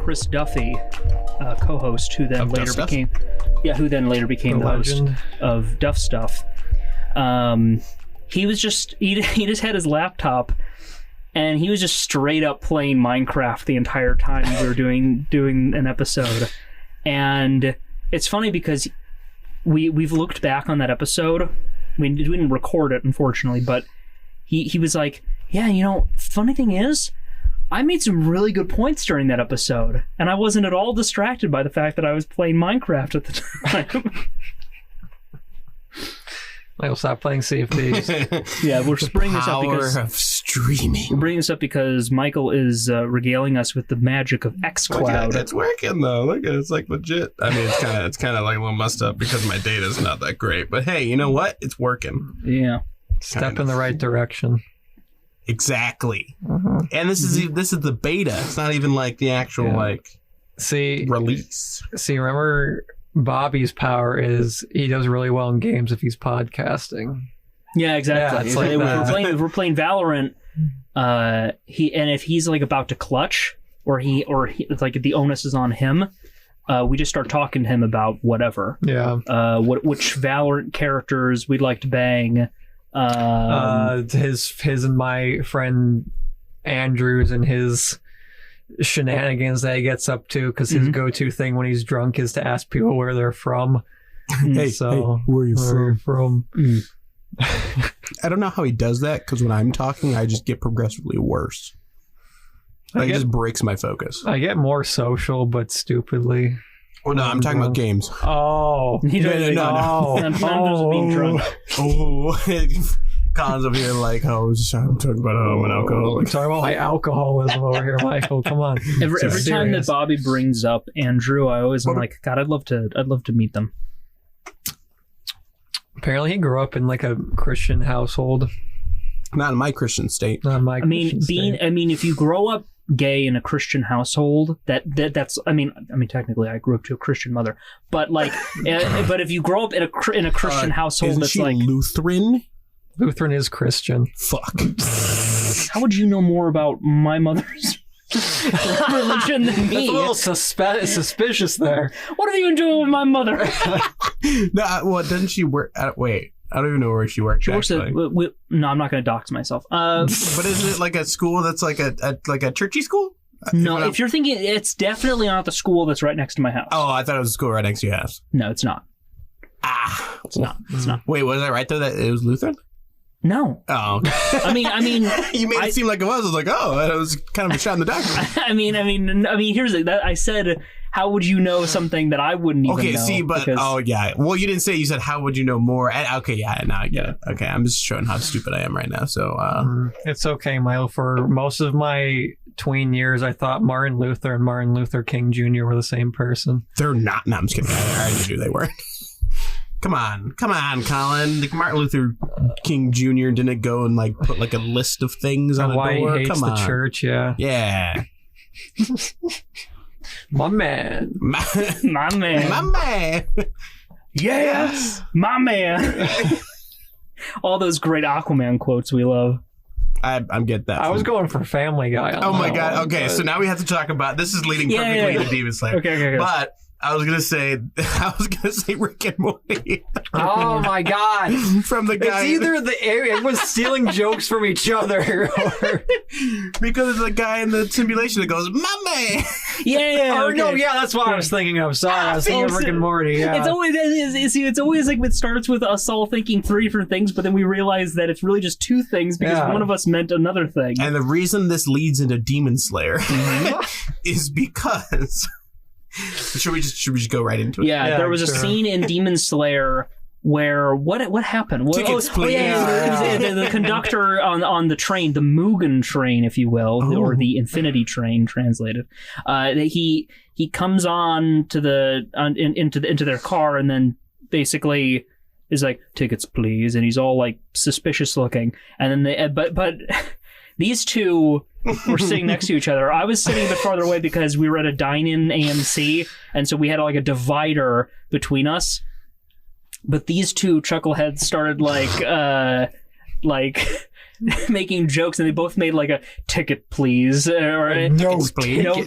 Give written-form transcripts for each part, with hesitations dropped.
Chris Duffy, co-host, who then later became the host of Duff Stuff. He just had his laptop, and he was just straight up playing Minecraft the entire time we were doing an episode. And it's funny because we've looked back on that episode. We didn't record it, unfortunately, but he was like, yeah, funny thing is, I made some really good points during that episode, and I wasn't at all distracted by the fact that I was playing Minecraft at the time. I'll stop playing CFDs. Yeah, we're bringing this up because of streaming. We're bringing this up because Michael is regaling us with the magic of xCloud. It's working though. Look at it, it's like legit. I mean, it's kind of like a little messed up because my data's not that great. But hey, you know what? It's working. Yeah, step in the right direction. Exactly. And this is the beta. It's not even like the actual release. See, remember Bobby's power is he does really well in games if he's podcasting. Yeah, exactly. Yeah, if we're playing Valorant, if he's like about to clutch or he it's like the onus is on him, we just start talking to him about whatever. Yeah. Which Valorant characters we'd like to bang. His and my friend Andrews and his shenanigans that he gets up to, because his go-to thing when he's drunk is to ask people where they're from. Hey, where are you from? I don't know how he does that, because when I'm talking, I just get progressively worse. It just breaks my focus. I get more social, but stupidly. Well, no, I'm talking about games. Oh. No. I'm just being drunk. Colin's over here like, I'm talking about I'm an alcoholic. I'm talking about my alcoholism over here, Michael. Come on. Every time that Bobby brings up Andrew, I always am like, God, I'd love to meet them. Apparently, he grew up in like a Christian household. Not in my Christian state. If you grow up gay in a Christian household, that's technically I grew up to a Christian mother, but like but if you grow up in a Christian household, isn't that's she like Lutheran is Christian. Fuck. How would you know more about my mother's religion than me? That's a little suspicious there. What have you been doing with my mother? No, doesn't she work wait, I don't even know where she works. She works at. No, I'm not going to dox myself. But isn't it like a school that's like a churchy school? No, if you're thinking, it's definitely not the school that's right next to my house. Oh, I thought it was a school right next to your house. No, it's not. It's not. Wait, was I right though that it was Lutheran? No. Oh, okay. I mean, you made it seem like it was. I was like, it was kind of a shot in the dark. I mean, here's it. I said, how would you know something that I wouldn't even know? Okay, see, but yeah. Well, you didn't say. You said, how would you know more? Okay, yeah, now I get it. Okay, I'm just showing how stupid I am right now. So it's okay, Milo. For most of my tween years, I thought Martin Luther and Martin Luther King Jr. were the same person. They're not. No, I'm just kidding. I already knew they were. Come on, Colin. Like Martin Luther King Jr. didn't go and like put like a list of things on a door. Why he hates the church, yeah. Yeah. My man. My man. Yes. My man. All those great Aquaman quotes we love. I'm getting that. I was going for Family Guy. Oh my God. Okay, so now we have to talk about this. Is leading perfectly to Demon Slayer. Okay. But I was gonna say Rick and Morty. Oh my God! From the guy, it's either the area everyone's stealing jokes from each other, or because it's the guy in the simulation that goes, "My man." Yeah. Oh no, yeah, that's what I was thinking of. Sorry, I was thinking of Rick and Morty. Yeah. It's always like it starts with us all thinking three different things, but then we realize that it's really just two things because one of us meant another thing. And the reason this leads into Demon Slayer is because. Should we just go right into it? Yeah, there was a scene in Demon Slayer where what happened? Tickets, please. The conductor on the train, the Mugen train, if you will, or the Infinity train, translated. He comes on to into their car and then basically is like, "Tickets, please," and he's all like suspicious looking, and then but these two were sitting next to each other. I was sitting a bit farther away because we were at a dine-in AMC, and so we had like a divider between us. But these two chuckleheads started like making jokes, and they both made like a ticket, please, or no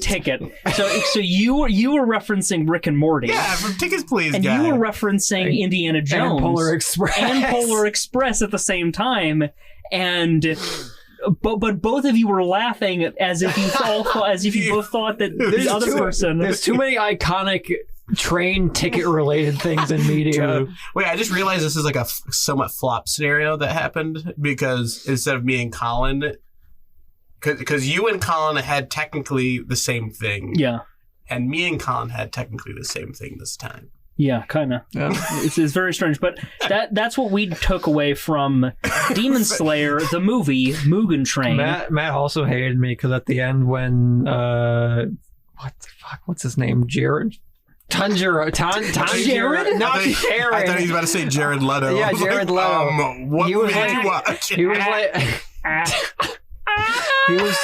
ticket. So you were referencing Rick and Morty. Yeah, from Tickets Please, and guy. you were referencing Indiana Jones and Polar Express at the same time, and. But both of you were laughing as if you both thought that the other person. There's too many iconic train ticket related things in media. Wait, I just realized this is like a somewhat flop scenario that happened because instead of me and Colin, because you and Colin had technically the same thing. Yeah. And me and Colin had technically the same thing this time. Yeah, kind of. Yeah. It's very strange, but that's what we took away from Demon Slayer, the movie, Mugen Train. Matt also hated me because at the end when what's his name? Jared? Tanjiro? Jared? Not Jared. I thought he was about to say Jared Leto. Yeah, Jared Leto. What movie did you watch? He was like... he was...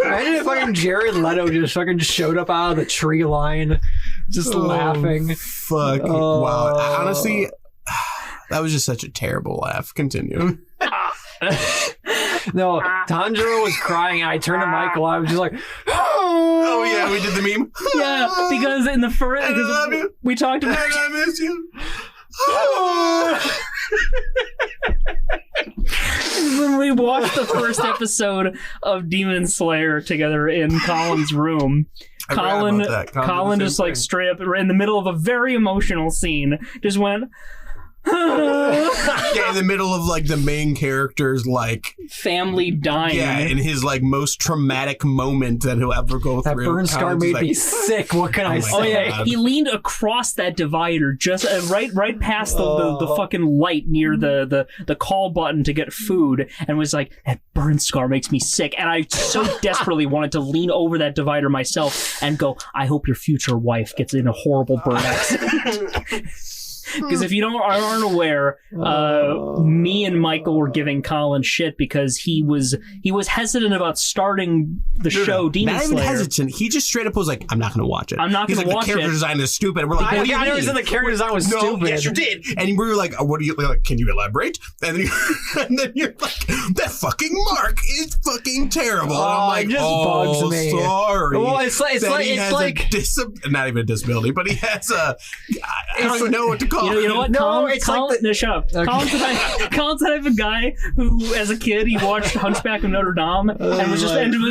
Imagine if fucking Jared Leto just fucking showed up out of the tree line, just laughing. Fuck. Wow. Honestly, that was just such a terrible laugh. Continue. No, Tanjiro was crying, and I turned to Michael. I was just like, oh yeah, we did the meme. Yeah, because in the first, we talked about. I miss you. When we watched the first episode of Demon Slayer together in Colin's room, Colin just like straight up in the middle of a very emotional scene just went yeah, in the middle of like the main character's like family dying. Yeah, in his like most traumatic moment that he'll ever go through. That burn scar made me sick. What can I say? Oh yeah, he leaned across that divider just right past the fucking light near the call button to get food, and was like, that burn scar makes me sick. And I so desperately wanted to lean over that divider myself and go, I hope your future wife gets in a horrible burn accident. Because if you aren't aware, me and Michael were giving Colin shit because he was hesitant about starting the show Demon Slayer. Not even hesitant. He just straight up was like, I'm not going to watch it. I'm not going to watch it. The character design is stupid. And we're like, what do you mean? I said the character design was stupid. Yes, you did. And we were like, what do you like? Can you elaborate? And then you're like, that fucking Mark is fucking terrible. And I'm like, it just bugs me. Sorry. Well, it's like not even a disability, but he has a. I don't even know what to call. You know what? No, shut up. Okay. Colin's the type of guy who, as a kid, he watched Hunchback of Notre Dame and was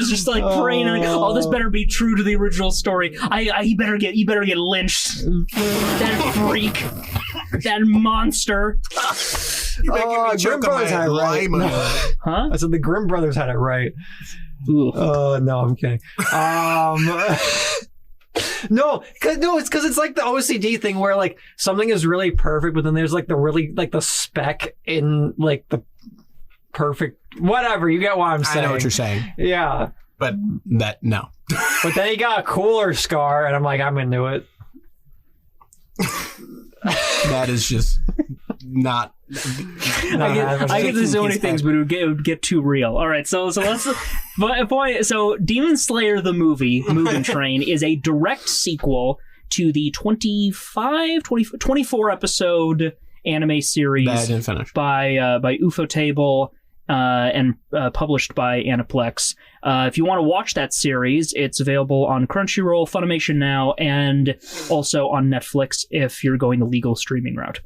just like praying, like, oh, this better be true to the original story. He better get lynched. That freak, that monster. Grimm Brothers had it right. Huh? I said the Grimm Brothers had it right. Oh no, I'm kidding. No, it's because it's like the OCD thing where like something is really perfect, but then there's like the speck in like the perfect whatever. You get what I'm saying? I know what you're saying. Yeah, but no. But then he got a cooler scar, and I'm like, I'm into it. That is just not. I get to so many things, but it would get too real. All right, so let's. So Demon Slayer the movie, Mugen Train, is a direct sequel to the 24 episode anime series that I didn't finish. by Ufotable and published by Aniplex. If you want to watch that series, it's available on Crunchyroll, Funimation Now, and also on Netflix if you're going the legal streaming route.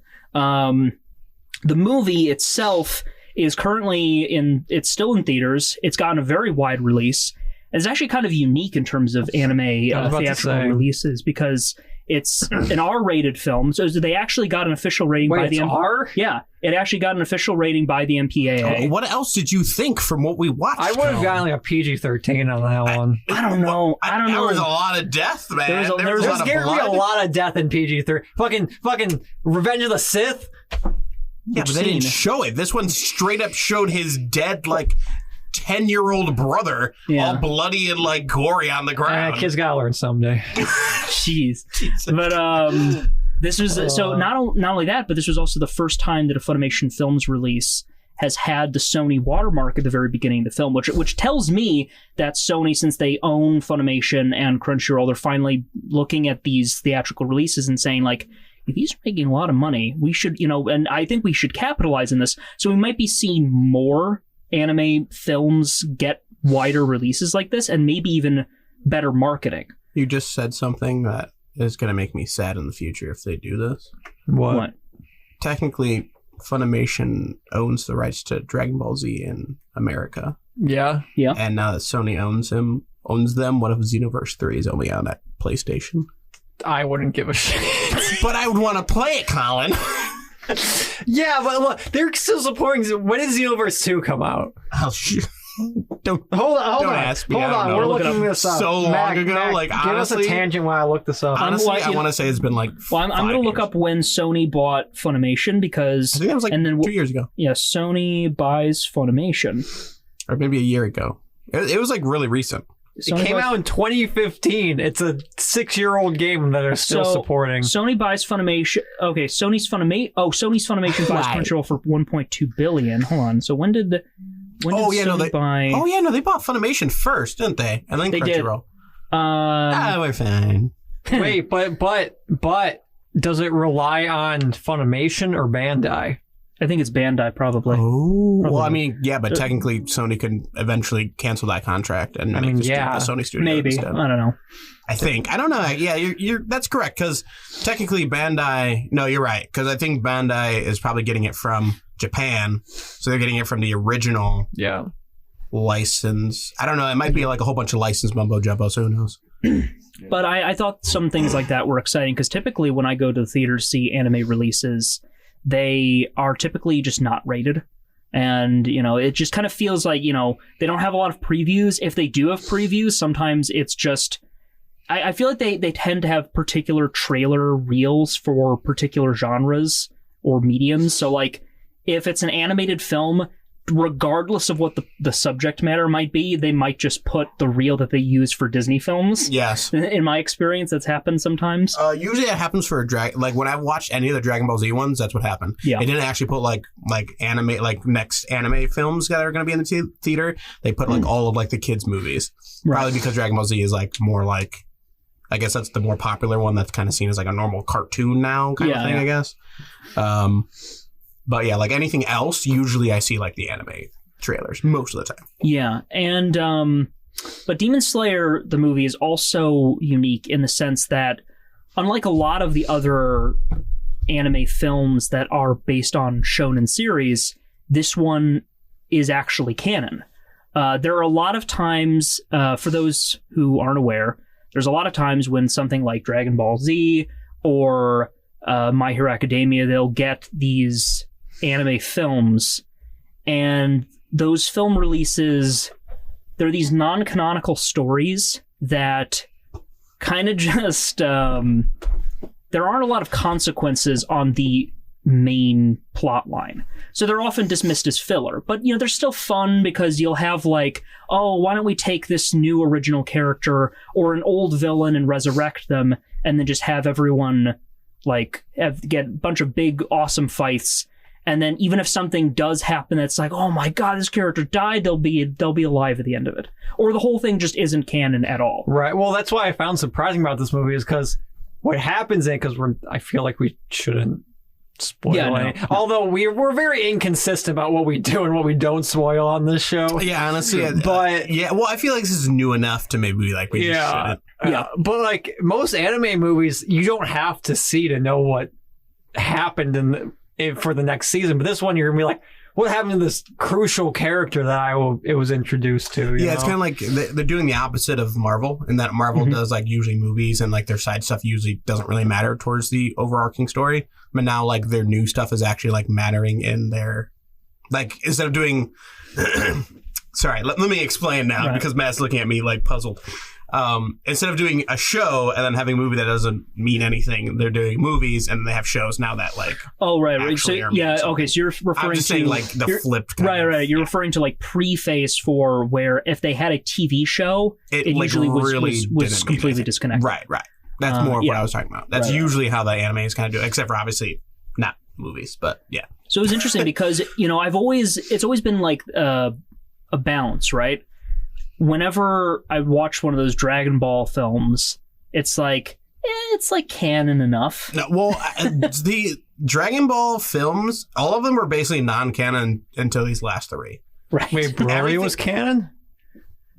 The movie itself is currently it's still in theaters. It's gotten a very wide release. It's actually kind of unique in terms of anime theatrical releases because it's an R-rated film. So they actually got an official rating by the R? Yeah, it actually got an official rating by the MPAA. What else did you think from what we watched? I would have gotten like a PG-13 on that one. I don't know. There was a lot of death, man. There was a lot of death in PG-13. Fucking Revenge of the Sith. Yeah, but they didn't show it. This one straight up showed his dead, like, 10-year-old brother all bloody and, like, gory on the ground. Kids gotta learn someday. Jeez. But, this was, so not only that, but this was also the first time that a Funimation Films release has had the Sony watermark at the very beginning of the film, which tells me that Sony, since they own Funimation and Crunchyroll, they're finally looking at these theatrical releases and saying, like, these are making a lot of money. We should, and I think we should capitalize on this. So we might be seeing more anime films get wider releases like this, and maybe even better marketing. You just said something that is going to make me sad in the future if they do this. What? Technically, Funimation owns the rights to Dragon Ball Z in America. Yeah. And now that Sony owns them, what if Xenoverse 3 is only on at PlayStation? I wouldn't give a shit. But I would want to play it, Colin. Yeah, but look, they're still supporting. When did Xenoverse 2 come out? Oh, shit. Hold on. Ask me. Hold on. We're looking this up so long ago. Mac, like, give honestly, us a tangent while I look this up. Honestly, I want to say it's been like. Well, I'm going to look up when Sony bought Funimation because. I think that was like 2 years ago. Yeah, Sony buys Funimation. Or maybe a year ago. It was like really recent. It came out in 2015. It's a 6-year-old game that are still supporting. Sony buys Funimation. Okay, Sony's Funimation buys Crunchyroll for $1.2 billion. Hold on. So when did Sony buy? Oh yeah, no, they bought Funimation first, didn't they? And then Crunchyroll. We're fine. Wait, but does it rely on Funimation or Bandai? I think it's Bandai, probably. Oh, well, I mean, yeah, but technically Sony could eventually cancel that contract and make the Sony studio maybe instead. I don't know. I don't know. Yeah, you're that's correct because technically Bandai. No, you're right because I think Bandai is probably getting it from Japan, so they're getting it from the original license. I don't know. It might be like a whole bunch of license mumbo jumbo. So who knows? But I thought some things like that were exciting because typically when I go to the theater to see anime releases, they are typically just not rated. And, it just kind of feels like, they don't have a lot of previews. If they do have previews, sometimes it's just... I feel like they tend to have particular trailer reels for particular genres or mediums. So, like, if it's an animated film, regardless of what the subject matter might be, they might just put the reel that they use for Disney films. Yes. In my experience, that's happened sometimes. Usually it happens for like when I've watched any of the Dragon Ball Z ones, that's what happened. Yeah. They didn't actually put like anime, like next anime films that are going to be in the theater. They put like all of like the kids movies. Right. Probably because Dragon Ball Z is like more like, I guess that's the more popular one that's kind of seen as like a normal cartoon now kind of thing, I guess. But yeah, like anything else, usually I see like the anime trailers most of the time. Yeah, and but Demon Slayer, the movie, is also unique in the sense that unlike a lot of the other anime films that are based on shonen series, this one is actually canon. There are a lot of times, for those who aren't aware, there's a lot of times when something like Dragon Ball Z or My Hero Academia, they'll get these anime films, and those film releases, they're these non-canonical stories that kind of just there aren't a lot of consequences on the main plot line, so they're often dismissed as filler, but they're still fun because you'll have like, oh, why don't we take this new original character or an old villain and resurrect them and then just have everyone like get a bunch of big awesome fights. And then even if something does happen that's like, oh my god, this character died, they'll be alive at the end of it. Or the whole thing just isn't canon at all. Right. Well, that's why I found surprising about this movie is because what happens in it, because I feel like we shouldn't spoil it. No. Although we're very inconsistent about what we do and what we don't spoil on this show. Yeah, honestly. But well, I feel like this is new enough to maybe like we just shouldn't. Yeah. But like most anime movies, you don't have to see to know what happened for the next season, but this one you're gonna be like, what happened to this crucial character that it was introduced to? You know? It's kind of like they're doing the opposite of Marvel, in that Marvel does like usually movies and like their side stuff usually doesn't really matter towards the overarching story, but now like their new stuff is actually like mattering in their, like instead of doing sorry, let me explain now because Matt's looking at me like puzzled. Instead of doing a show and then having a movie that doesn't mean anything, they're doing movies and they have shows now that like right. So okay, so you're referring I'm just saying like the flipped right. You're referring to like preface for where if they had a TV show, it like usually was completely disconnected. Right. That's more of what I was talking about. That's usually how the anime is kind of doing, except for obviously not movies, but yeah. So it was interesting because it's always been like a balance, right? Whenever I watch one of those Dragon Ball films, it's like, it's like canon enough. No, well, the Dragon Ball films, all of them were basically non-canon until these last 3. Right. Wait, Broly was canon?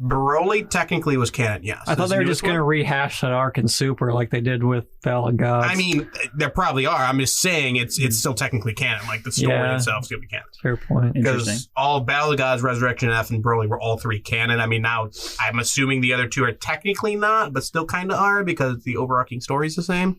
Broly technically was canon, yes. I thought they were just going to rehash that arc in Super like they did with Battle of Gods. I mean, there probably are. I'm just saying it's still technically canon. Like, the story itself is going to be canon. Fair point. Because all Battle of Gods, Resurrection F, and Broly were all 3 canon. I mean, now I'm assuming the other 2 are technically not, but still kind of are because the overarching story is the same.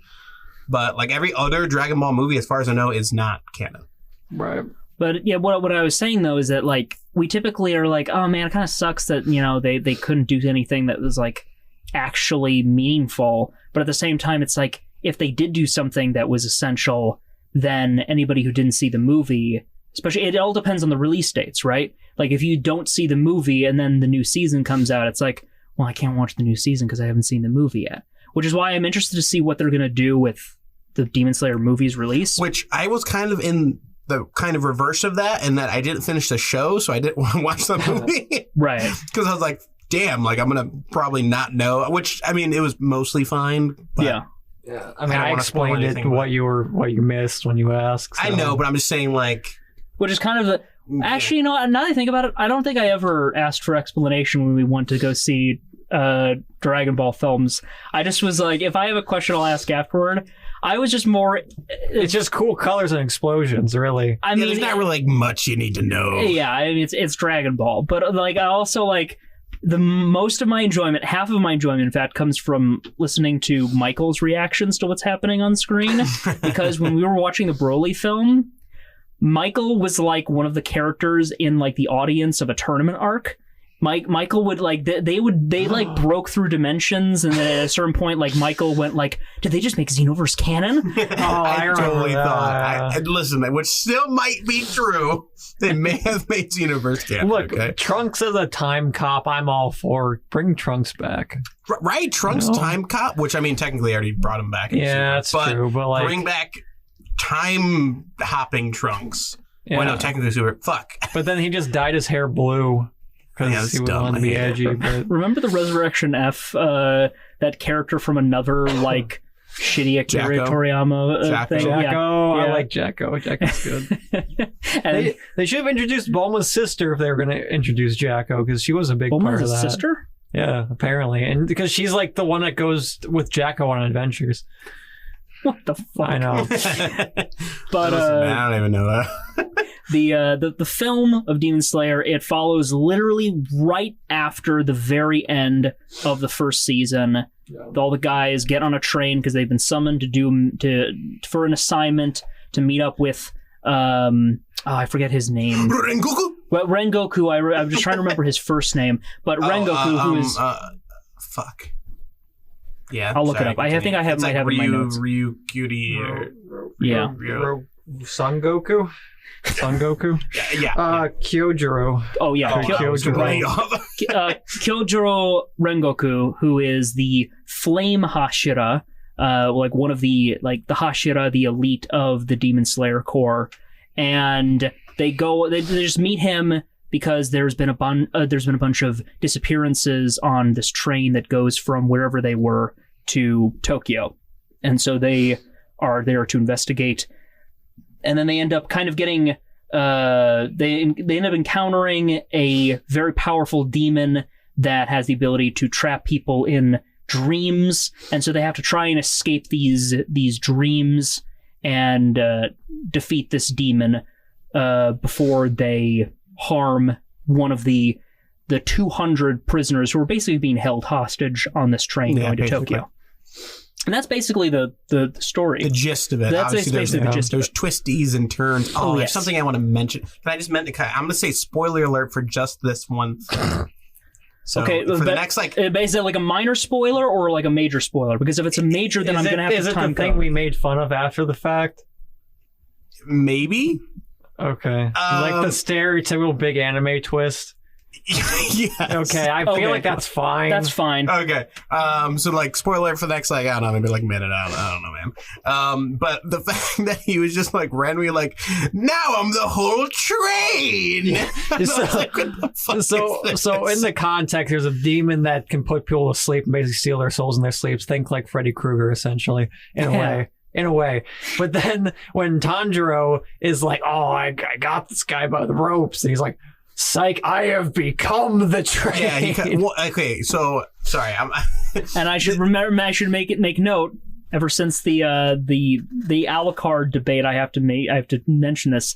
But, like, every other Dragon Ball movie, as far as I know, is not canon. Right. But yeah, what I was saying though is that like we typically are like, oh man, it kind of sucks that they couldn't do anything that was like actually meaningful. But at the same time, it's like if they did do something that was essential, then anybody who didn't see the movie, especially it all depends on the release dates, right? Like if you don't see the movie and then the new season comes out, it's like, well, I can't watch the new season because I haven't seen the movie yet. Which is why I'm interested to see what they're gonna do with the Demon Slayer movie's release. Which I was kind of in the kind of reverse of that, and that I didn't finish the show, so I didn't want to watch the movie. Right. Because I was like, damn, like I'm going to probably not know, which, I mean, it was mostly fine. But yeah. I mean, I explained what you missed when you asked. So. I know, but I'm just saying, like... Which is kind of the... Actually, you know what, now that I think about it, I don't think I ever asked for explanation when we went to go see Dragon Ball films. I just was like, if I have a question, I'll ask afterward. I was just more... It's just cool colors and explosions, really. I mean, there's not really like much you need to know. Yeah, I mean, it's Dragon Ball. But like, I also like... half of my enjoyment, in fact, comes from listening to Michael's reactions to what's happening on screen. Because when we were watching the Broly film, Michael was like one of the characters in like the audience of a tournament arc. Michael would like they like broke through dimensions, and then at a certain point, like Michael went like, "Did they just make Xenoverse canon?" I totally thought. Listen, which still might be true. They may have made Xenoverse canon. Look, okay? Trunks is a time cop. I'm all for bring Trunks back. Right, Trunks time cop. Which I mean, technically, I already brought him back. Yeah, that's true. But like, bring back time hopping Trunks. Yeah. Well, no, technically, super. Fuck. But then he just dyed his hair blue. Because he wanted to be edgy. But... Remember the Resurrection F, that character from another, like, shitty Akira Toriyama thing? Jacko. Yeah. I like Jacko. Jacko's good. And they should have introduced Bulma's sister if they were going to introduce Jacko, because she was a big part of that. Bulma's sister? Yeah, apparently. And because she's like the one that goes with Jacko on adventures. What the fuck? I know. But I don't even know that. The film of Demon Slayer, it follows literally right after the very end of the first season. Yeah. All the guys get on a train because they've been summoned for an assignment to meet up with I forget his name. Rengoku? Well, Rengoku. I'm just trying to remember his first name, but Rengoku, who is fuck. Yeah, I'll look it up. I think I might have it in my notes. Ryu Cutie. Yeah. Son Goku? Yeah. Kyojuro. Oh, yeah. Kyojuro Rengoku, who is the Flame Hashira, like one of the Hashira, the elite of the Demon Slayer Corps. And they just meet him because there's been a bunch of disappearances on this train that goes from wherever they were to Tokyo, and so they are there to investigate. And then they end up kind of getting they end up encountering a very powerful demon that has the ability to trap people in dreams, and so they have to try and escape these dreams and defeat this demon before they harm one of the 200 prisoners who are basically being held hostage on this train going to Tokyo. And that's basically the story. The gist of it. That's basically the gist of it. There's twisties and turns. Oh, there's something I want to mention. Can I just I'm going to say spoiler alert for just this one thing. So okay, for the next is it like a minor spoiler or like a major spoiler? Because if it's a major, then I'm going to have to time code. Is it the thing we made fun of after the fact? Maybe. Okay. Like the stereotypical big anime twist. Yes. Okay, I feel like that's fine. That's fine. Okay. So like spoiler for the next like I don't know, maybe like minute. I don't know, man. But the fact that he was just like randomly like, now I'm the whole train. So in the context, there's a demon that can put people to sleep and basically steal their souls in their sleeps. Think like Freddy Krueger, essentially, in a way. But then when Tanjiro is like, oh, I got this guy by the ropes, and he's like, psych, I have become the train. Yeah, okay, so sorry, and I should remember. I should make note. Ever since the Alucard debate, I have to mention this.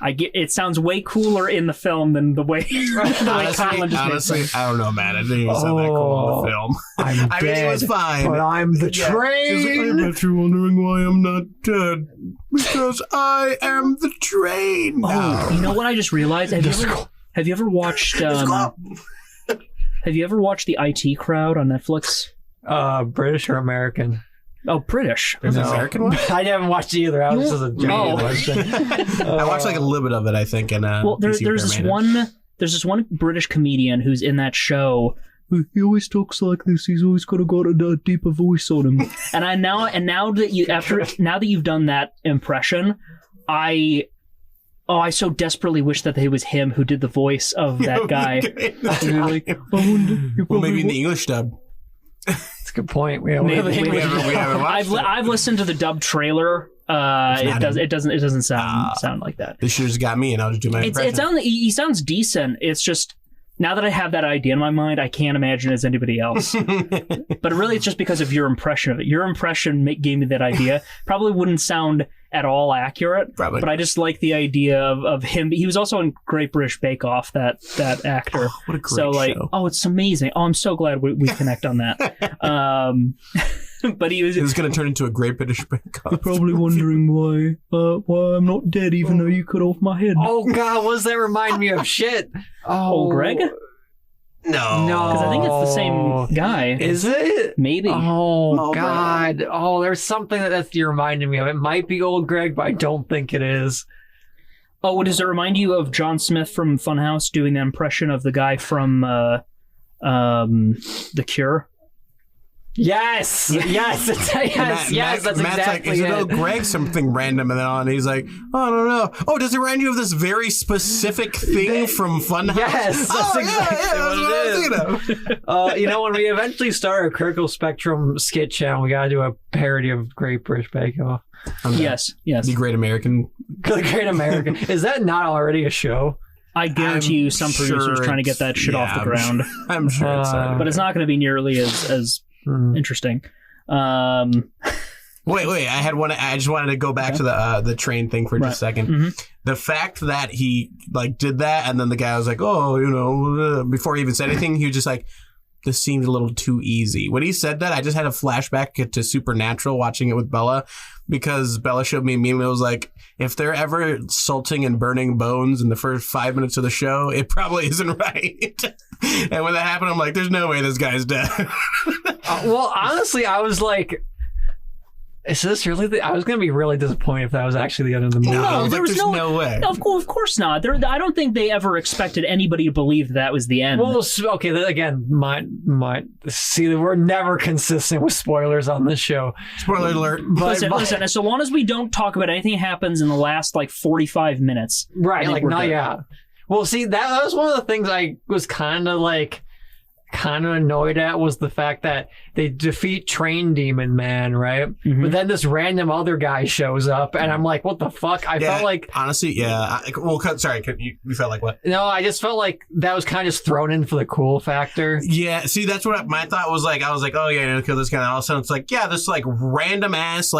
It sounds way cooler in the film than the way honestly, I don't know, man. I didn't even sound that cool in the film. I mean, it was fine. But I'm the train. I bet you're wondering why I'm not dead. Because I am the train. Oh, you know what I just realized? Have you ever watched Have you ever watched the IT Crowd on Netflix? British or American? Oh, British. There's an American one? I haven't watched either. I was just a joke. I watched like a little bit of it, I think. There's this one British comedian who's in that show. He always talks like this. He's always got a deeper voice on him. and now that you've done that impression, I so desperately wish that it was him who did the voice of that guy. Well, maybe in the English dub. That's a good point. We haven't watched I've listened to the dub trailer. It doesn't sound like that. This just got me, and I'll just do my impression. He sounds decent. It's just now that I have that idea in my mind, I can't imagine as anybody else. But really, it's just because of your impression of it. Your impression gave me that idea. Probably wouldn't sound at all accurate. Probably. But I just like the idea of him. He was also in Great British Bake Off. That actor. Oh, what a great show! Oh, it's amazing. Oh, I'm so glad we connect on that. But he was going to turn into a Great British Bake Off. You're probably wondering why I'm not dead, even though you cut off my head. Oh God, what does that remind me of? Shit. Oh, Greg? No, because I think it's the same guy. Is it? Maybe. Oh God. Oh, there's something that's you reminding me of. It might be old Greg, but I don't think it is. Oh, does it remind you of John Smith from Funhouse doing the impression of the guy from The Cure? Yes, that's exactly like, is it Greg something random, and then on he's like, oh, I don't know. Oh, does it remind you of this very specific thing from Funhouse? Yes, that's exactly what it is. You know, when we eventually start a Critical Spectrum skit channel, we gotta do a parody of Great British Bake Off. Yes. The Great American. The Great American. Is that not already a show? I guarantee you some producers trying to get that shit off the ground. I'm sure it's but it's not going to be nearly as interesting. Wait, I had one. I just wanted to go back to the train thing for just a second. Mm-hmm. The fact that he like did that, and then the guy was like, "Oh, you know," before he even said anything, he was just like, "This seemed a little too easy." When he said that, I just had a flashback to Supernatural, watching it with Bella, because Bella showed me a meme. It was like, if they're ever salting and burning bones in the first 5 minutes of the show, it probably isn't right. And when that happened, I'm like, "There's no way this guy's dead." Well, honestly, I was like, is this really I was going to be really disappointed if that was actually the end of the movie. No, there's no way. No, of course not. I don't think they ever expected anybody to believe that was the end. Well, okay, again, see, we're never consistent with spoilers on this show. Spoiler alert. Listen, so long as we don't talk about anything that happens in the last, 45 minutes. Right, Well, see, that was one of the things I was kind of annoyed at, was the fact that they defeat Train Demon Man, right? Mm-hmm. But then this random other guy shows up, and I'm like, what the fuck? I felt like... Honestly, yeah. Sorry, you felt like what? No, I just felt like that was kind of just thrown in for the cool factor. Yeah, see, that's what my thought was like. I was like, oh, yeah, kill this guy. And all of a sudden, it's like, yeah, this, random ass,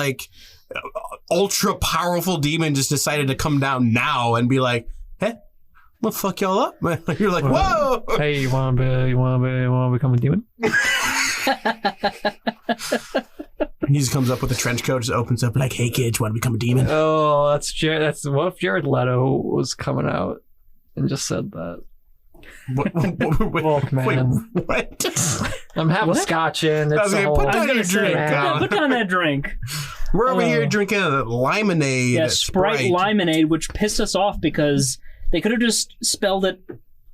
ultra powerful demon just decided to come down now and be like, hey, we'll fuck y'all up, man. You're like, whoa! Hey, you wanna become a demon? He just comes up with a trench coat, just opens up like, hey kids, wanna become a demon? Oh, that's what if Jared Leto was coming out and just said that? Wait, man. What? I'm having scotch in. Put down your drink. Put down that drink. We're over here drinking a limonade. Yeah, Sprite limonade, which pissed us off because they could have just spelled it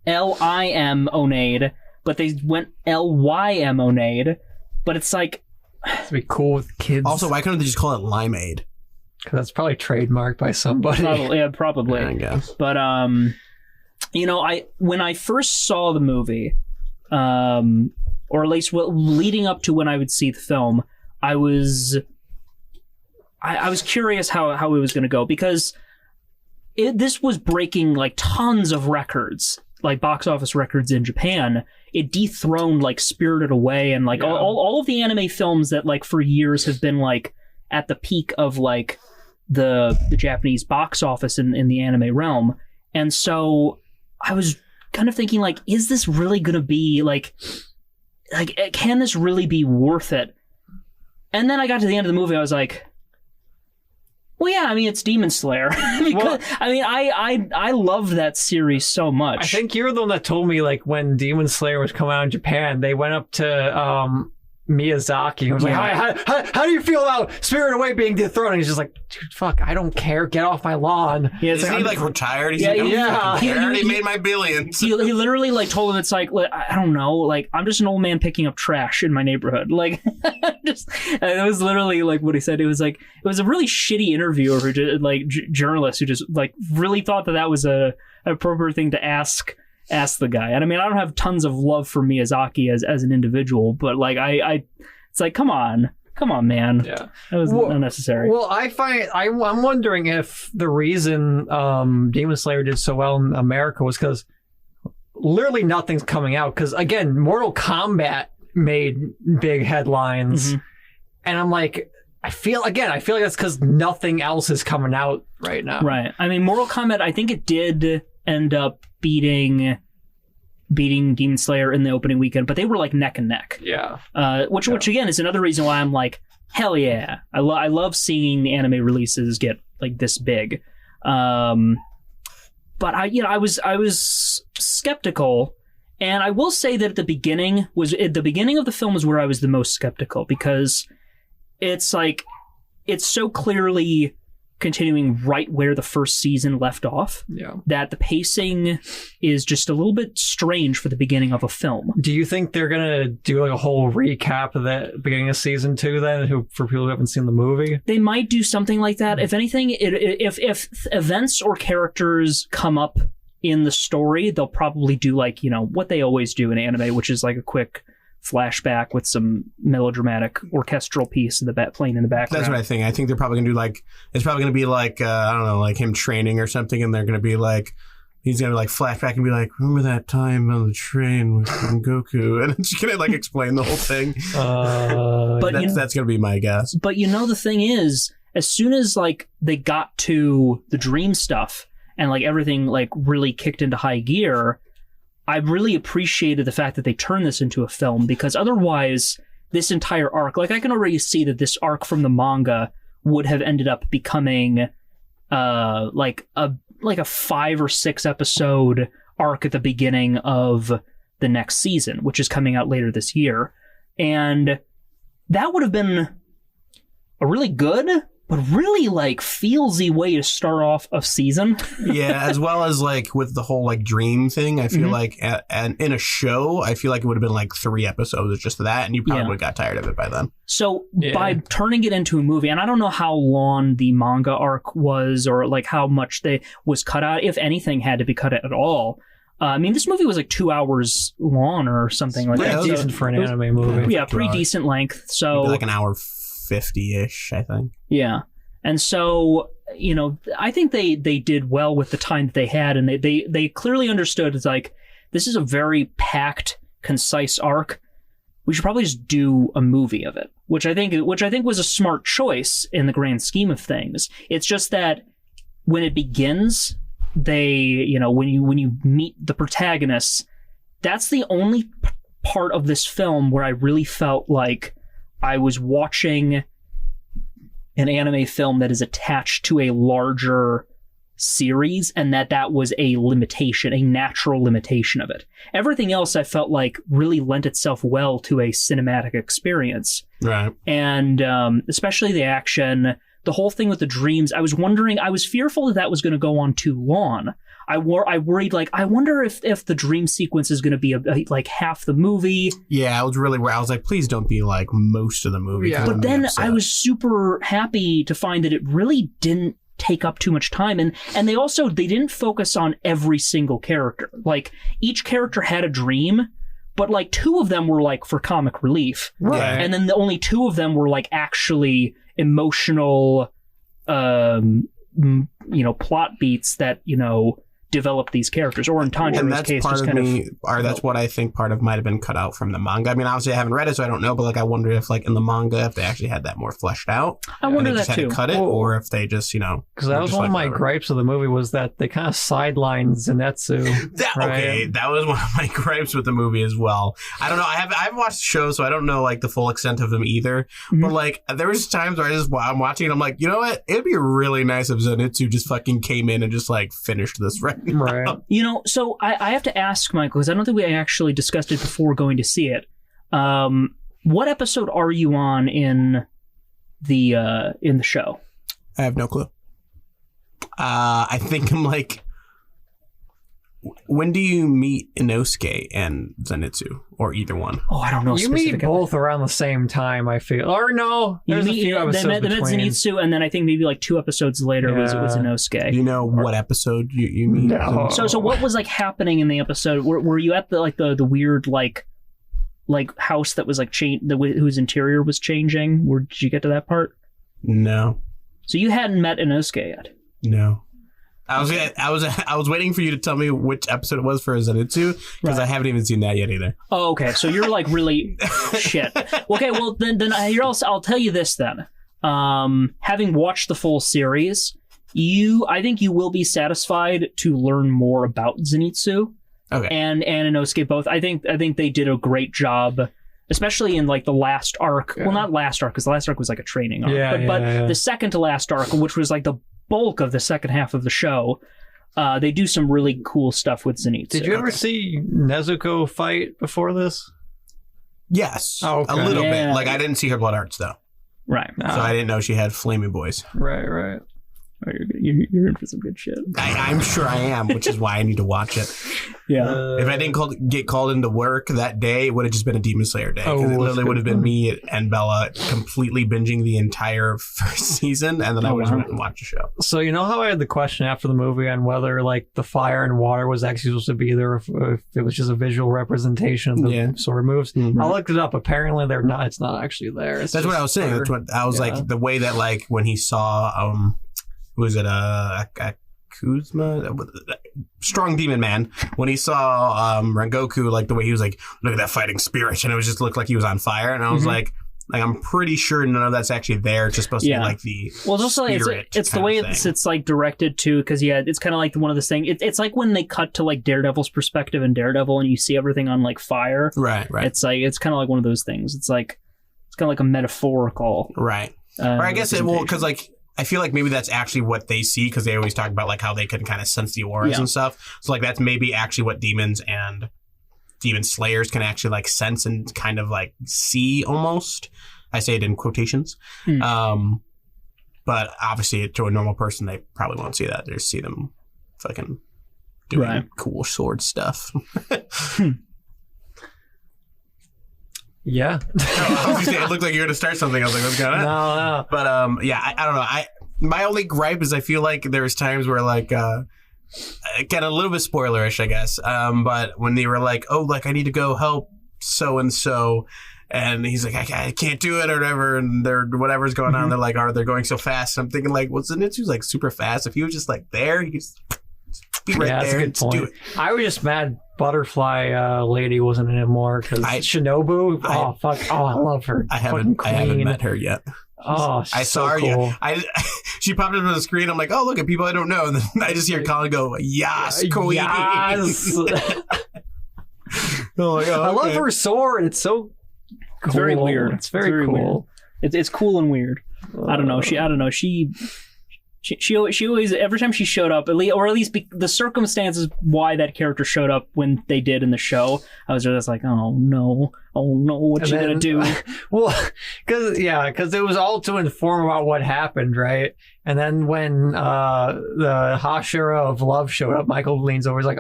Limonade, but they went Lymonade, but it's like... It'd be cool with kids. Also, why couldn't they just call it Limeade? Because that's probably trademarked by somebody. Probably. I guess. But, when I first saw the movie, or at least leading up to when I would see the film, I was curious how it was going to go, because this was breaking like tons of records, like box office records in Japan. It dethroned like Spirited Away and like all of the anime films that like for years have been like at the peak of like the Japanese box office in the anime realm. And so I was kind of thinking, like, is this really going to be like can this really be worth it? And then I got to the end of the movie, I was like, well, yeah, I mean, it's Demon Slayer. Because, I love that series so much. I think you're the one that told me, like, when Demon Slayer was coming out in Japan, they went up to Miyazaki and was like, how do you feel about Spirited Away being dethroned? And he's just like, dude, fuck, I don't care. Get off my lawn. Yeah, is he retired? He's I already made my billions. He literally like told him, it's like, I don't know, like, I'm just an old man picking up trash in my neighborhood. Like, it was literally like what he said. It was like, it was a really shitty interviewer who just like journalist who just like really thought that was an appropriate thing to ask the guy. And I mean, I don't have tons of love for Miyazaki as an individual, but like it's like, come on, man. Yeah, that was unnecessary. Well, I'm wondering if the reason Demon Slayer did so well in America was because literally nothing's coming out. Because again, Mortal Kombat made big headlines, and I'm like, I feel like that's because nothing else is coming out right now. Right. I mean, Mortal Kombat, I think it did end up beating Demon Slayer in the opening weekend, but they were like neck and neck. Yeah. Which again is another reason why I'm like, hell yeah, I love seeing the anime releases get like this big. But I was skeptical, and I will say that the beginning of the film was where I was the most skeptical, because it's like it's so clearly continuing right where the first season left off, that the pacing is just a little bit strange for the beginning of a film. Do you think they're gonna do like a whole recap of the beginning of season 2 then, for people who haven't seen the movie? They might do something like that. If anything, if events or characters come up in the story, they'll probably do like, what they always do in anime, which is like a quick flashback with some melodramatic orchestral piece in the playing in the background. That's what I think. I think they're probably gonna do like, it's probably gonna be like I don't know, like him training or something, and they're gonna be like, he's gonna like flashback and be like, remember that time on the train with Goku, and it's gonna like explain the whole thing. But that's gonna be my guess. But the thing is, as soon as like they got to the dream stuff and like everything like really kicked into high gear, I really appreciated the fact that they turned this into a film, because otherwise this entire arc, like I can already see that this arc from the manga would have ended up becoming like a 5 or 6 episode arc at the beginning of the next season, which is coming out later this year. And that would have been a really good, but really like feelsy way to start off a season. Yeah, as well as like with the whole like dream thing, I feel like and in a show, I feel like it would have been like 3 episodes just of that, and you probably would have got tired of it by then. So by turning it into a movie, and I don't know how long the manga arc was, or like how much was cut out, if anything had to be cut at all. I mean, this movie was like 2 hours long or something like that. Decent for an anime movie. Yeah, pretty decent length. So maybe like an hour 50-ish, I think. Yeah. And so, I think they did well with the time that they had, and they clearly understood, it's like, this is a very packed, concise arc. We should probably just do a movie of it, which I think was a smart choice in the grand scheme of things. It's just that when it begins, when you meet the protagonists, that's the only part of this film where I really felt like I was watching an anime film that is attached to a larger series, and that was a limitation, a natural limitation of it. Everything else I felt like really lent itself well to a cinematic experience. Right. And especially the action, the whole thing with the dreams, I was fearful that was going to go on too long. I worried, like, I wonder if the dream sequence is going to be like half the movie. Yeah, I was really worried. I was like, please don't be like most of the movie. Yeah. But then I was super happy to find that it really didn't take up too much time. And they didn't focus on every single character. Like, each character had a dream, but like 2 of them were like for comic relief. Right. And then only 2 of them were like actually emotional, plot beats that, develop these characters, or in Tanjiro's case, just kind of. That's what I think part of might have been cut out from the manga. I mean, obviously I haven't read it, so I don't know, but like I wonder if like in the manga, if they actually had that more fleshed out. I wonder and they that just had too. to cut it, or if they just, Because that was one of my gripes of the movie, was that they kind of sidelined Zenitsu. Okay, that was one of my gripes with the movie as well. I don't know. I haven't watched the show, so I don't know like the full extent of them either. Mm-hmm. But like, there was times where I'm watching, and I'm like, you know what? It'd be really nice if Zenitsu just fucking came in and just like finished this right. Right. So I have to ask, Michael, because I don't think we actually discussed it before going to see it. What episode are you on in the show? I have no clue. I think I'm like, when do you meet Inosuke and Zenitsu, or either one? Oh, I don't know. You meet both around the same time, I feel. Or no, there's a few episodes they met Zenitsu, and then I think maybe like 2 episodes later was Inosuke. Do you know what episode you meet? No. So what was like happening in the episode? Were you at the weird like house that was like whose interior was changing? Did you get to that part? No. So you hadn't met Inosuke yet? No. I was waiting for you to tell me which episode it was for Zenitsu, because I haven't even seen that yet either. Oh, okay. So you're like really shit. Okay, well then I'll tell you this then. Having watched the full series, I think you will be satisfied to learn more about Zenitsu. Okay. And Inosuke both. I think they did a great job, especially in like the last arc. Yeah. Well, not last arc, because the last arc was like a training arc. But the second to last arc, which was like the bulk of the second half of the show, they do some really cool stuff with Zenitsu. Did you ever see Nezuko fight before this? Yes. Oh, okay. A little bit. Like, I didn't see her blood arts, though. Right. So I didn't know she had flaming boys. Right. Oh, you're in for some good shit. I'm sure I am, which is why I need to watch it. Yeah. If I didn't get called into work that day, it would have just been a Demon Slayer day. Because it literally would have been me and Bella completely binging the entire first season, and then I would have went and watched the show. So you know how I had the question after the movie on whether like the fire and water was actually supposed to be there, if it was just a visual representation of the sword moves? Mm-hmm. I looked it up. Apparently they're not. It's not actually there. That's what I was saying. That's what I was like. The way that like when he saw was it Kuzma? Strong Demon Man. When he saw Rengoku, like the way he was like, look at that fighting spirit, and it was just looked like he was on fire, and I was like I'm pretty sure none of that's actually there. It's just supposed to be like the it's the way it's like directed to, because it's kind of like one of the things. It's like when they cut to like Daredevil's perspective in Daredevil, and you see everything on like fire. Right. It's like it's kind of like one of those things. It's kind of like a metaphorical. Right. Or I guess because like, I feel like maybe that's actually what they see, because they always talk about like how they can kind of sense the auras and stuff. So like that's maybe actually what demons and demon slayers can actually like sense and kind of like see almost. I say it in quotations. But obviously to a normal person, they probably won't see that. They just see them fucking doing cool sword stuff. Yeah. It looked like you were going to start something. I was like, what's going on? No. But I don't know. My only gripe is I feel like there's times where like kind of a little bit spoilerish, I guess. But when they were like, oh, like I need to go help so and so, and he's like, I can't do it or whatever, and they're whatever's going on, they're like, they're going so fast. And I'm thinking like, well, Zenitsu's like super fast. If he was just like there, he could just be right there. That's a good point. Do it. I was just mad Butterfly lady wasn't in it more, because Shinobu. I love her. I haven't met her yet. Oh, I saw her. Cool. She popped up on the screen. I'm like, oh, look at people I don't know. And then I just hear Colin go, yes, Koei. Yes. I love her sword. It's so cool. It's very weird. It's very cool. Weird. It's cool and weird. I don't know. She She always, every time she showed up, at least the circumstances why that character showed up when they did in the show, I was just like, oh no, what you gonna do? Well, because it was all to inform about what happened, right? And then when the Hashira of Love showed up, Michael leans over, he's like,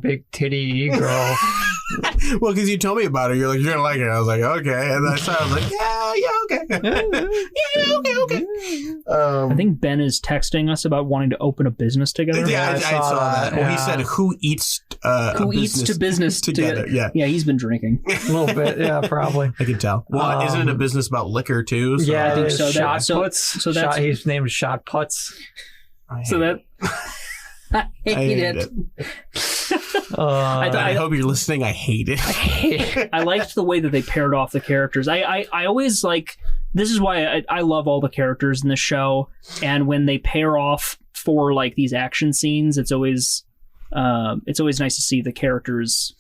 big titty girl. Well, because you told me about her, you're like, you're gonna like it. I was like, okay, and I was like, okay, okay. I think Ben is texting us about wanting to open a business together. Yeah, I saw that. Yeah. Well, he said, "Who eats to business together?" Yeah, he's been drinking A little bit, yeah, probably. I can tell. Well, isn't it a business about liquor too? So Yeah, I think so. Shot puts. He's named Shot Puts. I hate it. I hope you're listening. I hate it. I liked the way that they paired off the characters. I always like. This is why I love all the characters in the show, and when they pair off for like these action scenes, it's always nice to see the characters,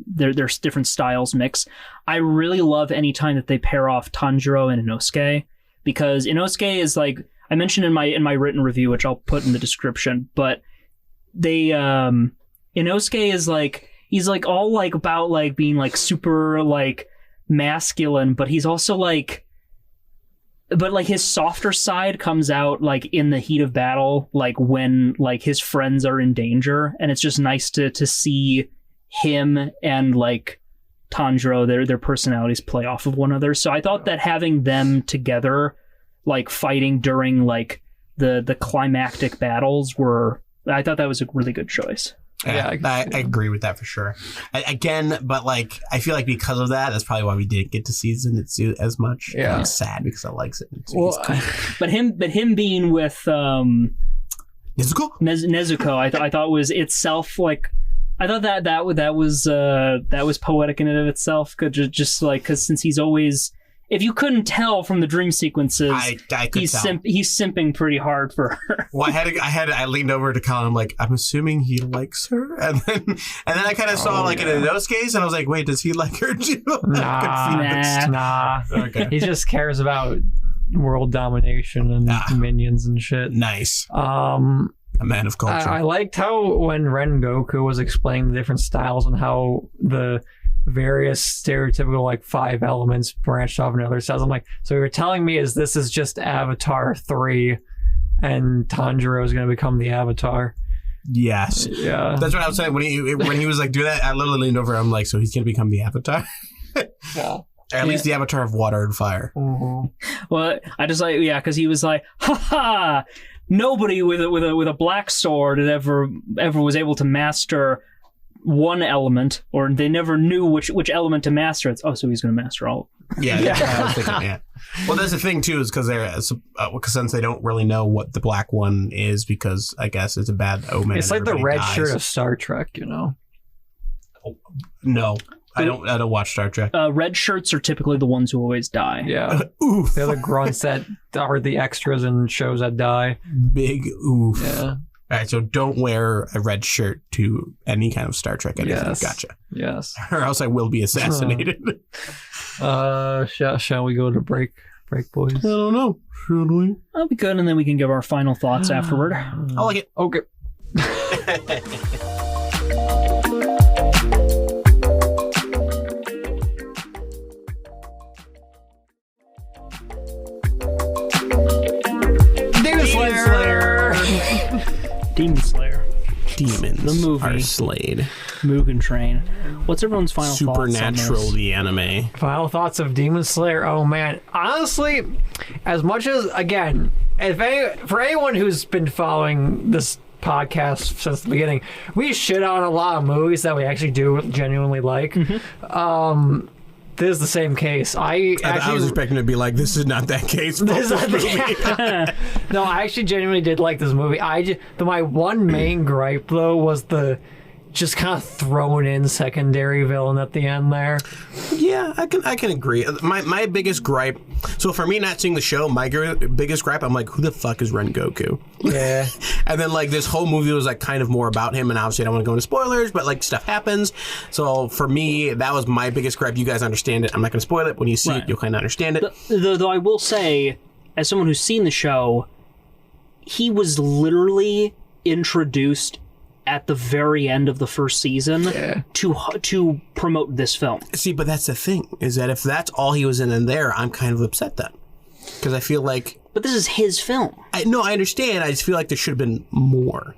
their different styles mix. I really love any time that they pair off Tanjiro and Inosuke, because Inosuke is like I mentioned in my written review, which I'll put in the description, but they Inosuke is like he's like all like about like being like super like masculine, but he's also like his softer side comes out like in the heat of battle, like when like his friends are in danger, and it's just nice to see him and like Tanjiro, their personalities play off of one another. So I thought that having them together like fighting during like the climactic battles I thought that was a really good choice. Yeah, I agree with that for sure. But like I feel like because of that, that's probably why we didn't get to season it as much. Yeah, it's sad because I likes it. Well, but him being with Nezuko, I thought was itself like. I thought that was poetic in and of itself. Just like because since he's always. If you couldn't tell from the dream sequences, I could he's tell. He's simping pretty hard for her. Well, I leaned over to Colin. I'm like, I'm assuming he likes her, and then I kind of saw like in Inosuke's, and I was like, wait, does he like her too? Nah. Okay. He just cares about world domination and minions and shit. Nice. A man of culture. I liked how when Rengoku was explaining the different styles and how the various stereotypical like 5 elements branched off into other styles. I'm like, so you're telling me this is just Avatar 3 and Tanjiro is going to become the Avatar? Yes. Yeah. That's what I was saying when he was like doing that. I literally leaned over. I'm like, so he's going to become the Avatar? Yeah. At least the Avatar of water and fire. Mm-hmm. Well, I just like because he was like, ha. Nobody with a black sword that ever was able to master one element, or they never knew which element to master. It's so he's going to master all. Yeah, that's what I was thinking. Yeah. Well, there's the thing too, is because since they don't really know what the black one is, because I guess it's a bad omen. It's like the red shirt of Star Trek, No. I don't watch Star Trek. Red shirts are typically the ones who always die. Yeah. Oof. They're the grunts that are the extras in shows that die. Big oof. Yeah. All right, so don't wear a red shirt to any kind of Star Trek anything. Yes. Gotcha. Yes. Or else I will be assassinated. Shall we go to break, boys? I don't know. Should we? That'll be good, and then we can give our final thoughts afterward. I like it. Okay. Demon Slayer. Demons the movie are slayed. Mugen Train. What's everyone's final thoughts on Supernatural, this? the anime. Final thoughts of Demon Slayer. Oh man, honestly, as much as again, for anyone who's been following this podcast since the beginning, we shit on a lot of movies that we actually do genuinely like. Mm-hmm. This is the same case. I was expecting to be like, this is not that case. No, I actually genuinely did like this movie. My one main gripe though was the just kind of thrown in secondary villain at the end there. Yeah, I can agree. My biggest gripe. So for me not seeing the show, my biggest gripe, I'm like, who the fuck is Rengoku? Yeah. And then like this whole movie was like kind of more about him, and obviously I don't want to go into spoilers, but like stuff happens. So for me, that was my biggest gripe. You guys understand it. I'm not going to spoil it. When you see it, you'll kind of understand it. Though I will say, as someone who's seen the show, he was literally introduced at the very end of the first season to promote this film. See, but that's the thing, is that if that's all he was in there, I'm kind of upset then. Because I feel like... But this is his film. I understand. I just feel like there should have been more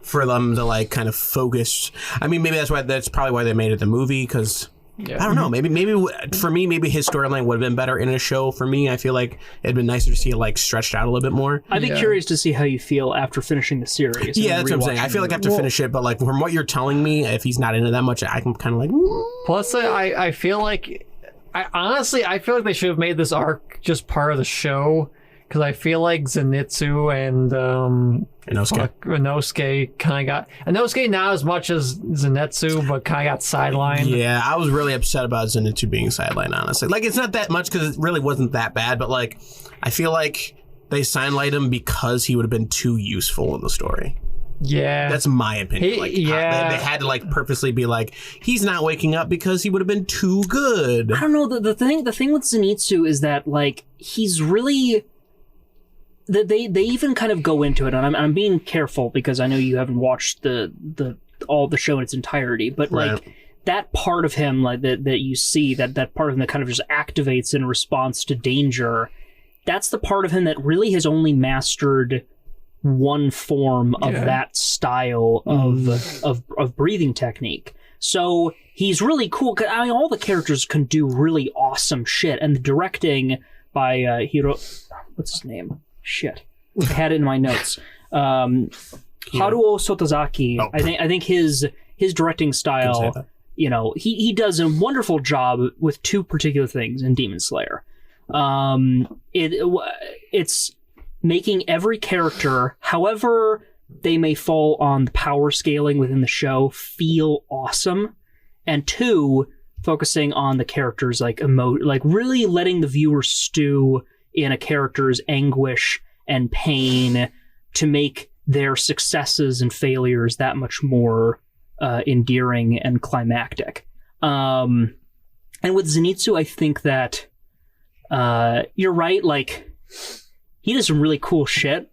for them to, like, kind of focus. I mean, maybe that's probably why they made it the movie, because... I don't know. Maybe for me, maybe his storyline would have been better in a show. For me, I feel like it'd been nicer to see it like stretched out a little bit more. I'd be curious to see how you feel after finishing the series. Yeah, that's what I'm saying. I feel like I have to finish it, but like from what you're telling me, if he's not into that much, I'm kind of like. Plus, I feel like, I feel like they should have made this arc just part of the show. Because I feel like Zenitsu and Inosuke kind of got... Inosuke not as much as Zenitsu, but kind of got sidelined. Yeah, I was really upset about Zenitsu being sidelined, honestly. Like, it's not that much because it really wasn't that bad, but like, I feel like they sidelined him because he would have been too useful in the story. Yeah. That's my opinion. They had to like purposely be like, he's not waking up because he would have been too good. I don't know. The thing with Zenitsu is that like, he's really... They even kind of go into it, and I'm being careful because I know you haven't watched all the show in its entirety, but like that part of him like that you see that part of him that kind of just activates in response to danger, that's the part of him that really has only mastered one form of that style of breathing technique. So he's really cool. I mean, all the characters can do really awesome shit, and the directing by what's his name? Shit, I had it in my notes. Haruo Sotozaki. Oh. I think his directing style, you know, he does a wonderful job with two particular things in Demon Slayer. It's making every character, however they may fall on the power scaling within the show, feel awesome, and two, focusing on the characters like really letting the viewer stew in a character's anguish and pain to make their successes and failures that much more endearing and climactic. And with Zenitsu, I think that you're right, like, he does some really cool shit,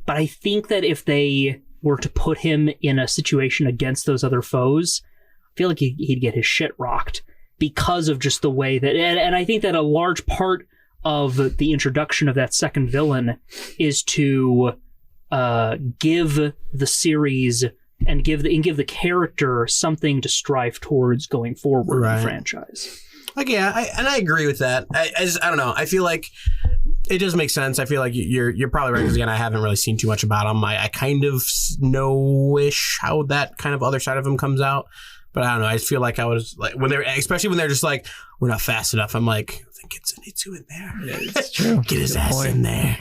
but I think that if they were to put him in a situation against those other foes, I feel like he'd get his shit rocked because of just the way that... And I think that a large part of the introduction of that second villain is to give the series and give the character something to strive towards going forward in the franchise. Like, yeah, I agree with that. I don't know. I feel like it does make sense. I feel like you're probably right, because again, I haven't really seen too much about him. I kind of know-ish how that kind of other side of him comes out. But I don't know. I just feel like I was like, especially when they're just like, we're not fast enough. I'm like, I think it's Zenitsu in there. Yeah, it's true. Get his ass in there.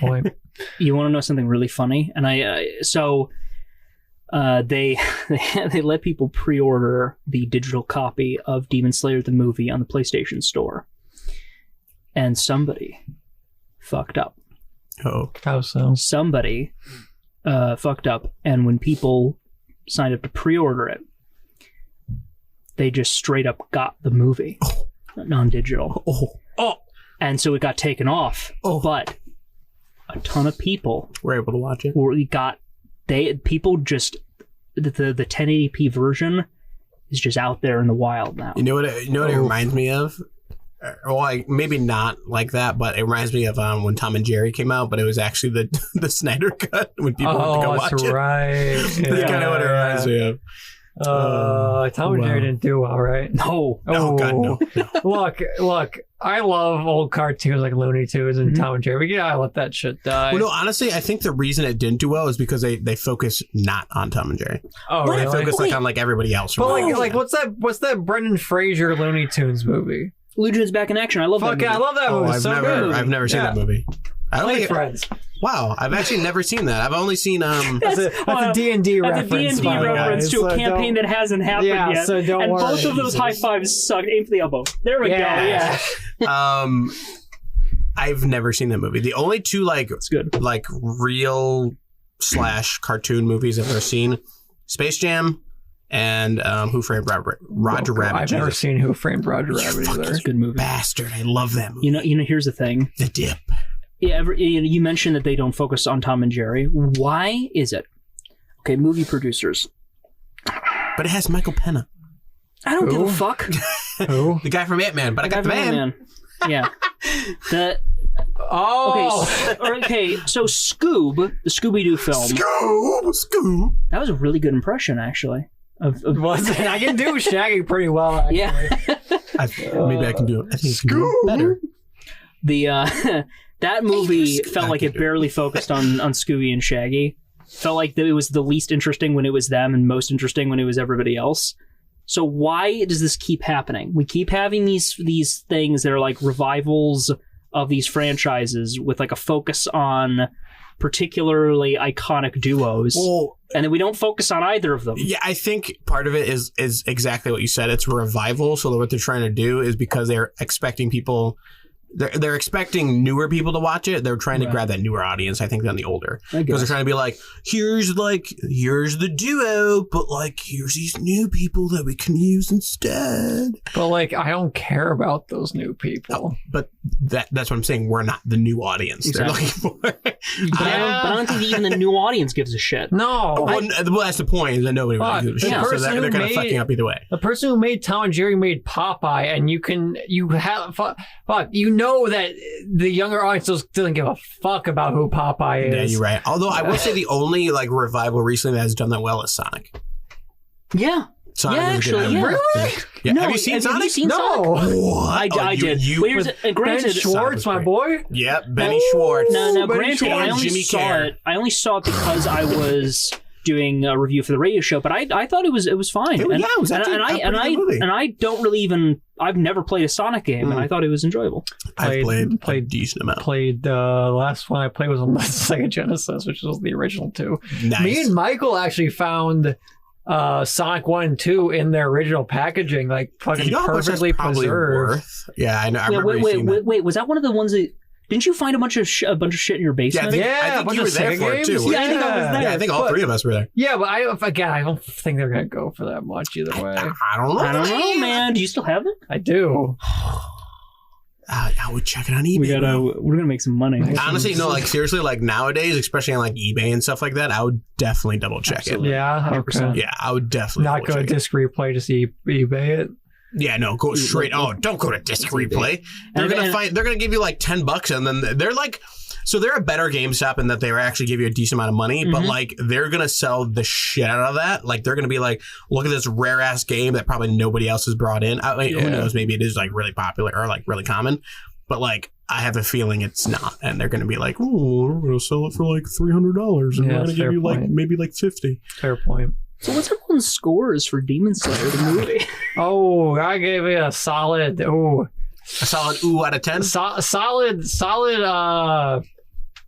You want to know something really funny? And they let people pre-order the digital copy of Demon Slayer the movie on the PlayStation Store, and somebody fucked up. Oh, how so? Somebody fucked up, and when people signed up to pre-order it, they just straight up got the movie, non-digital. And so it got taken off. But a ton of people were able to watch it. People just the 1080p version is just out there in the wild now. You know what it reminds me of? Well, maybe not like that, but it reminds me of when Tom and Jerry came out, but it was actually the Snyder cut when people went to go watch it. Right. That's kind of what it reminds me of. Tom and Jerry didn't do well, right? No. Oh, God, no. Look, I love old cartoons like Looney Tunes and Tom and Jerry. Yeah, I let that shit die. Well, no, honestly, I think the reason it didn't do well is because they focus not on Tom and Jerry. Oh, really? They focus on like everybody else. But like what's that Brendan Fraser Looney Tunes movie? Looney Tunes Back in Action. I love that movie. I love that movie. I've never seen that movie. I don't think Friends. Wow, I've actually never seen that. I've only seen that's a D&D reference. That's a D&D reference to a campaign that hasn't happened yet. So don't worry. Both of those high fives suck. Aim for the elbow. There we go. Yeah. I've never seen that movie. The only two it's good. like real / cartoon movies I've ever seen: Space Jam and Who Framed Roger Rabbit. I've never seen Who Framed Roger Rabbit either. It's a good movie. Bastard, I love that movie. You know. Here's the thing. The Dip. you mentioned that they don't focus on Tom and Jerry. Why is it? Okay, movie producers. But it has Michael Pena. I don't give a fuck. Who? The guy from Ant-Man, but I got the man. Yeah. Okay, so Scoob, the Scooby-Doo film. Scoob. That was a really good impression, actually. Was it? I can do Shaggy pretty well, actually. Yeah. Maybe I can do it. I think Scoob. Better. That movie felt like it barely focused on Scooby and Shaggy. Felt like it was the least interesting when it was them and most interesting when it was everybody else. So why does this keep happening? We keep having these things that are like revivals of these franchises with like a focus on particularly iconic duos. Well, and then we don't focus on either of them. Yeah, I think part of it is exactly what you said. It's a revival. So what they're trying to do is because they're expecting people... They're expecting newer people to watch it. They're trying to grab that newer audience, I think, than the older. Because they're trying to be like, here's the duo, but like, here's these new people that we can use instead. But like, I don't care about those new people. But that's what I'm saying. We're not the new audience they're looking for. But I don't think even the new audience gives a shit. No. Well, that's the point, is that nobody really gives a shit. So they're kind of fucking up either way. The person who made Tom and Jerry made Popeye, and you know that the younger audience doesn't give a fuck about who Popeye is. Yeah, you're right. Although I will say the only like revival recently that has done that well is Sonic. Yeah. Sonic actually, yeah. Really? Yeah. No, have you seen Sonic? No. What? I did. Granted, Ben Schwartz, my boy. Yep, Benny Schwartz. No, Benny granted, Schwartz. I only saw it because I was doing a review for the radio show, but I thought it was fine. It was actually a pretty good movie. And I don't really even... I've never played a Sonic game, and I thought it was enjoyable. I've played a decent amount. The last one I played was on the Sega Genesis, which was the original 2. Nice. Me and Michael actually found Sonic 1 and 2 in their original packaging, like fucking perfectly preserved. Yeah, I know. I remember wait, was that one of the ones that... Didn't you find a bunch of shit in your basement? I think you were there for it too. Yeah, I think I was there. Yeah, I think all three of us were there. Yeah, but I don't think they're gonna go for that much either way. I don't know, man. Do you still have it? I do. I would check it on eBay. We're gonna make some money. Honestly, no, like seriously, like nowadays, especially on like eBay and stuff like that, I would definitely double check it. Yeah, 100%. Yeah, I would definitely. Not go to Disc Replay to see eBay it. Yeah, no, go straight. Oh, don't go to Disc Replay. They're gonna give you like $10, and then they're like, so they're a better GameStop in that they actually give you a decent amount of money, but like they're gonna sell the shit out of that. Like they're gonna be like, look at this rare ass game that probably nobody else has brought in. I mean, who knows? Maybe it is like really popular or like really common, but like I have a feeling it's not, and they're gonna be like, oh, we're gonna sell it for like $300, and we're gonna give you like maybe like $50. Fair point. So what's everyone's scores for Demon Slayer, the movie? Oh, I gave it a solid ooh out of 10? solid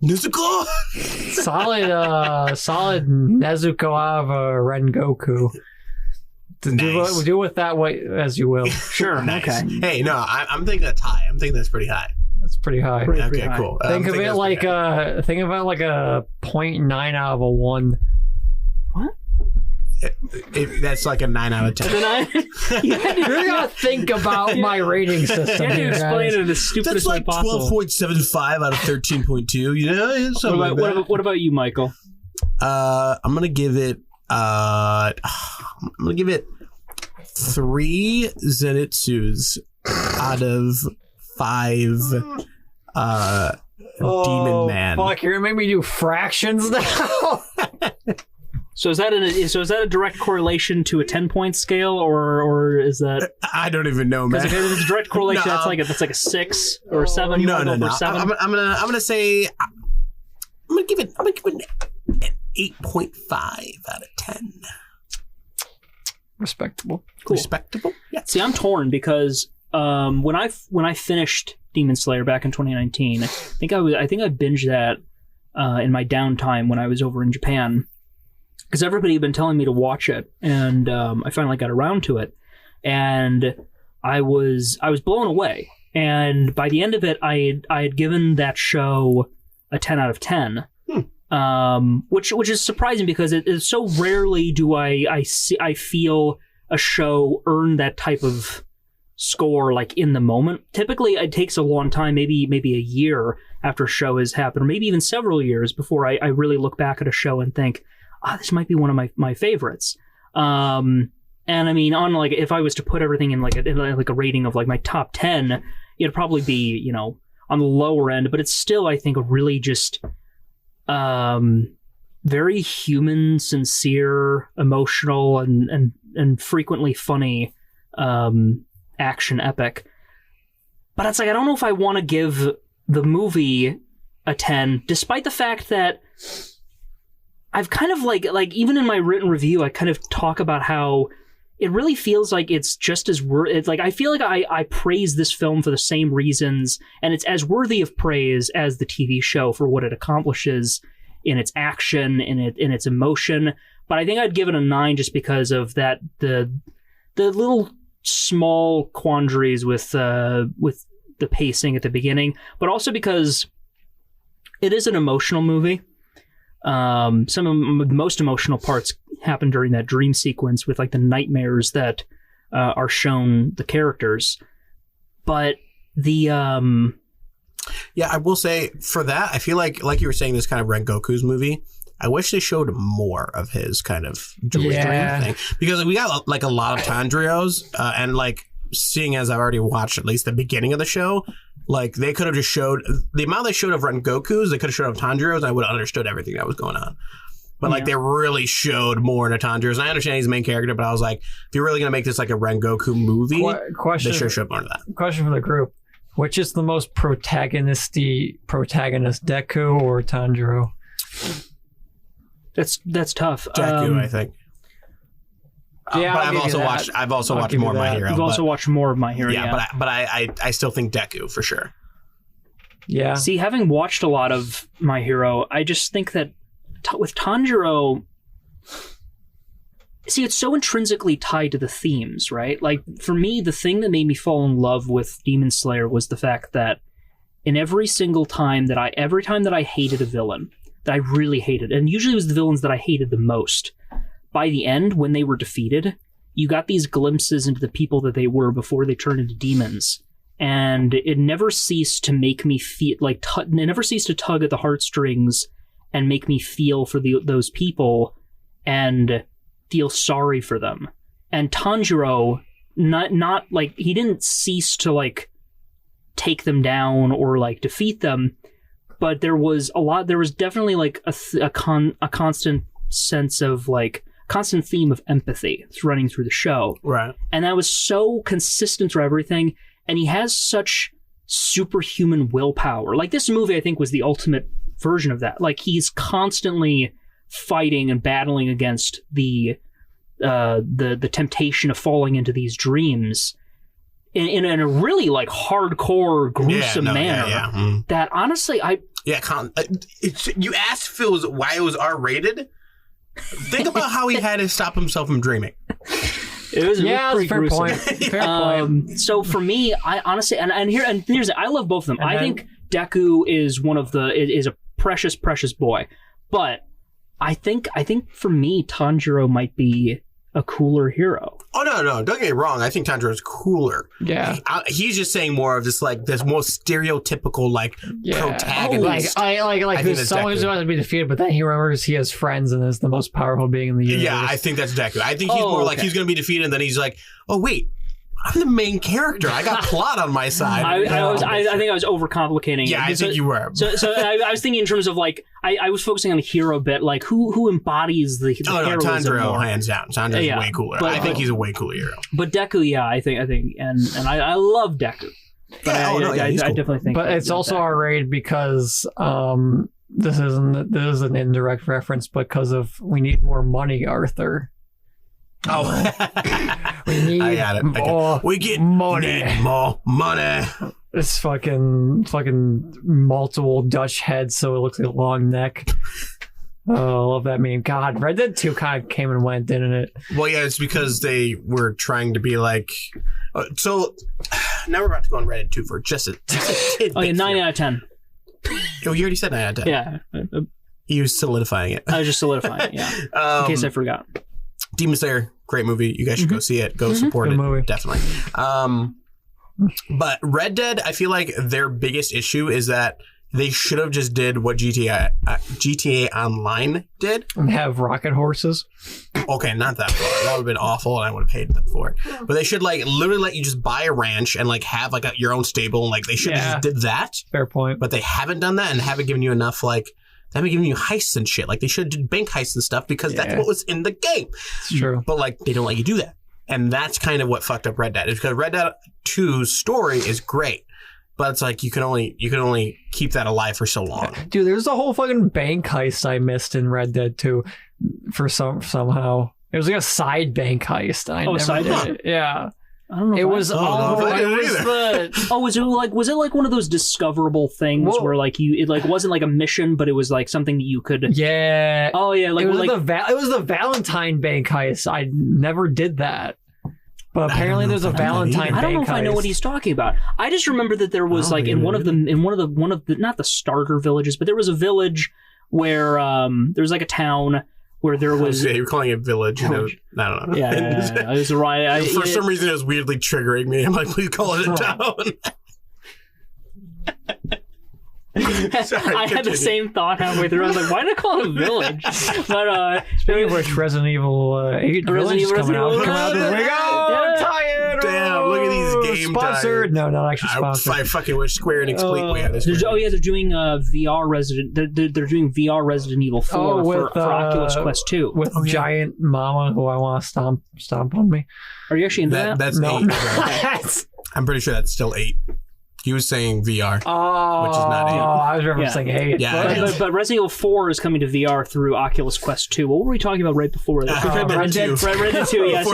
Nezuko? solid Nezuko Ava Rengoku. Nice. Do with that way as you will. Sure. Nice. Okay. Hey, no, I'm thinking that's high. I'm thinking that's pretty high. That's pretty high. Pretty high. Cool. Think of it like a 0.9 out of a 1. What? That's like a 9 out of 10. You're gonna think about my rating system. You have to explain it in the stupidest way possible. That's like 12.75 out of 13.2. You know, what about you, Michael? I'm gonna give it. I'm gonna give it 3 Zenitsus out of 5. Demon Man. Fuck! You're gonna make me do fractions now. So is that a direct correlation to a 10-point scale, or is that? I don't even know, man. Because if it's a direct correlation, that's like a 6 or 7. No. 7? I'm gonna give it an 8.5 out of 10. Respectable. Cool. Respectable. Yeah. See, I'm torn because when I finished Demon Slayer back in 2019, I think I binged that in my downtime when I was over in Japan. Because everybody had been telling me to watch it, and I finally got around to it, and I was blown away. And by the end of it, I had given that show a 10 out of 10, which is surprising because it is so rarely do I feel a show earn that type of score like in the moment. Typically, it takes a long time, maybe a year, after a show has happened, or maybe even several years before I really look back at a show and think, this might be one of my favorites. And I mean, on like, if I was to put everything in like a rating of like my top 10, it'd probably be, you know, on the lower end, but it's still, I think, a really just very human, sincere, emotional, and frequently funny action epic. But it's like, I don't know if I want to give the movie a 10, despite the fact that I've kind of like even in my written review, I kind of talk about how it really feels like it's just as like I feel like I praise this film for the same reasons, and it's as worthy of praise as the TV show for what it accomplishes in it's action, in its emotion. But I think I'd give it a 9 just because of that the little small quandaries with the pacing at the beginning, but also because it is an emotional movie. Some of the most emotional parts happen during that dream sequence with like the nightmares that are shown the characters. But the yeah, I will say for that, I feel like you were saying, this kind of Rengoku's movie, I wish they showed more of his kind of dream thing, because we got like a lot of Tanjiro's and like, seeing as I've already watched at least the beginning of the show, like they could have just showed the amount they showed of Rengoku's, they could have showed of Tanjiro's, and I would have understood everything that was going on. But like they really showed more into Tanjiro's. And I understand he's the main character, but I was like, if you're really gonna make this like a Rengoku movie, they should show more of that. Question for the group: which is the most protagonist, Deku or Tanjiro? That's tough. Deku, I think. Yeah, but I've also watched more of My Hero. You've also watched more of My Hero. Yeah, but I still think Deku for sure. Yeah. See, having watched a lot of My Hero, I just think that with Tanjiro, see, it's so intrinsically tied to the themes, right? Like for me, the thing that made me fall in love with Demon Slayer was the fact that in every time that I hated a villain that I really hated, and usually it was the villains that I hated the most, by the end, when they were defeated, you got these glimpses into the people that they were before they turned into demons. And it never ceased to make me feel like, it never ceased to tug at the heartstrings and make me feel for those people and feel sorry for them. And Tanjiro, not like, he didn't cease to like take them down or like defeat them, but there was definitely like a constant sense of like, constant theme of empathy running through the show. Right. And that was so consistent through everything. And he has such superhuman willpower. Like this movie, I think, was the ultimate version of that. Like he's constantly fighting and battling against the temptation of falling into these dreams in a really like hardcore, gruesome manner. That honestly, you asked Phil why it was R-rated. Think about how he had to stop himself from dreaming. It was pretty fair gruesome. point. Fair point. So for me, I honestly, and here's I love both of them. I think Deku is is a precious boy, but I think for me, Tanjiro might be a cooler hero. Oh no! Don't get me wrong. I think Tanjiro's cooler. Yeah, he's just saying more of this like this most stereotypical like protagonist. Like who's someone who's about to be defeated, but then he remembers he has friends and is the most powerful being in the universe. Yeah, I think that's Deku. I think he's more like he's going to be defeated, and then he's like, oh wait, I'm the main character. I got plot on my side. I think I was overcomplicating it. Yeah, I think you were. So I was thinking in terms of like I was focusing on the hero bit, like who embodies the heroism Tanjiro more. Hands down. Tanjiro's way cooler. I think he's a way cooler hero. But Deku, I think, and I love Deku. But I definitely think. But it's also R-rated because this is an indirect reference because of we need more money, Arthur. Oh, we need I got it. more we get money. More money. It's fucking multiple Dutch heads, so it looks like a long neck. Oh, I love that meme. God, Red Dead 2 kind of came and went, didn't it? Well, yeah, it's because they were trying to be like. So now we're about to go on Red Dead 2 for just a tidbit. Oh, yeah, 9 out of 10. Oh, you already said 9 out of 10. Yeah. You was solidifying it. I was just solidifying it, yeah. In case I forgot. Demon Slayer, great movie. You guys should go see it. Go support Good it. movie. Definitely. But Red Dead, I feel like their biggest issue is that they should have just did what GTA Online did. And have rocket horses. Okay, not that far. That would have been awful, and I would have paid them for it. But they should like literally let you just buy a ranch and like have like your own stable. And, like they should have just did that. Fair point. But they haven't done that and haven't given you enough like. They haven't given you heists and shit. Like they should have did bank heists and stuff because that's what was in the game. It's true. But like they don't let you do that. And that's kind of what fucked up Red Dead. Is because Red Dead 2's story is great. But it's like you can only keep that alive for so long. Dude, there's a whole fucking bank heist I missed in Red Dead 2 for somehow. It was like a side bank heist. I never did it. Yeah. I don't know. It was was it like one of those discoverable things where like it like wasn't like a mission, but it was like something that you could. Yeah. Oh yeah, like it was the Valentine bank heist. I never did that. But apparently there's a Valentine bank heist. I don't know if I know what he's talking about. I just remember that there was like in one of the not the starter villages, but there was a village where there was like a town where there was. Yeah, you're calling it village. You know, I don't know. Yeah, it was right. For some reason, it was weirdly triggering me. I'm like, please call it a town. Sorry, I had the same thought halfway through. I was like, why did I call it a village? But speaking of which, Resident Evil 8 Village is coming out. Here we go! Tie-in! Damn, look at these game sponsored. No, not actually sponsored. I fucking wish Square Enix they're doing VR Resident. They're doing VR Resident Evil 4 for Oculus Quest 2 with Giant Mama, who I want to stomp on me. Are you actually into that? That's 8. I'm pretty sure that's still 8. He was saying VR, which is not 8. I was referencing 8. Yeah, but Resident Evil 4 is coming to VR through Oculus Quest 2. What were we talking about right before that? Red Dead 2. Yes.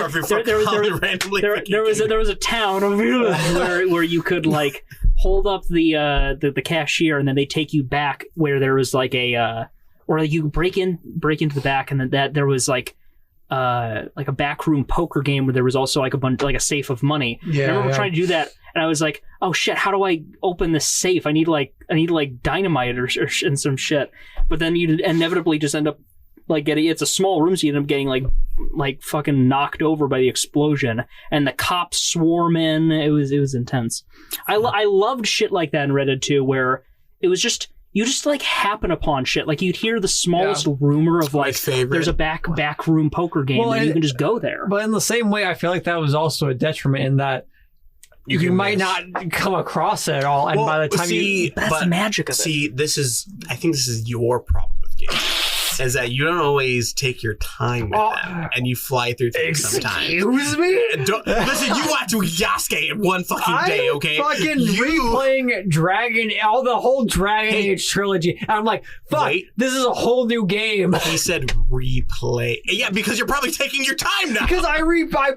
There was a town where you could like hold up the cashier, and then they take you back where there was like a or like you break into the back, and then there was like a backroom poker game where there was also like a safe of money. Yeah, I remember trying to do that. And I was like, "Oh shit! How do I open this safe? I need dynamite or and some shit." But then you inevitably just end up like getting. It's a small room, so you end up getting like fucking knocked over by the explosion, and the cops swarm in. It was intense. I loved shit like that in Red Dead 2, where it was just. You just like happen upon shit. Like you'd hear the smallest rumor of like there's a back room poker game, and you can just go there. But in the same way, I feel like that was also a detriment in that you might not come across it at all, and by the time that's the magic of it. See, I think this is your problem with games. Is that you don't always take your time with them, and you fly through things sometimes. Excuse me? Listen, you watch Yasuke in one fucking day, okay? Fucking replaying the whole Dragon Age trilogy. And I'm like, fuck, this is a whole new game. He said replay. Yeah, because you're probably taking your time now. Because I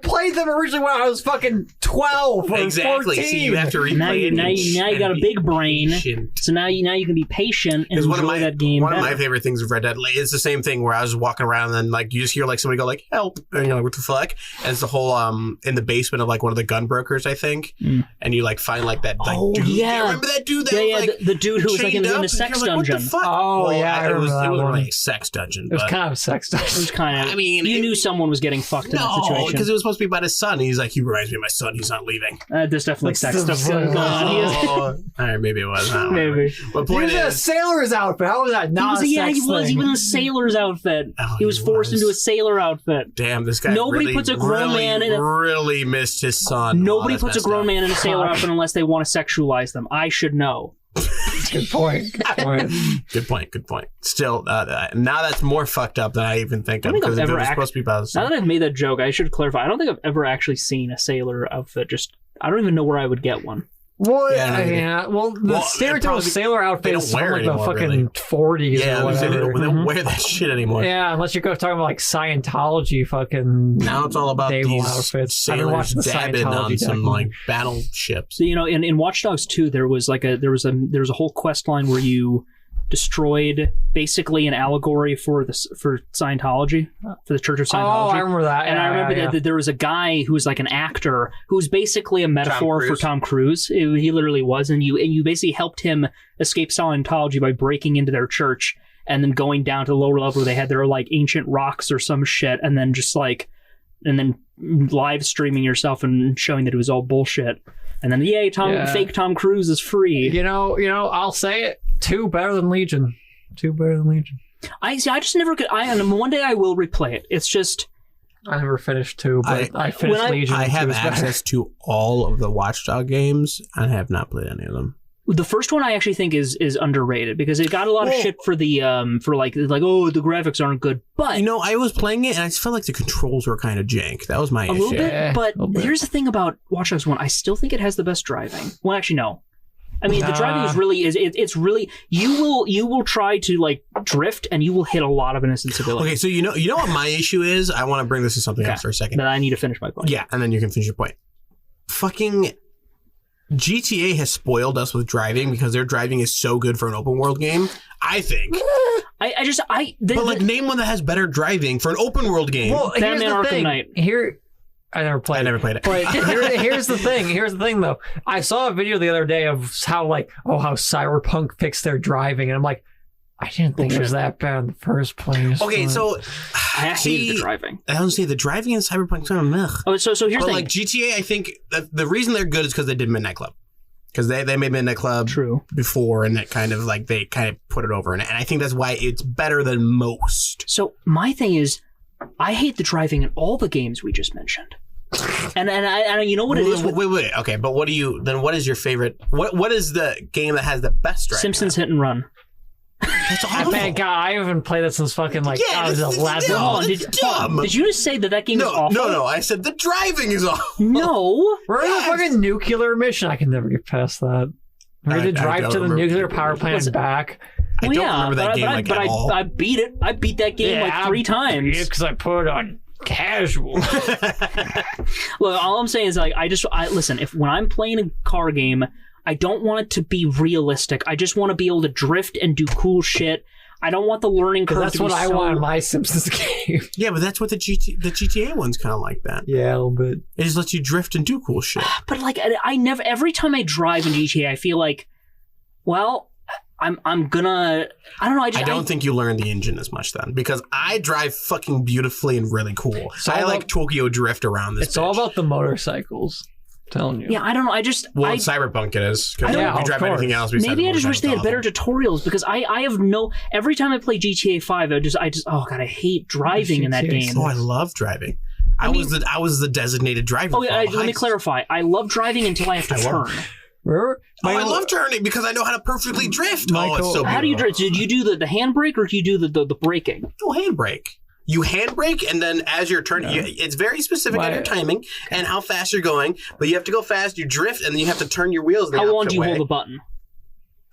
played them originally when I was fucking 12 or 14. See, you have to replay now you got a big brain, so now you can be patient and enjoy that game. One of my favorite things with Red Dead is the same thing where I was walking around and then like you just hear like somebody go like help, and you're like what the fuck, and it's the whole in the basement of like one of the gun brokers I think, and you like find like that like dude. Yeah, remember that dude? The dude who was like in a sex dungeon. What the fuck? It wasn't really a sex dungeon. It was kind of a sex dungeon. It was kind of. I mean, you knew someone was getting fucked in that situation. Because it was supposed to be about his son. He's like, he reminds me of my son. He's not leaving. There's definitely sex stuff going on. All right, maybe it was. Maybe. But point is, a sailor's outfit. How was that not a sex thing? He was even a sailor's outfit. He was forced into a sailor outfit. Damn, this guy puts a grown man in really missed his son. Nobody puts a grown man in a sailor outfit unless they want to sexualize them. I should know. Good point. Good point. Still, now that's more fucked up than I even think of. Because it was supposed to be about now that I've made that joke, I should clarify. I don't think I've ever actually seen a sailor outfit. I don't even know where I would get one. Well, the stereotypical sailor outfit is from like the fucking 40s or whatever. They don't wear that shit anymore. Yeah, unless you go talking about like Scientology fucking. Now it's all about naval these outfits. sailors dabbing on some like battleships. So, in Watch Dogs 2, there was a whole quest line where you destroyed basically an allegory for Scientology, for the Church of Scientology. Oh, I remember that. And I remember that there was a guy who was like an actor who was basically a metaphor for Tom Cruise. He literally was, and you basically helped him escape Scientology by breaking into their church and then going down to the lower level where they had their like ancient rocks or some shit, and then live streaming yourself and showing that it was all bullshit. And then fake Tom Cruise is free. I'll say it. 2 better than Legion. 2 better than Legion. I just never could. One day I will replay it. It's just I never finished 2, but I finished Legion. I have access to all of the Watchdog games. I have not played any of them. the first one I actually think is underrated because it got a lot of shit for the for like oh the graphics aren't good, but I was playing it and I just felt like the controls were kind of jank. That was my issue. A little bit, but here's the thing about Watch Dogs 1. I still think it has the best driving. Well, actually, no. I mean, the driving it's really you will try to like drift and you will hit a lot of innocent civilians. Okay, so you know what my issue is? I want to bring this to something else for a second. Then I need to finish my point. Yeah, and then you can finish your point. Fucking GTA has spoiled us with driving because their driving is so good for an open world game. I think. But name one that has better driving for an open world game. Well, here's Batman the Arkham thing. Knight. I never played it. But here's the thing. Here's the thing, though. I saw a video the other day of how Cyberpunk fixed their driving, and I'm like, I didn't think it was that bad in the first place. Okay, so I hated the driving. I don't say the driving in Cyberpunk kind of meh. Oh, so here's the thing. Like GTA, I think the reason they're good is because they did Midnight Club. Because they made Midnight Club before, and it kind of like they kind of put it over in it, and I think that's why it's better than most. So my thing is, I hate the driving in all the games we just mentioned. And I you know what it is? Wait. Okay, but what is your favorite? What is the game that has the best driving? Simpsons Hit and Run. That's awful. God, I haven't played it since fucking I was 11. Did you just say that game is awful? No. I said the driving is awful. No. We're in a fucking nuclear mission. I can never get past that. We had to drive to the nuclear power plant and back. I don't remember that game at all. I beat it. I beat that game like 3 times. Because I put it on casual. Look, all I'm saying is listen. When I'm playing a car game, I don't want it to be realistic. I just want to be able to drift and do cool shit. I don't want the learning curve to be That's what I want in my Simpsons game. Yeah, but that's what the GTA one's kind of like that. Yeah, a little bit. It just lets you drift and do cool shit. But I never. Every time I drive in GTA, I feel like, well, I'm gonna. I don't know. I don't think you learn the engine as much then, because I drive fucking beautifully and really cool. So I like Tokyo drift around this. It's all about the motorcycles. Telling you. Yeah, I don't know. In Cyberpunk it is. Because you drive anything else. Maybe I just wish they had better tutorials, because I have no. Every time I play GTA 5, I just oh god, I hate driving in that game. Oh, I love driving. I was the designated driver. Oh yeah, let me clarify. I love driving until I have to turn. I love turning because I know how to perfectly drift. Michael, it's so beautiful. How do you drift? Did you do the handbrake or do you do the braking? Oh, handbrake. You handbrake, and then as you're turning, it's very specific on your timing and how fast you're going. But you have to go fast. You drift, and then you have to turn your wheels. How long do you hold the button?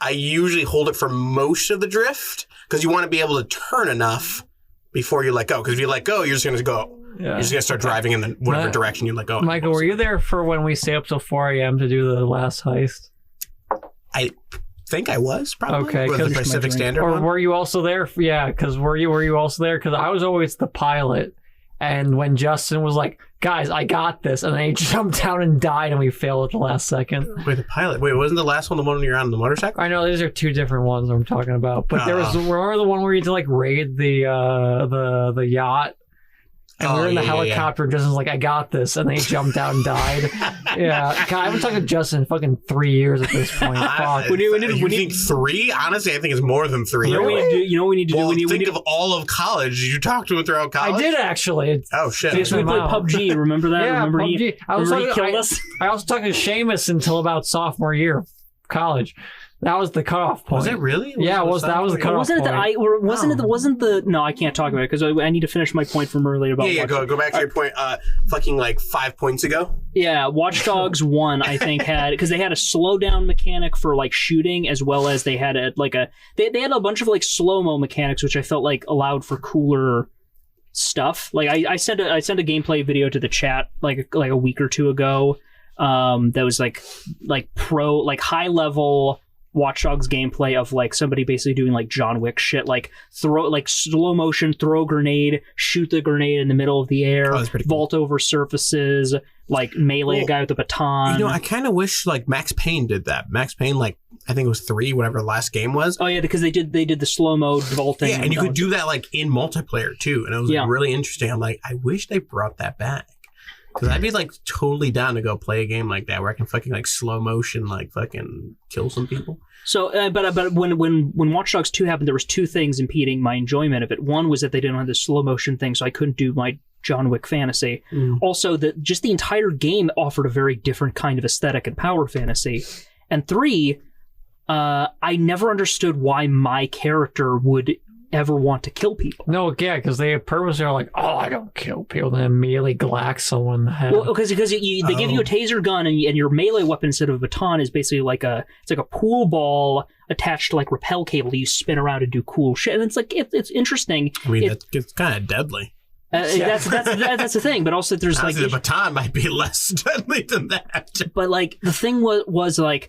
I usually hold it for most of the drift because you want to be able to turn enough before you let go. Because if you let go, you're just going to go. Yeah. You're just going to start driving in whatever direction you let go. Michael, were you there for when we stay up till 4 a.m. to do the last heist? I think I was probably. Okay, with the Pacific Standard or one. Were you also there? Yeah, because were you also there? Because I was always the pilot, and when Justin was like, "Guys, I got this," and then he jumped down and died, and we failed at the last second. Wait, the pilot? Wait, wasn't the last one the one when you're on the motorcycle? I know these are 2 different ones I'm talking about, but there was remember the one where you had to like raid the yacht. And we were in the helicopter, and Justin's like, I got this. And then he jumped out and died. Yeah. God, I haven't talked to Justin in fucking 3 years at this point. Fuck. You think 3? Honestly, I think it's more than 3. You know what we need to do? Think of all of college. Did you talk to him throughout college? I did, actually. Oh, shit. We played PUBG. Remember that? Yeah, remember PUBG. He killed us? I also talked to Seamus until about sophomore year of college. That was the cutoff point. Was it really? That was the cutoff point. No, I can't talk about it because I need to finish my point from earlier about. Yeah, go back to your point. Fucking like 5 points ago. Yeah, Watch Dogs 1 I think had, because they had a slow down mechanic for like shooting, as well as they had they had a bunch of like slow mo mechanics, which I felt like allowed for cooler stuff. Like I sent a gameplay video to the chat like a week or 2 ago. That was like high level Watch Dogs gameplay of like somebody basically doing like John Wick shit, like throw like slow motion, throw a grenade, shoot the grenade in the middle of the air, vault over surfaces, like melee a guy with a baton. I kind of wish like Max Payne did that. Max Payne, like I think it was 3, whatever the last game was. Oh yeah, because they did the slow mo vaulting. Yeah, and you could do that like in multiplayer too, and it was like, really interesting. I'm like, I wish they brought that back. Because I'd be like totally down to go play a game like that where I can fucking like slow motion like fucking kill some people. So, but when Watch Dogs 2 happened, there was two things impeding my enjoyment of it. One was that they didn't have the slow motion thing, so I couldn't do my John Wick fantasy. Also, that just the entire game offered a very different kind of aesthetic and power fantasy. And 3, I never understood why my character would ever want to kill people. No, yeah, because they purposely are like, oh, I don't kill people, then immediately glack someone in the head. Well, because they give you a taser gun, and your melee weapon instead of a baton is basically like a pool ball attached to like rappel cable that you spin around and do cool shit. And it's like it's interesting. I mean, it's kind of deadly. That's the thing, but also there's honestly, like the baton might be less deadly than that. But like the thing was like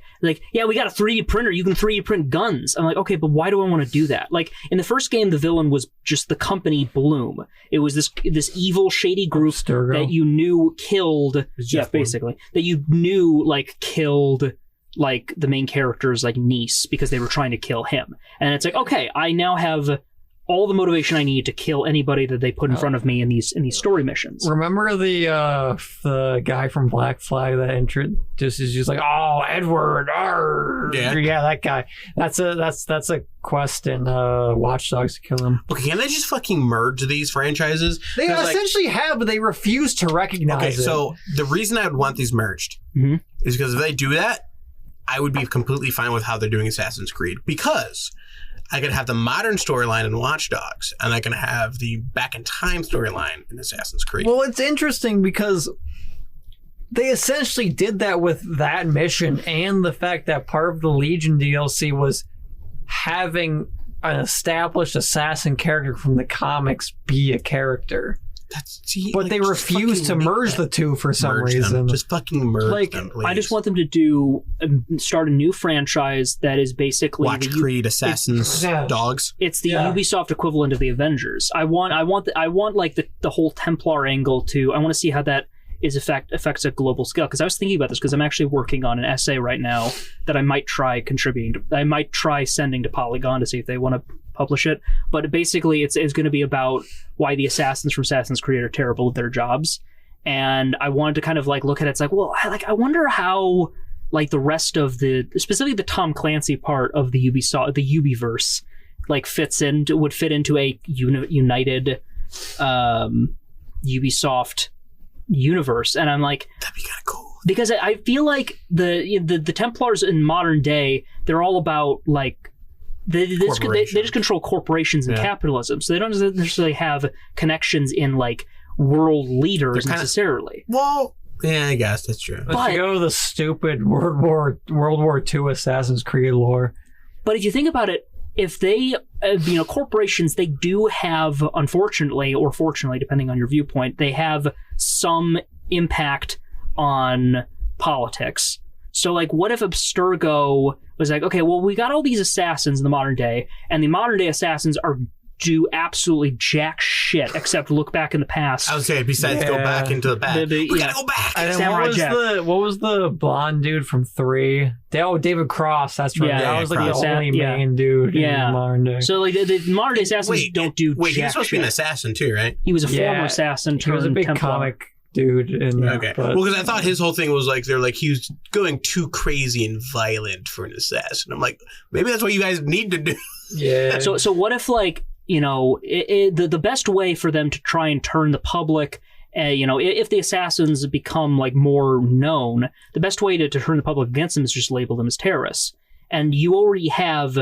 yeah, we got a 3D printer. You can 3D print guns. I'm like, okay, but why do I want to do that? Like in the first game, the villain was just the company Bloom. It was this evil, shady group that you knew killed. Yeah, basically that you knew like killed like the main character's like niece because they were trying to kill him. And it's like, okay, I now have all the motivation I need to kill anybody that they put in front of me in these story missions. Remember the guy from Black Flag that introduces is just like, oh, Edward, yeah, that guy. That's a quest in Watch Dogs to kill him. Okay, can they just fucking merge these franchises? They essentially have, but they refuse to recognize it. So the reason I would want these merged is because if they do that, I would be completely fine with how they're doing Assassin's Creed, because I could have the modern storyline in Watch Dogs, and I can have the back in time storyline in Assassin's Creed. Well, it's interesting because they essentially did that with that mission, and the fact that part of the Legion DLC was having an established assassin character from the comics be a character. But they refuse to merge the two for some reason. Just fucking merge them, please. I just want them to start a new franchise that is basically Watch Creed Assassins Dogs. It's the Ubisoft equivalent of the Avengers. I want like the whole Templar angle to. I want to see how that affects a global scale, because I was thinking about this because I'm actually working on an essay right now that I might try contributing to. I might try sending to Polygon to see if they want to publish it, but basically it's going to be about why the assassins from Assassin's Creed are terrible at their jobs. And I wanted to kind of like look at it. It's like, well, I wonder how like the rest of specifically the Tom Clancy part of the Ubisoft, the Ubiverse, like would fit into a united Ubisoft universe. And I'm like, that'd be kind of cool, because I feel like the Templars in modern day, they're all about like they just control corporations and capitalism, so they don't necessarily have connections in like world leaders necessarily. Well, yeah, I guess that's true. Let's go to the stupid World War II Assassin's Creed lore. But if you think about it, if they, corporations, they do have, unfortunately or fortunately, depending on your viewpoint, they have some impact on politics. So, like, what if Abstergo was like, okay, well, we got all these assassins in the modern day, and the modern day assassins do absolutely jack shit except look back in the past. I would say, besides go back into the past. We gotta go back. What was the blonde dude from 3? David Cross. That's right. That was like the only main dude in the modern day. So like the modern day assassins don't do jack shit. He was supposed to be an assassin too, right? He was a former assassin. He was a big comic dude. Okay. Well, because I thought his whole thing was like they're like he was going too crazy and violent for an assassin. I'm like, maybe that's what you guys need to do. Yeah. So what if like, the best way for them to try and turn the public, if the assassins become like more known, the best way to turn the public against them is just label them as terrorists. And you already have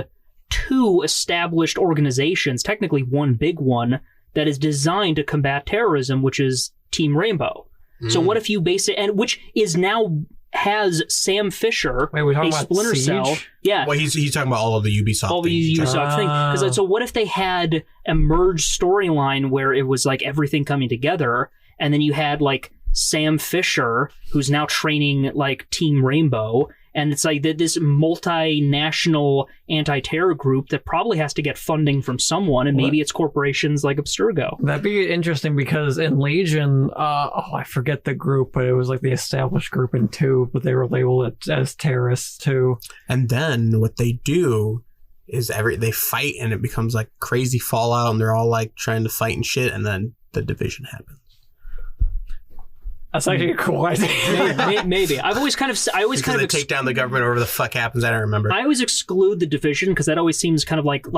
2 established organizations, technically one big one, that is designed to combat terrorism, which is Team Rainbow. So what if you base it, and which is now has Sam Fisher, a Splinter Cell. Yeah. Well, he's talking about all of the Ubisoft all the Ubisoft things. So what if they had a merged storyline where it was like everything coming together, and then you had like Sam Fisher, who's now training like Team Rainbow, and it's like this multinational anti-terror group that probably has to get funding from someone, and maybe it's corporations like Abstergo. That'd be interesting because in Legion, I forget the group, but it was like the established group in 2, but they were labeled as terrorists too. And then what they do is they fight, and it becomes like crazy fallout, and they're all like trying to fight and shit, and then the division happens. That's actually a cool idea. Maybe. I always kind of take down the government or whatever the fuck happens. I don't remember. I always exclude the division because that always seems kind of like it's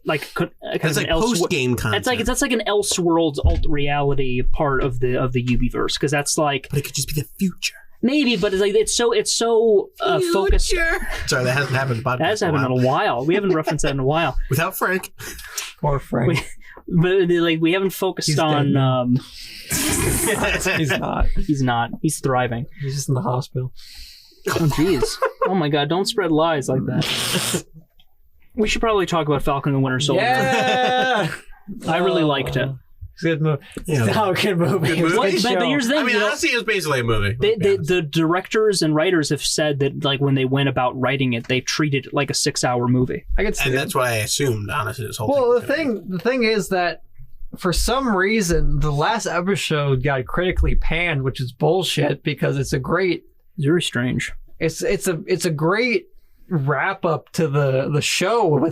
like post game content. That's like an Elseworlds alt reality part of the Ubiverse because that's like. But it could just be the future. Maybe, but it's so focused. Sorry, that hasn't happened. That hasn't happened in a while. We haven't referenced that in a while. Without Frank. Poor Frank. But we haven't focused on. He's not. He's not. He's thriving. He's just in the hospital. Oh jeez. Oh my God! Don't spread lies like that. We should probably talk about Falcon and Winter Soldier. Yeah. I really liked it. It's a good movie. Good movie. But here's the thing. Honestly, it was basically a movie. The directors and writers have said that, like, when they went about writing it, they treated it like a 6-hour movie. I could see that's what I assumed. Honestly, this whole thing. The thing is that for some reason, the last episode got critically panned, which is bullshit because it's a great. It's very strange. It's a great wrap up to the show.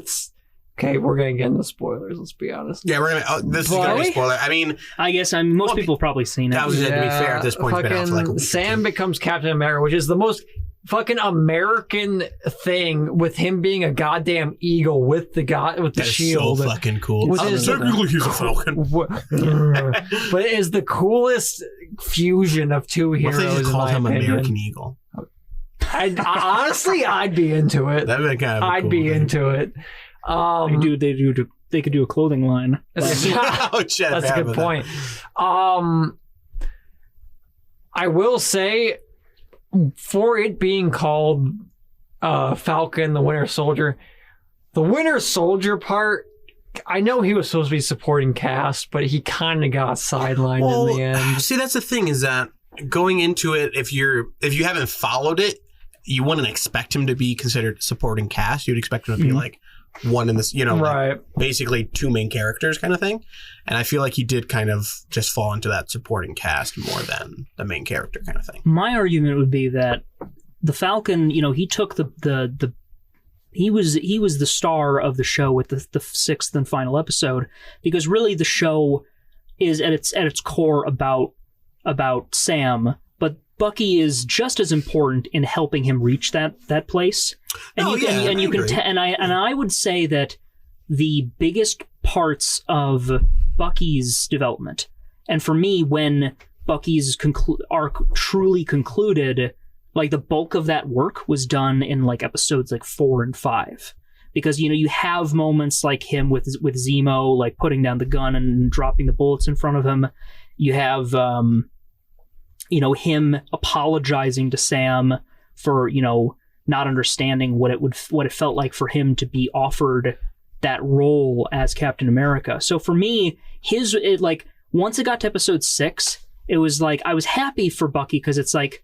Okay, we're gonna get into spoilers. Let's be honest. Yeah, we're gonna. This is gonna be a spoiler. I mean, I guess most people have probably seen it. To be fair, at this point, it's been out for like a week. Sam becomes Captain America, which is the most fucking American thing, with him being a goddamn eagle with the shield. So fucking cool. Technically, he's a Falcon. But it is the coolest fusion of two heroes. What if they just called him opinion. American Eagle? Honestly, I'd be into it. That'd be kind of. I'd be into it. They could do a clothing line. That's a good point. I will say, for it being called Falcon, the Winter Soldier part, I know he was supposed to be supporting cast, but he kind of got sidelined in the end. See, that's the thing, is that going into it, if you haven't followed it, you wouldn't expect him to be considered supporting cast. You'd expect him to be like one in this, right. Like basically two main characters kind of thing. And I feel like he did kind of just fall into that supporting cast more than the main character kind of thing. My argument would be that the Falcon, he took he was the star of the show with the sixth and final episode, because really the show is at its core about Sam, but Bucky is just as important in helping him reach that place. And I would say that the biggest parts of Bucky's development, and for me, when Bucky's arc truly concluded, like the bulk of that work was done in like episodes like 4 and 5, because you have moments like him with Zemo, like putting down the gun and dropping the bullets in front of him. You have him apologizing to Sam for not understanding what it felt like for him to be offered that role as Captain America. So for me, once it got to episode 6, it was like I was happy for Bucky, because it's like,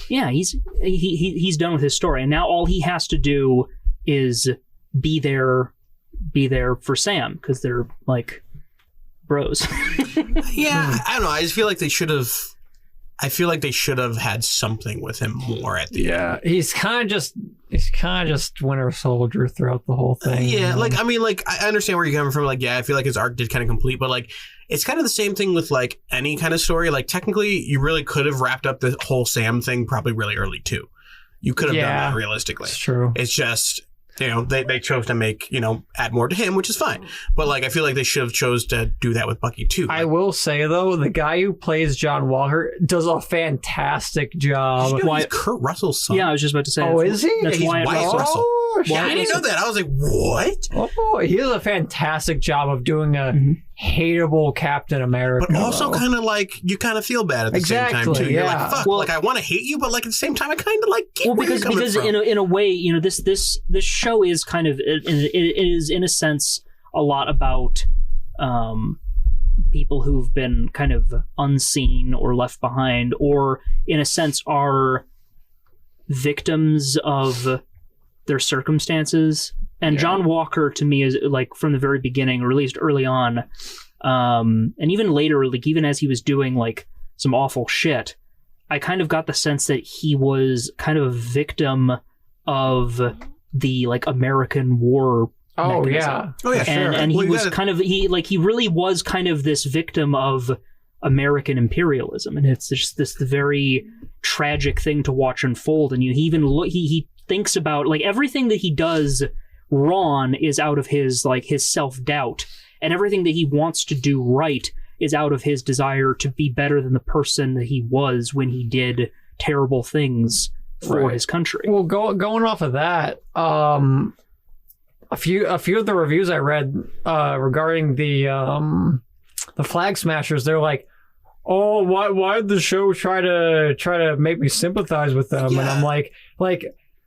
yeah, he's done with his story, and now all he has to do is be there for Sam, because they're like bros. Yeah, I don't know. I just feel like they should have. I feel like they should have had something with him more at the end. Yeah, he's kind of just Winter Soldier throughout the whole thing. I understand where you're coming from. Like, yeah, I feel like his arc did kind of complete, but like, it's kind of the same thing with like any kind of story. Like, technically, you really could have wrapped up the whole Sam thing probably really early too. You could have done that realistically. It's true. It's just, they chose to make, add more to him, which is fine. But like, I feel like they should have chose to do that with Bucky too. I will say though, the guy who plays John Walker does a fantastic job. He's Kurt Russell's son. Yeah, I was just about to say. Oh, is he? That's Wyatt Russell. Yeah, I didn't know that. I was like, what? Oh, he does a fantastic job of doing a hateable Captain America. But also kind of like, you kind of feel bad at the same time too. You're like, fuck, like I want to hate you, but like at the same time, I kind of like get where you're coming from. in a way, this show is kind of, it is in a sense a lot about people who've been kind of unseen or left behind, or in a sense are victims of their circumstances. And John Walker, to me, is like from the very beginning, or at least early on, and even later, like even as he was doing like some awful shit, I kind of got the sense that he was kind of a victim of the like American war. Oh mechanism. Oh yeah, sure. And he was kind of he really was kind of this victim of American imperialism, and it's just this very tragic thing to watch unfold. And he thinks about like everything that he does wrong is out of his self-doubt, and everything that he wants to do right is out of his desire to be better than the person that he was when he did terrible things for his country. Well, going off of that, a few of the reviews I read regarding the Flag Smashers, they're like, "Oh, why did the show try to make me sympathize with them?" Yeah. And I'm like,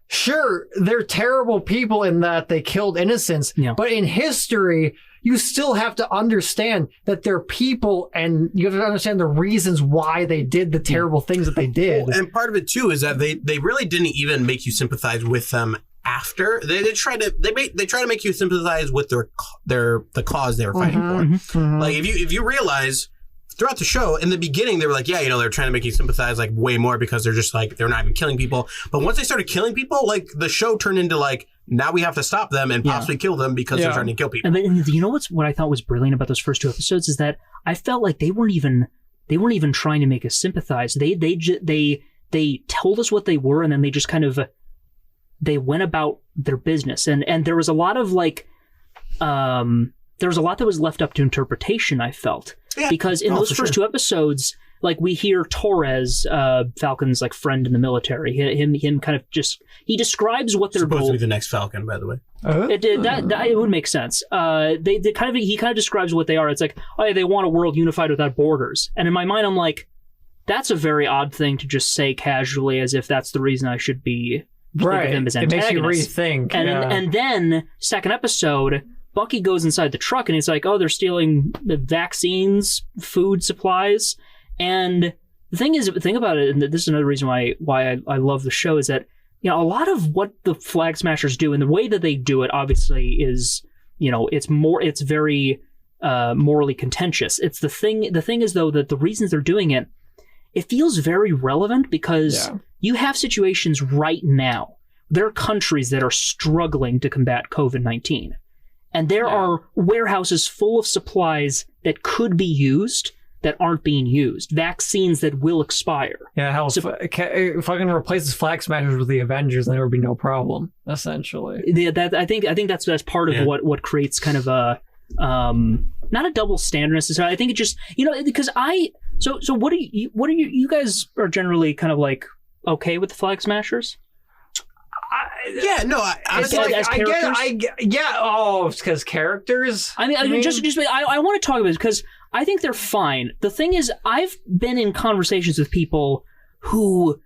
sure, they're terrible people in that they killed innocents, but in history, you still have to understand that they're people, and you have to understand the reasons why they did the terrible things that they did. Well, and part of it too is that they really didn't even make you sympathize with them after. They try to make you sympathize with the cause they were fighting for. Mm-hmm. Like if you realize throughout the show, in the beginning, they were like, they're trying to make you sympathize like way more because they're just like, they're not even killing people. But once they started killing people, like the show turned into like, now we have to stop them and possibly kill them because they're trying to kill people. And you know what I thought was brilliant about those first 2 episodes is that I felt like they weren't even trying to make us sympathize. They told us what they were, and then they just kind of they went about their business. And there was a lot of like there was a lot that was left up to interpretation, I felt. Yeah. Because in those first 2 episodes, like we hear Torres, Falcon's like friend in the military, him kind of just, he describes what their supposed goal. To be the next Falcon, by the way. It would make sense. He kind of describes what they are. It's like, they want a world unified without borders. And in my mind, I'm like, that's a very odd thing to just say casually, as if that's the reason I should be thinking of them as antagonists. It makes you rethink. And then second episode, Bucky goes inside the truck and he's like, they're stealing the vaccines, food supplies. And the thing about it, and this is another reason why I love the show, is that a lot of what the Flag Smashers do and the way that they do it obviously is, it's very morally contentious. It's the thing is though that the reasons they're doing it, it feels very relevant because you have situations right now. There are countries that are struggling to combat COVID-19. And there are warehouses full of supplies that could be used that aren't being used. Vaccines that will expire. Yeah, hell, if I can replace the Flag Smashers with the Avengers, then there would be no problem, essentially. Yeah, I think that's part of what creates kind of a not a double standard necessarily. I think it just because so what are you guys are generally kind of like okay with the Flag Smashers? Honestly, as characters? Because characters. I want to talk about it because I think they're fine. The thing is, I've been in conversations with people who,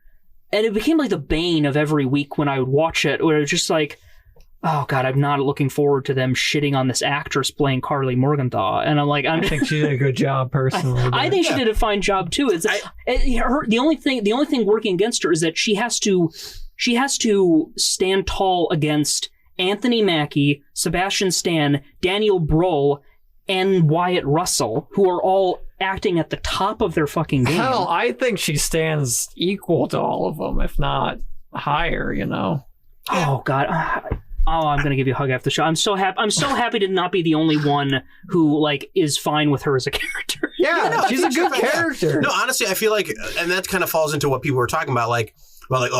and it became like the bane of every week when I would watch it, where it was just like, oh God, I'm not looking forward to them shitting on this actress playing Carly Morgenthau. And I'm like, I think she did a good job personally. I think she did a fine job too. The only thing working against her is that she has to stand tall against Anthony Mackie, Sebastian Stan, Daniel Brohl, and Wyatt Russell, who are all acting at the top of their fucking game. Hell, I think she stands equal to all of them, if not higher, Oh, God. I'm going to give you a hug after the show. I'm so happy to not be the only one who, is fine with her as a character. Yeah, she's a good character. No, honestly, I feel like, and that kind of falls into what people were talking about,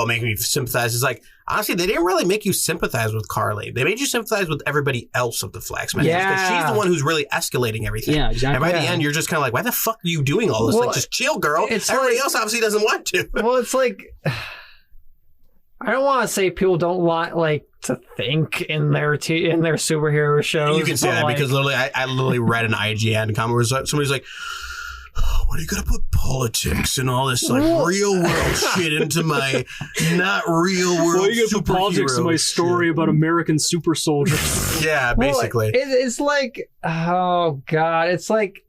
making me sympathize. It's like, honestly, they didn't really make you sympathize with Carly. They made you sympathize with everybody else of the Flag Smashers. Because she's the one who's really escalating everything. Yeah, exactly. And by the end, you're just kind of like, why the fuck are you doing all this? Just chill, girl. Everybody else obviously doesn't want to. Well, it's like, I don't want to say people don't want, to think in their superhero shows. You can say that because literally, I literally read an IGN comment where somebody's like, what are you gonna put politics and all this real world shit into my not real world? Why are you gonna put politics in my story about American super soldiers? Yeah, basically. It's like, oh God, it's like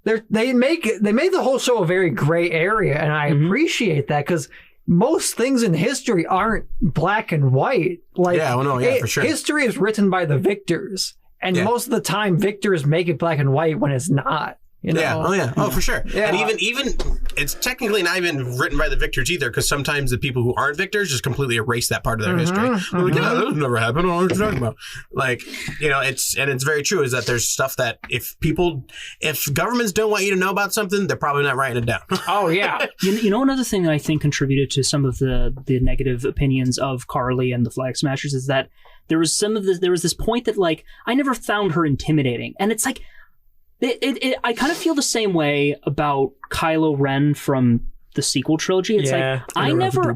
they make the whole show a very gray area, and I appreciate that because most things in history aren't black and white. For sure. History is written by the victors, and most of the time, victors make it black and white when it's not. You know? Oh, for sure. Yeah. And even it's technically not even written by the victors either, because sometimes the people who aren't victors just completely erase that part of their history. They're like, yeah, that never happened. I don't know what you're talking about. Like, you know, it's very true, is that there's stuff that if governments don't want you to know about something, they're probably not writing it down. Oh yeah. You know, another thing that I think contributed to some of the negative opinions of Carly and the Flag Smashers is that there was this point that, like, I never found her intimidating, and it's like. I kind of feel the same way about Kylo Ren from the sequel trilogy. It's like I never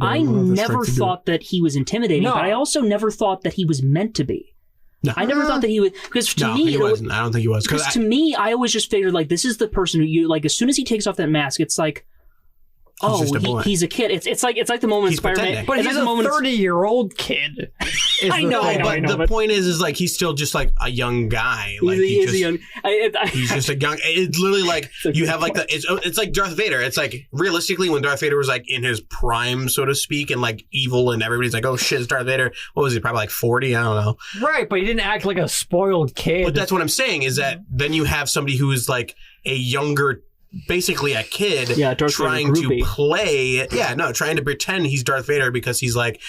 thought that he was intimidating, but I also never thought that he was meant to be. No. I never thought that he was, because to me, he wasn't. I don't think he was. Because to me, I always just figured, like, this is the person who you like. As soon as he takes off that mask, it's like, he's a kid. It's like the moment Spider-Man, but he's a 30-year-old kid. I know. The point is like he's still just like a young guy. Like he's just a young. It's literally like you have like it's like Darth Vader. It's like realistically when Darth Vader was like in his prime, so to speak, and like evil, and everybody's like, oh shit, it's Darth Vader. What was he? Probably like 40. I don't know. Right, but he didn't act like a spoiled kid. But that's what I'm saying, is that then you have somebody who is like a younger. Basically a kid trying to pretend he's Darth Vader because he's like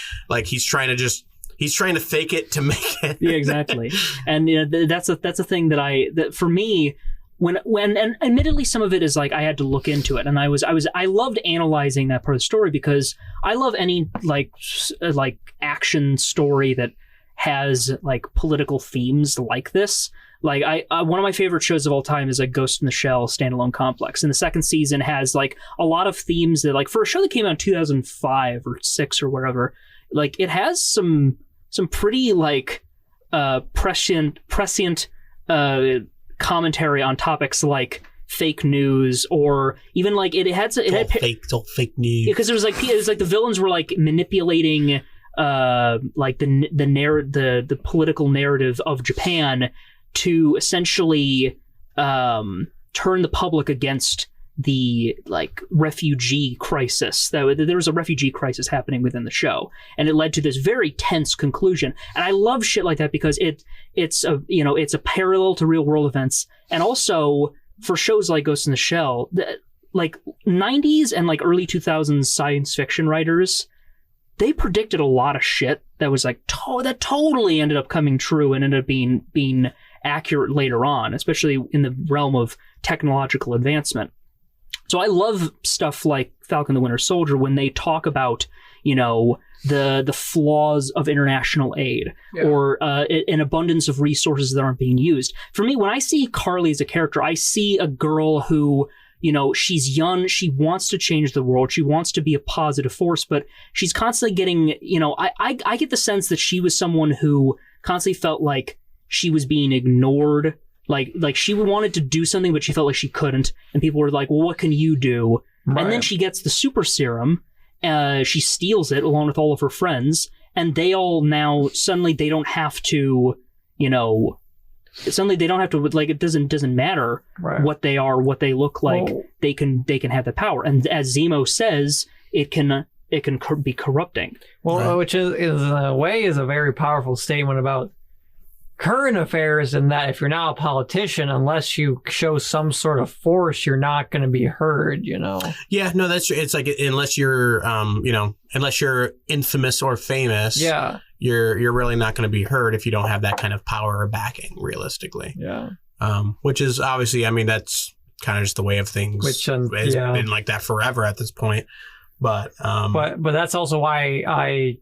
he's trying to fake it to make it. Yeah, exactly. And you know, that's a thing that for me, when and admittedly some of it is like I had to look into it, and I loved analyzing that part of the story, because I love any like action story that has like political themes like this. Like one of my favorite shows of all time is like Ghost in the Shell standalone complex, and the second season has like a lot of themes that, like, for a show that came out in 2005 or 6 or wherever, like it has some pretty like prescient commentary on topics like fake news, or even like it had fake news, because it was like the villains were like manipulating like the political narrative of Japan to essentially turn the public against the like refugee crisis. There was a refugee crisis happening within the show, and it led to this very tense conclusion. And I love shit like that because it's a parallel to real world events, and also for shows like Ghost in the Shell, like 90s and like early 2000s science fiction writers, they predicted a lot of shit that was like that totally ended up coming true and ended up being accurate later on, especially in the realm of technological advancement. So I love stuff like Falcon the Winter Soldier when they talk about, you know, the flaws of international aid, or an abundance of resources that aren't being used. For me, when I see Carly as a character, I see a girl who, you know, she's young, she wants to change the world, she wants to be a positive force, but she's constantly getting, you know, I get the sense that she was someone who constantly felt like she was being ignored, like she wanted to do something, but she felt like she couldn't, and people were like, well, what can you do? Right. And then she gets the super serum, she steals it along with all of her friends, and they all now, suddenly they don't have to, you know, like, it doesn't matter what they are, what they look like. Well, they can have the power, and as Zemo says, it can be corrupting. Well, which is in a way is a very powerful statement about current affairs, in that if you're not a politician, unless you show some sort of force, you're not going to be heard, you know? Yeah, no, that's true. It's like, unless you're, unless you're infamous or famous, you're really not going to be heard if you don't have that kind of power or backing, realistically. Yeah. Which is obviously, I mean, that's kind of just the way of things. Which has been like that forever at this point. But that's also why I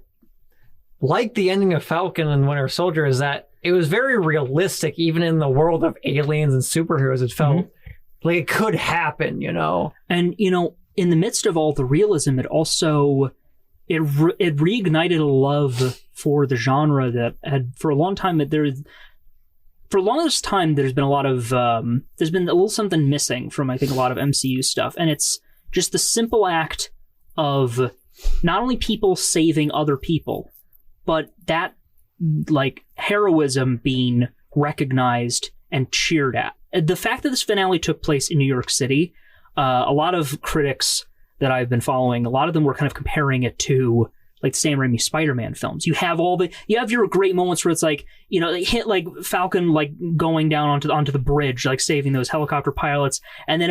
like the ending of Falcon and Winter Soldier, is that it was very realistic, even in the world of aliens and superheroes. It felt like it could happen, you know? And, you know, in the midst of all the realism, it also, it reignited a love for the genre that had, for a long time, there's been a lot of, there's been a little something missing from, I think, a lot of MCU stuff. And it's just the simple act of not only people saving other people, but that, like, heroism being recognized and cheered at. The fact that this finale took place in New York City, a lot of critics that I've been following, a lot of them were kind of comparing it to like Sam Raimi Spider-Man films. You have your great moments where it's like, you know, they hit like Falcon like going down onto the bridge, like saving those helicopter pilots, and then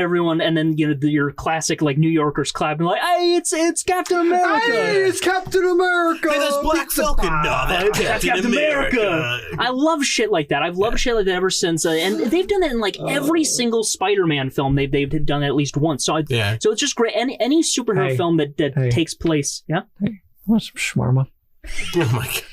you know, your classic like New Yorkers clapping like, hey, it's Captain America. Hey, it's Captain America. Hey, that's Black Falcon. No, that's Captain America. I love shit like that. I've loved shit like that ever since, and they've done that in like every single Spider-Man film. They've done it at least once. So so it's just great. Any superhero film that takes place. Yeah. Hey, want some shawarma? Oh my god.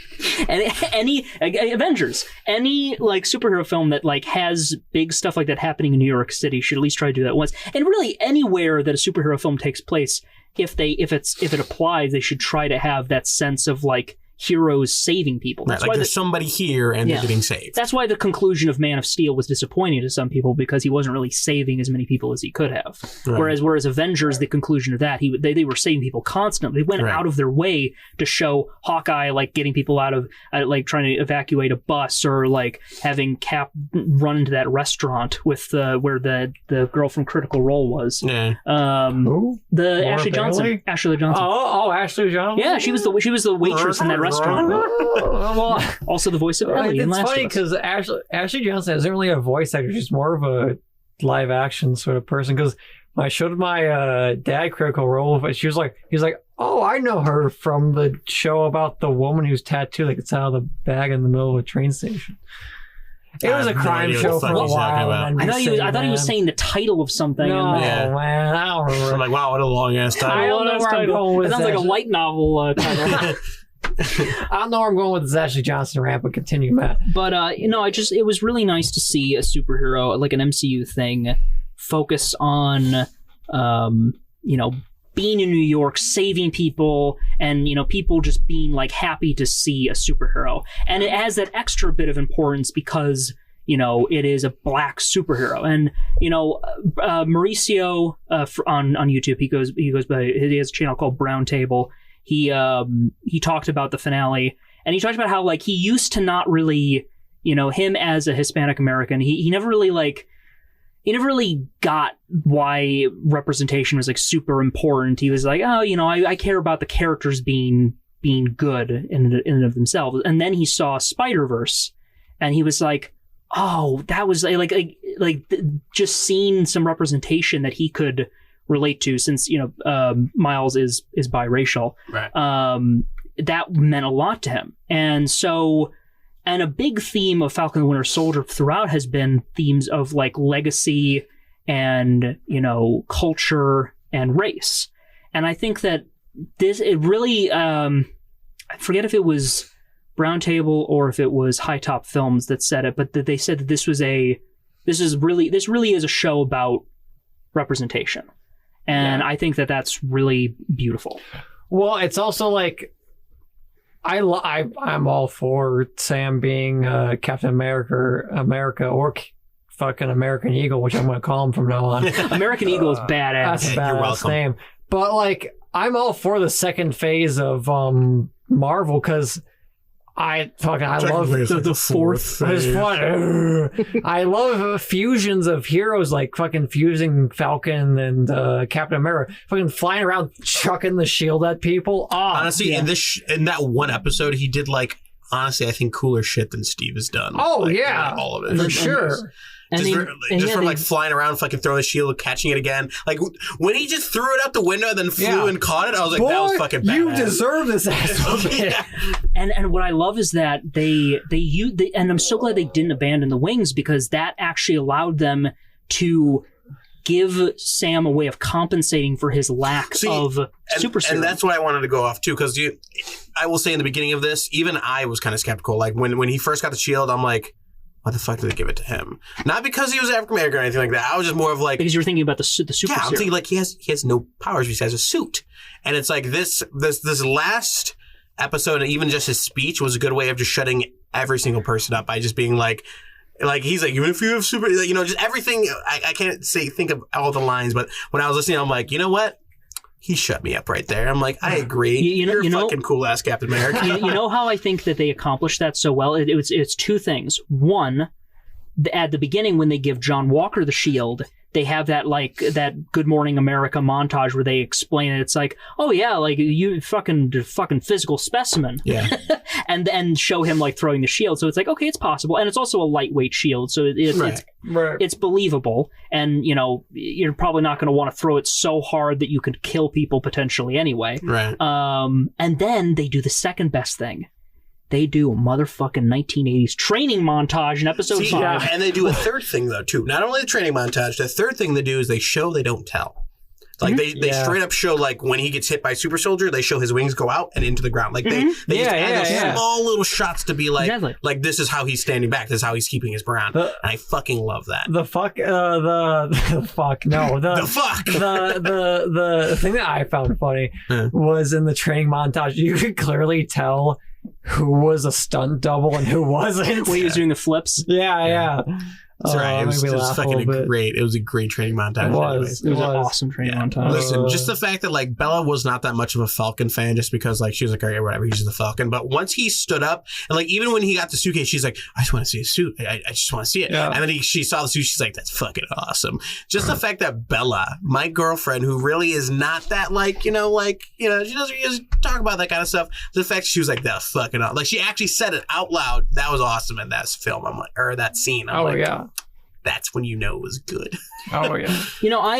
And any Avengers, any like superhero film that like has big stuff like that happening in New York City should at least try to do that once. And really anywhere that a superhero film takes place, if it applies, they should try to have that sense of like heroes saving people. That's right, like there's somebody here and they're getting saved. That's why the conclusion of Man of Steel was disappointing to some people, because he wasn't really saving as many people as he could have. Right. Whereas Avengers, the conclusion of that, they were saving people constantly. They went out of their way to show Hawkeye like getting people out of like trying to evacuate a bus, or like having Cap run into that restaurant with where the girl from Critical Role was. Yeah. Ashley Johnson. Ashley Johnson. Oh, Ashley Johnson. Yeah, she was the waitress in that restaurant. Well, also the voice of Ellie in Last of Us. It's funny because Ashley Johnson isn't really a voice actor. She's more of a live action sort of person. Because when I showed my dad Critical Role, he was like, oh, I know her from the show about the woman who's tattooed like it's out of the bag in the middle of a train station. It was a crime show for a while. I thought he was saying the title of something. No, man, I don't remember. I'm like, wow, what a long ass title. I don't know where I'm going with that. Sounds like a light novel title. I don't know where I'm going with this Ashley Johnson rant, but continue, Matt. But it was really nice to see a superhero, like an MCU thing, focus on being in New York, saving people, and people just being like happy to see a superhero. And it has that extra bit of importance because it is a black superhero. And Mauricio on YouTube, he has a channel called Brown Table. He talked about the finale, and he talked about how like he used to not really, him as a Hispanic American, he never really got why representation was like super important. He was like, oh, I care about the characters being good in and of themselves. And then he saw Spider-Verse, and he was like, oh, that was like just seeing some representation that he could relate to, since Miles is biracial. Right. That meant a lot to him. And a big theme of Falcon and the Winter Soldier throughout has been themes of like legacy and culture and race. And I think that it really I forget if it was Brown Table or if it was High Top Films that said it, but that they said that this really is a show about representation. And I think that that's really beautiful. Well, it's also like I'm all for Sam being Captain America, or fucking American Eagle, which I'm going to call him from now on. American Eagle is badass. That's a badass name. But like, I'm all for the second phase of Marvel, because I love the fourth phase. It's fun. I love fusions of heroes, like fucking fusing Falcon and Captain America, fucking flying around chucking the shield at people. Honestly, in that one episode, he did like, honestly, I think cooler shit than Steve has done. Oh like, yeah, all of it for sure. Just like flying around, fucking throwing the shield, catching it again. Like when he just threw it out the window and then flew and caught it, I was like, that was fucking badass. You deserve this asshole. And what I love is that they and I'm so glad they didn't abandon the wings, because that actually allowed them to give Sam a way of compensating for his lack of super serum. And that's what I wanted to go off too, because I will say in the beginning of this, even I was kind of skeptical. Like when he first got the shield, I'm like, why the fuck did they give it to him? Not because he was African American or anything like that. I was just more of like, because you were thinking about the super serum. I'm thinking like he has no powers besides a suit, and it's like this last episode, and even just his speech was a good way of just shutting every single person up by just being like he's like, even if you have super, just everything. I can't think of all the lines, but when I was listening, I'm like, you know what? He shut me up right there. I'm like, I agree. You're a fucking cool-ass Captain America. You know how I think that they accomplished that so well? It's two things. One, at the beginning when they give John Walker the shield, they have that Good Morning America montage where they explain it. It's like, oh yeah, like you fucking physical specimen. Yeah. and show him like throwing the shield. So it's like, okay, it's possible. And it's also a lightweight shield. So it's believable. And, you know, you're probably not going to want to throw it so hard that you could kill people potentially anyway. Right. And then they do the second best thing. They do a motherfucking 1980s training montage in episode 5. Yeah, and they do a third thing, though, too. Not only the training montage, the third thing they do is they show, they don't tell. Like, they straight up show, like, when he gets hit by Super Soldier, they show his wings go out and into the ground. Like, they just add those small little shots to be like, like, this is how he's standing back. This is how he's keeping his ground. And I fucking love that. The thing that I found funny was in the training montage, you could clearly tell who was a stunt double and who wasn't. When he was doing the flips? Yeah. That's right. It was fucking great. It was a great training montage. It was an awesome training montage. Listen, just the fact that like Bella was not that much of a Falcon fan, just because like she was like, all right, whatever, he's just the Falcon. But once he stood up and like even when he got the suitcase, she's like, I just want to see a suit. I just want to see it. Yeah. And then she saw the suit. She's like, that's fucking awesome. Just the fact that Bella, my girlfriend, who really is not that like she doesn't talk about that kind of stuff. The fact she was like, that fucking awesome. Like she actually said it out loud. That was awesome in that film. I'm like, or that scene. I'm like, yeah. That's when you know it was good. Oh yeah. You know, I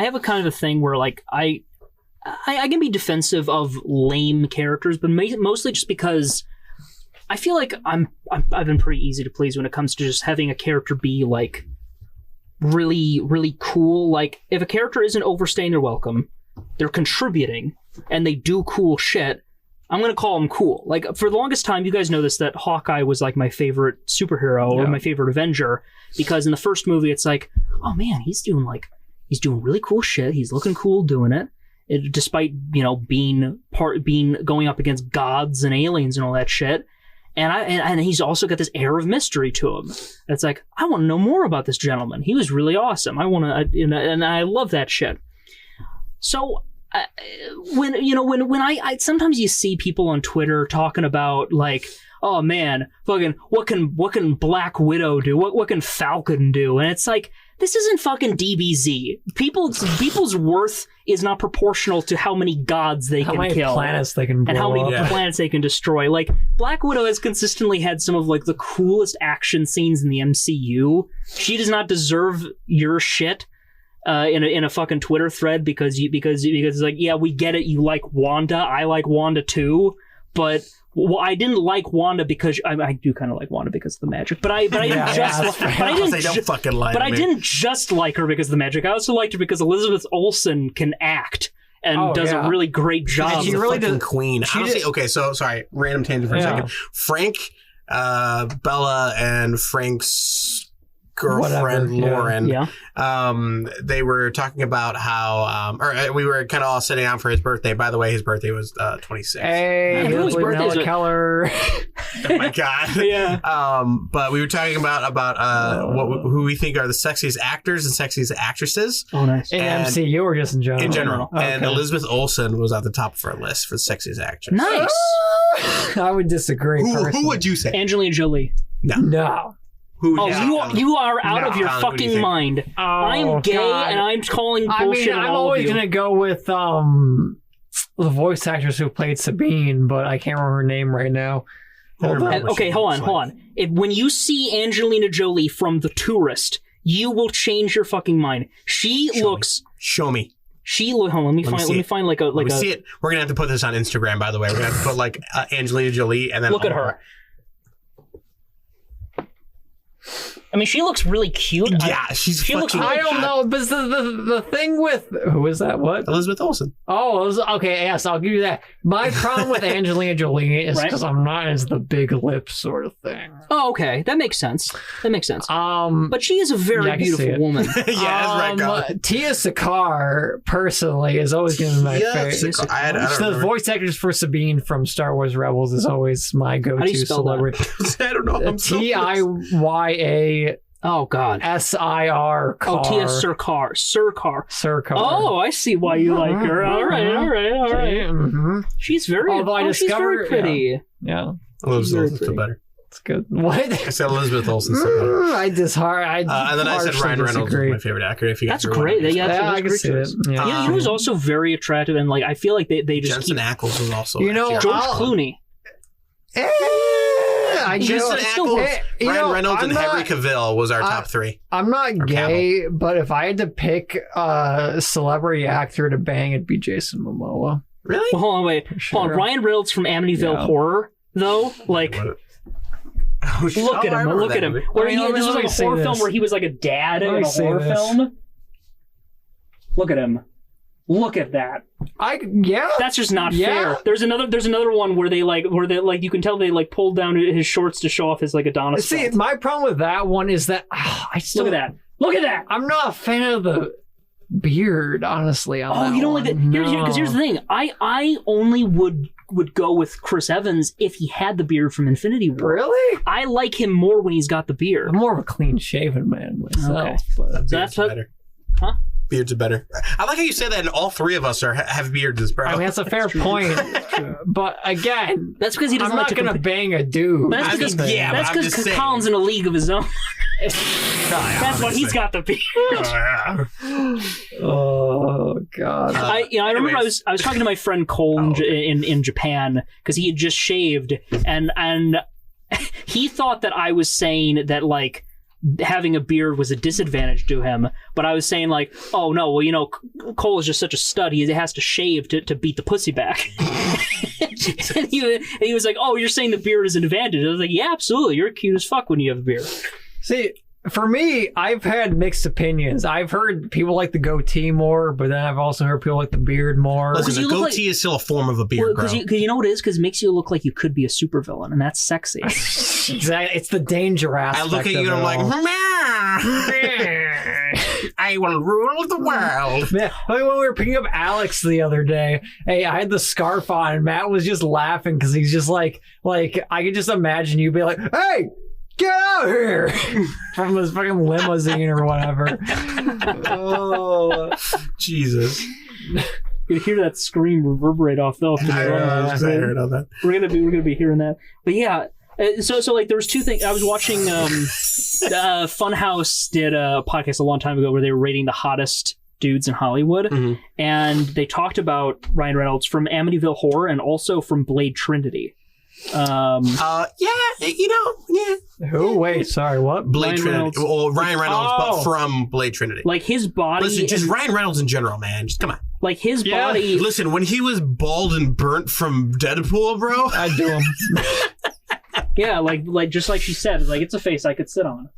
have a kind of a thing where like I can be defensive of lame characters, but mostly just because I feel like I've been pretty easy to please when it comes to just having a character be like really, really cool. Like if a character isn't overstaying their welcome, they're contributing and they do cool shit, I'm going to call them cool. Like, for the longest time, you guys know this, that Hawkeye was, like, my favorite superhero or my favorite Avenger, because in the first movie, it's like, oh, man, he's doing really cool shit. He's looking cool doing it. Despite, you know, going up against gods and aliens and all that shit. And he's also got this air of mystery to him. It's like, I want to know more about this gentleman. He was really awesome. And I love that shit. So... when I sometimes you see people on Twitter talking about like, oh man, fucking what can Black Widow do? What can Falcon do? And it's like, this isn't fucking DBZ. People's worth is not proportional to how many gods they can kill, planets they can blow and how many up. planets they can destroy. Like Black Widow has consistently had some of like the coolest action scenes in the MCU. She does not deserve your shit. In a fucking Twitter thread because it's like, yeah, we get it, you like Wanda, I like Wanda too, but I didn't like Wanda because I do kind of like Wanda because of the magic, but I didn't just like her because of the magic. I also liked her because Elizabeth Olsen can act and does a really great job. And she really does queen. Honestly, okay, so sorry, random tangent for a second. Frank, Bella, and Frank's girlfriend Lauren. They were talking about how, we were kind of all sitting down for his birthday. By the way, his birthday was 26. Hey, his birthday Keller. Oh my god. Yeah. But we were talking about who we think are the sexiest actors and sexiest actresses. Oh, nice. In MCU or just in general? In general. Okay. And Elizabeth Olsen was at the top of our list for the sexiest actress. Nice. I would disagree. Who would you say? Angelina Jolie. No. You are out of your fucking mind. I'm gay and I'm calling bullshit. I'm always gonna go with the voice actress who played Sabine, but I can't remember her name right now. Hold on. When you see Angelina Jolie from The Tourist, you will change your fucking mind. Show me. Hold on, let me find like a. See it. We're gonna have to put this on Instagram, by the way. We're gonna have to put like Angelina Jolie and then look at her. I mean, she looks really cute. Yeah, she looks really I don't know, but the thing with... Who is that? What? Elizabeth Olsen. Oh, okay, yes, I'll give you that. My problem with Angelina Jolie is because I'm not as the big lip sort of thing. Oh, okay. That makes sense. But she is a very beautiful woman. Yeah, that's right, Tia Sakar, personally, is always going to be my favorite. The voice actress for Sabine from Star Wars Rebels is always my go-to celebrity. I don't know. Tiya. Oh God. SIR. Oh, Tia Sakar. Oh, I see why you like her. All right. Mm-hmm. She's very. She's very pretty. Yeah. Elizabeth Olsen better. It's good. What? I said Elizabeth Olsen. And then I said Ryan Reynolds was my favorite actor. If you that's great. I can see it. Yeah. You know, he was also very attractive, and like I feel like they just Jensen Ackles was also. George Clooney. Jensen Ackles, Ryan Reynolds, and Henry Cavill was our top three. I'm not gay, but if I had to pick a celebrity actor to bang, it'd be Jason Momoa. Really? Well, hold on, wait. Hold on. Ryan Reynolds from Amityville Horror, though, like. Look at him! Look at him! This was like a horror film where he was like a dad in a horror film. Look at him! Look at that! That's just not fair. There's another one where they you can tell they like pulled down his shorts to show off his like Adonis. See, my problem with that one is that look at that! Look at that! I'm not a fan of the beard, honestly. On you don't like that? Because here's the thing: I only would go with Chris Evans if he had the beard from Infinity War. Really? I like him more when he's got the beard. I'm more of a clean-shaven man myself. Okay. But That's better. Huh? Beards are better. I like how you say that, and all three of us have beards, bro. I mean, that's a fair point. But again, that's because he doesn't. I'm not going to bang a dude. That's because Colin's in a league of his own. That's why he's got the beard. Oh God! I remember I was talking to my friend Cole in Japan because he had just shaved, and he thought that I was saying that like having a beard was a disadvantage to him, but I was saying like, oh no, well, you know, Cole is just such a stud, he has to shave to beat the pussy back. and he was like, oh, you're saying the beard is an advantage. I was like, yeah, absolutely, you're cute as fuck when you have a beard. See, for me, I've had mixed opinions. I've heard people like the goatee more, but then I've also heard people like the beard more. Listen, the goatee is still a form of a beard, because you know what it is? Because it makes you look like you could be a supervillain, and that's sexy. Exactly. It's the danger aspect. I look at you and I'm like, I will rule the world. Yeah, like when we were picking up Alex the other day, hey, I had the scarf on, and Matt was just laughing because he's just like I could just imagine you be like, hey, get out here from this fucking limousine or whatever. Oh, Jesus. You hear that scream reverberate off though. I heard all that. We're gonna be hearing that. But yeah, so like there was two things. I was watching. Funhouse did a podcast a long time ago where they were rating the hottest dudes in Hollywood, and they talked about Ryan Reynolds from Amityville Horror and also from Blade Trinity. Who? Wait, sorry, what? Blade Trinity. Well, Ryan Reynolds, but from Blade Trinity. Like his body. Listen, just Ryan Reynolds in general, man. Just come on. Like his body. Listen, when he was bald and burnt from Deadpool, bro, I'd do him. Yeah, like just like she said, like it's a face I could sit on.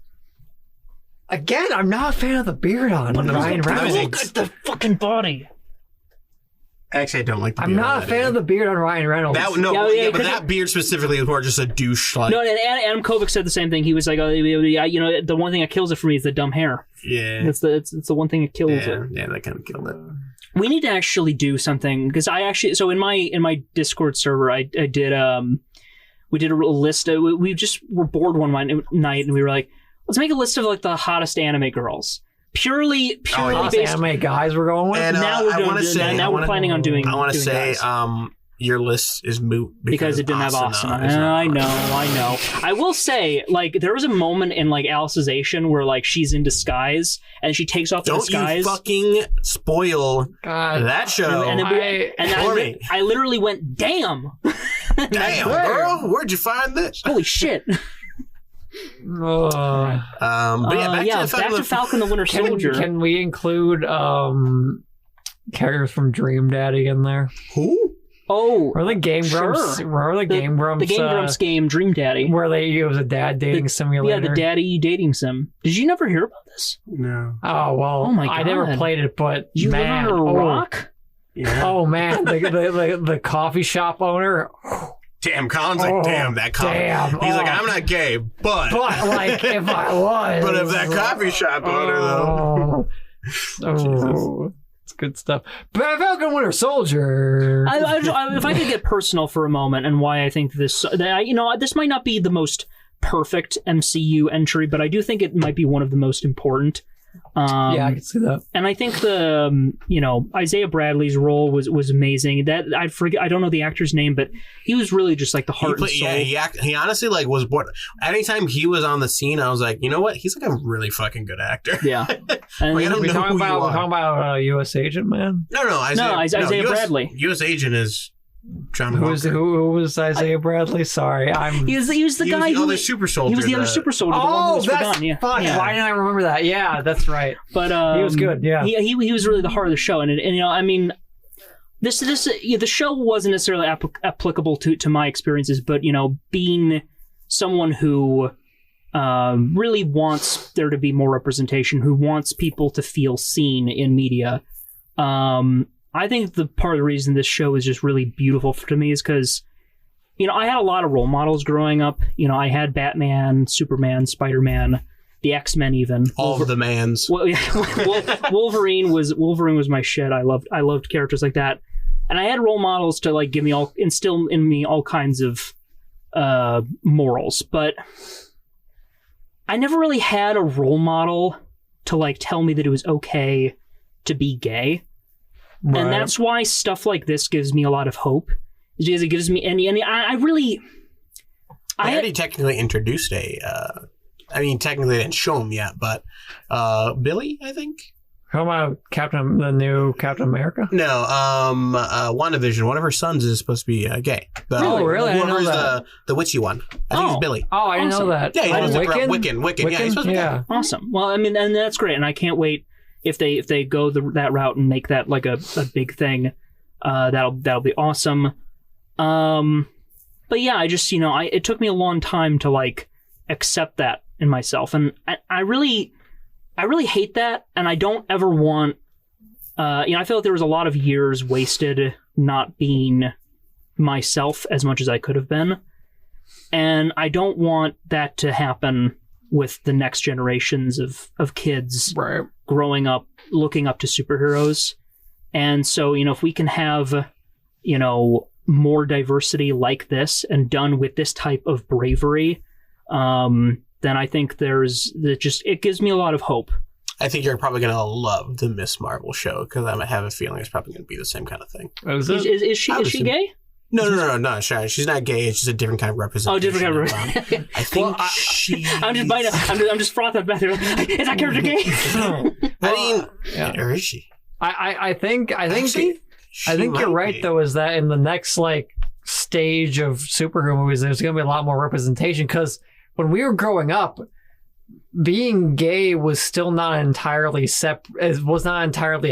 Again, I'm not a fan of the beard on Ryan Reynolds. Look at the fucking body. Actually, I don't like the beard. I'm not a fan of the beard on Ryan Reynolds. But that beard specifically is more just a douche. Like. No, and Adam Kovic said the same thing. He was like, the one thing that kills it for me is the dumb hair. Yeah. It's the one thing that kills it. Yeah, that kind of killed it. We need to actually do something because so in my Discord server, we did a list. We just were bored one night and we were like, let's make a list of like the hottest anime girls. Purely based anime guys we're going with. And now we're planning on doing. I want to say, your list is moot because it didn't have Asuna. I know. I will say, like, there was a moment in like Alicization where like she's in disguise and she takes off the disguise. Don't you fucking spoil that show. I literally went, damn. Damn, girl, where'd you find this? Holy shit. But yeah, back to Falcon the Winter Soldier. Can we include characters from Dream Daddy in there? Who? Oh, or the Game Grumps. Sure. Remember the Game Grumps? The Game Grumps game, Dream Daddy, where it was a dad dating simulator. Yeah, the daddy dating sim. Did you never hear about this? No. Oh well. Oh my God. I never played it, but you live under a rock. Yeah. Oh man, the coffee shop owner. Damn, Colin's like, damn, that coffee. Damn. He's like, I'm not gay, but like, if I was. But if that coffee shop owner, though. It's good stuff. But Falcon Winter Soldier. If I could get personal for a moment and why I think this might not be the most perfect MCU entry, but I do think it might be one of the most important. Yeah, I can see that. And I think the Isaiah Bradley's role was amazing. That I don't know the actor's name, but he was really just like the heart and soul. Yeah, he honestly like was born. Anytime he was on the scene, I was like, you know what? He's like a really fucking good actor. Yeah. And like, We're talking about U.S. Agent, man. No, Isaiah Bradley. U.S. Agent is John Who Walker. was Isaiah Bradley? Sorry, he was the guy who the super soldier. He was the other super soldier. The one who was forgotten. Yeah. Fun. Yeah. Why didn't I remember that? Yeah, that's right. But he was good. Yeah, he was really the heart of the show, and I mean, the show wasn't necessarily applicable to my experiences, but being someone who really wants there to be more representation, who wants people to feel seen in media. I think the part of the reason this show is just really beautiful to me is because, I had a lot of role models growing up. I had Batman, Superman, Spider-Man, the X-Men, even all of the mans. Wolverine was my shit. I loved characters like that, and I had role models to like instill in me all kinds of morals, but I never really had a role model to like tell me that it was okay to be gay. Right. And that's why stuff like this gives me a lot of hope. Because it gives me I already technically introduced technically they didn't show him yet, but Billy, I think. How about the new Captain America? No, WandaVision. One of her sons is supposed to be gay. Really? I didn't know that. The witchy one. I think it's Billy. Oh, I didn't know that. Yeah, he's Wiccan. Yeah, he's supposed to be gay. Awesome. Well, I mean, and that's great, and I can't wait. If they go that route and make that like a big thing, that'll be awesome. But yeah, I just it took me a long time to like accept that in myself, and I really hate that, and I don't ever want. I feel like there was a lot of years wasted not being myself as much as I could have been, and I don't want that to happen with the next generations of kids. Right. Growing up, looking up to superheroes. And so, if we can have, more diversity like this and done with this type of bravery, then I think it gives me a lot of hope. I think you're probably going to love the Miss Marvel show because I have a feeling it's probably going to be the same kind of thing. Is she gay? No, sorry. She's not gay. It's just a different kind of representation. Oh, different kind of representation. I think she... I'm just frothing back there. Is that character gay? Or is she? I think you're right, though, is that in the next, stage of superhero movies, there's going to be a lot more representation, because when we were growing up, being gay was still not entirely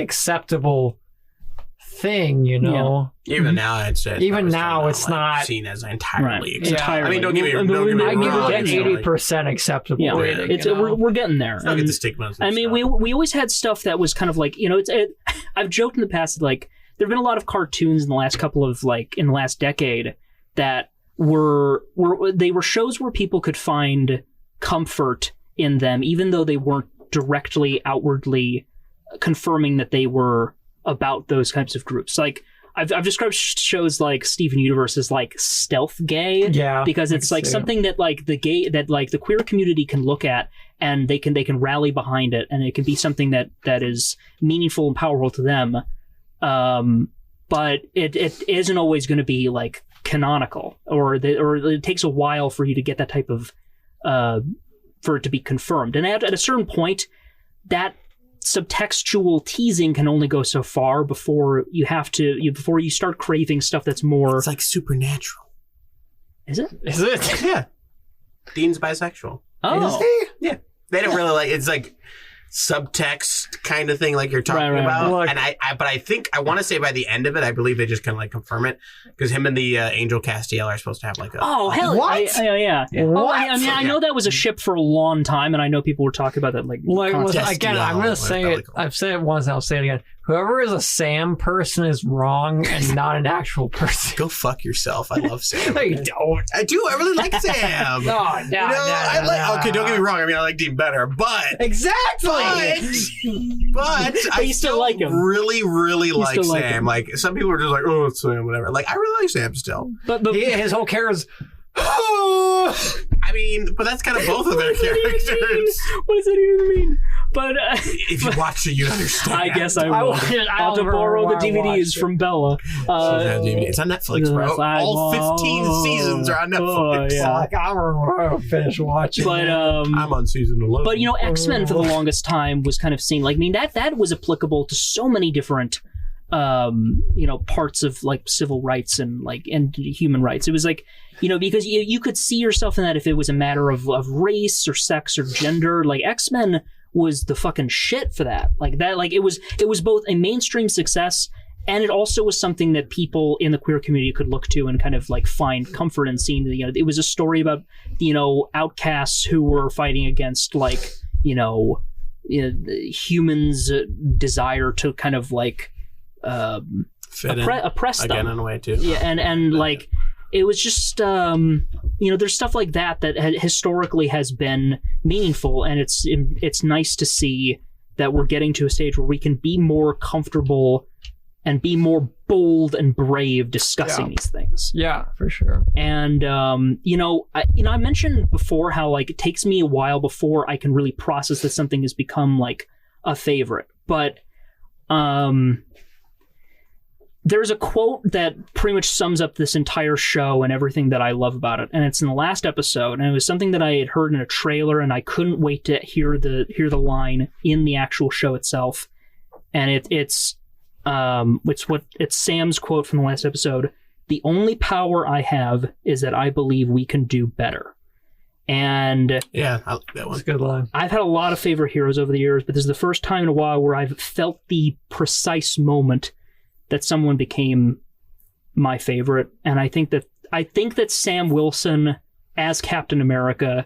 acceptable thing, Yeah. Even now, I'd say. It's not seen as entirely acceptable. Entirely. I mean, don't get me wrong. I give it 80% acceptable. Yeah. Rating, we're getting there. Get the stigma. I mean, we always had stuff that was kind of like, I've joked in the past, like, there have been a lot of cartoons in the last couple of, in the last decade that were shows where people could find comfort in them, even though they weren't directly, outwardly confirming that they were about those types of groups. Like, I've described shows like Steven Universe as like stealth gay, because it's like something that like the queer community can look at and they can rally behind it, and it can be something that is meaningful and powerful to them. But it isn't always going to be like canonical, or it takes a while for you to get that type of for it to be confirmed. And at a certain point, that subtextual teasing can only go so far before you start craving stuff that's more. It's like Supernatural. Is it? Yeah. Dean's bisexual. Oh. Is he? Yeah. They don't really like. It's like subtext kind of thing, like you're talking about. Look. And but I think I want to say by the end of it, I believe they just kind of like confirm it, because him and the Angel Castiel are supposed to have like a. Oh hell! What? Yeah. What? I know that was a ship for a long time, and I know people were talking about that. Again, I'm gonna say it. I've said it once, and I'll say it again. Whoever is a Sam person is wrong and not an actual person. Go fuck yourself. I love Sam. No, you don't. I do. I really like Sam. No. Okay, don't get me wrong. I mean, I like Dean better, but exactly. But I still like him. Really, really like Sam. Like, some people are just like, oh, it's Sam, whatever. Like, I really like Sam still. But his whole character is. I mean, but that's kind of both of their characters. What does that even mean? But If you watch it, you understand. I guess I will. I'll have to borrow the DVDs from Bella. It's on Netflix, bro. All 15 seasons are on Netflix. I'll finish watching. But I'm on season 11. But X-Men for the longest time was kind of seen like, I mean, that was applicable to so many different parts of like civil rights and human rights. It was like, because you could see yourself in that if it was a matter of race or sex or gender. Like X-Men was the fucking shit for that. Like that, like it was both a mainstream success, and it also was something that people in the queer community could look to and kind of like find comfort in seeing. It was a story about outcasts who were fighting against humans' desire to kind of like oppress them again in a way too. Yeah, and like it was just there's stuff like that historically has been meaningful, and it's nice to see that we're getting to a stage where we can be more comfortable and be more bold and brave discussing these things. Yeah, for sure. And I mentioned before how like it takes me a while before I can really process that something has become like a favorite, but there's a quote that pretty much sums up this entire show and everything that I love about it, and it's in the last episode, and it was something that I had heard in a trailer, and I couldn't wait to hear the line in the actual show itself. And it's Sam's quote from the last episode: "The only power I have is that I believe we can do better." And yeah, I like that one. That's a good line. I've had a lot of favorite heroes over the years, but this is the first time in a while where I've felt the precise moment that someone became my favorite. And I think that Sam Wilson as Captain America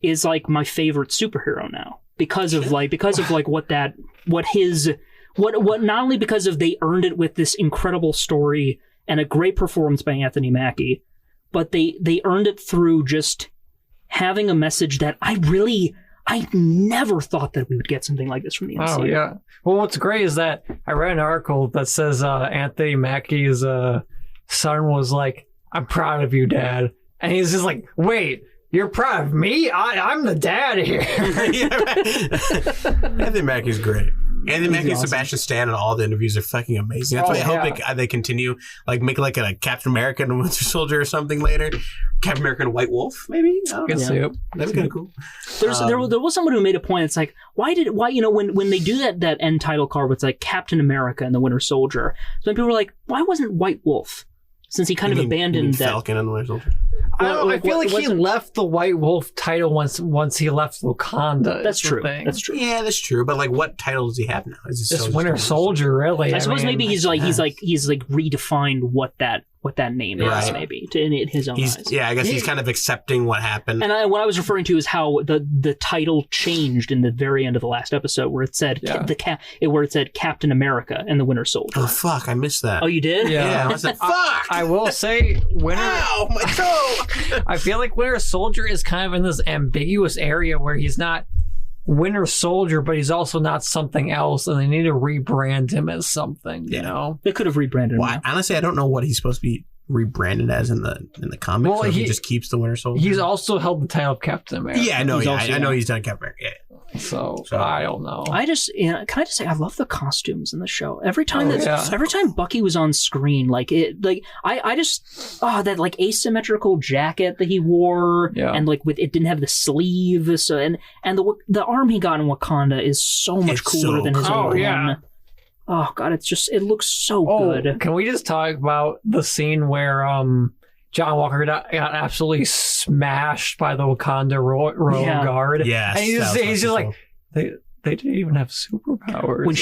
is like my favorite superhero now because of not only because of they earned it with this incredible story and a great performance by Anthony Mackie, but they earned it through just having a message that I never thought that we would get something like this from the MCU. Oh, yeah. Well, what's great is that I read an article that says Anthony Mackie's son was like, "I'm proud of you, Dad." And he's just like, "Wait, you're proud of me? I'm the dad here." Anthony Mackie's great. Anthony Mackie and Sebastian Stan in all the interviews are fucking amazing. That's why I hope they continue, like make like a Captain America and Winter Soldier or something later. Captain America and White Wolf, maybe. I don't know. That'd be kind of cool. There was someone who made a point. It's like, why when they do that end title card with like Captain America and the Winter Soldier, some people were like, why wasn't White Wolf? Since he kind of abandoned that. Falcon and the Winter Soldier. I feel like he left the White Wolf title once he left Wakanda. That's true. That's true. Yeah, that's true. But like, what title does he have now? Is he just Winter Soldier? Really? I suppose maybe he's redefined what that name is, maybe in his own eyes. Yeah, I guess he's kind of accepting what happened. And what I was referring to is how the title changed in the very end of the last episode, where it said Captain America and the Winter Soldier. Oh fuck! I missed that. Oh, you did? Yeah. I said, fuck. I will say, Ow, my toe. I feel like Winter Soldier is kind of in this ambiguous area where he's not Winter Soldier, but he's also not something else, and they need to rebrand him as something. You know, they could have rebranded him. Honestly, I don't know what he's supposed to be rebranded as in the comics. Well, he just keeps the Winter Soldier. He's also held the title of Captain America. Yeah, I know. I know he's done Captain America. Yeah. So I don't know. Can I just say I love the costumes in the show. Every time Bucky was on screen, I just that like asymmetrical jacket that he wore, and like it didn't have the sleeves, and the arm he got in Wakanda is so much cooler than his own. Yeah. Oh god, it looks so good. Can we just talk about the scene where John Walker got absolutely smashed by the Wakanda Royal Guard? Yes. And he's just like, they didn't even have superpowers. When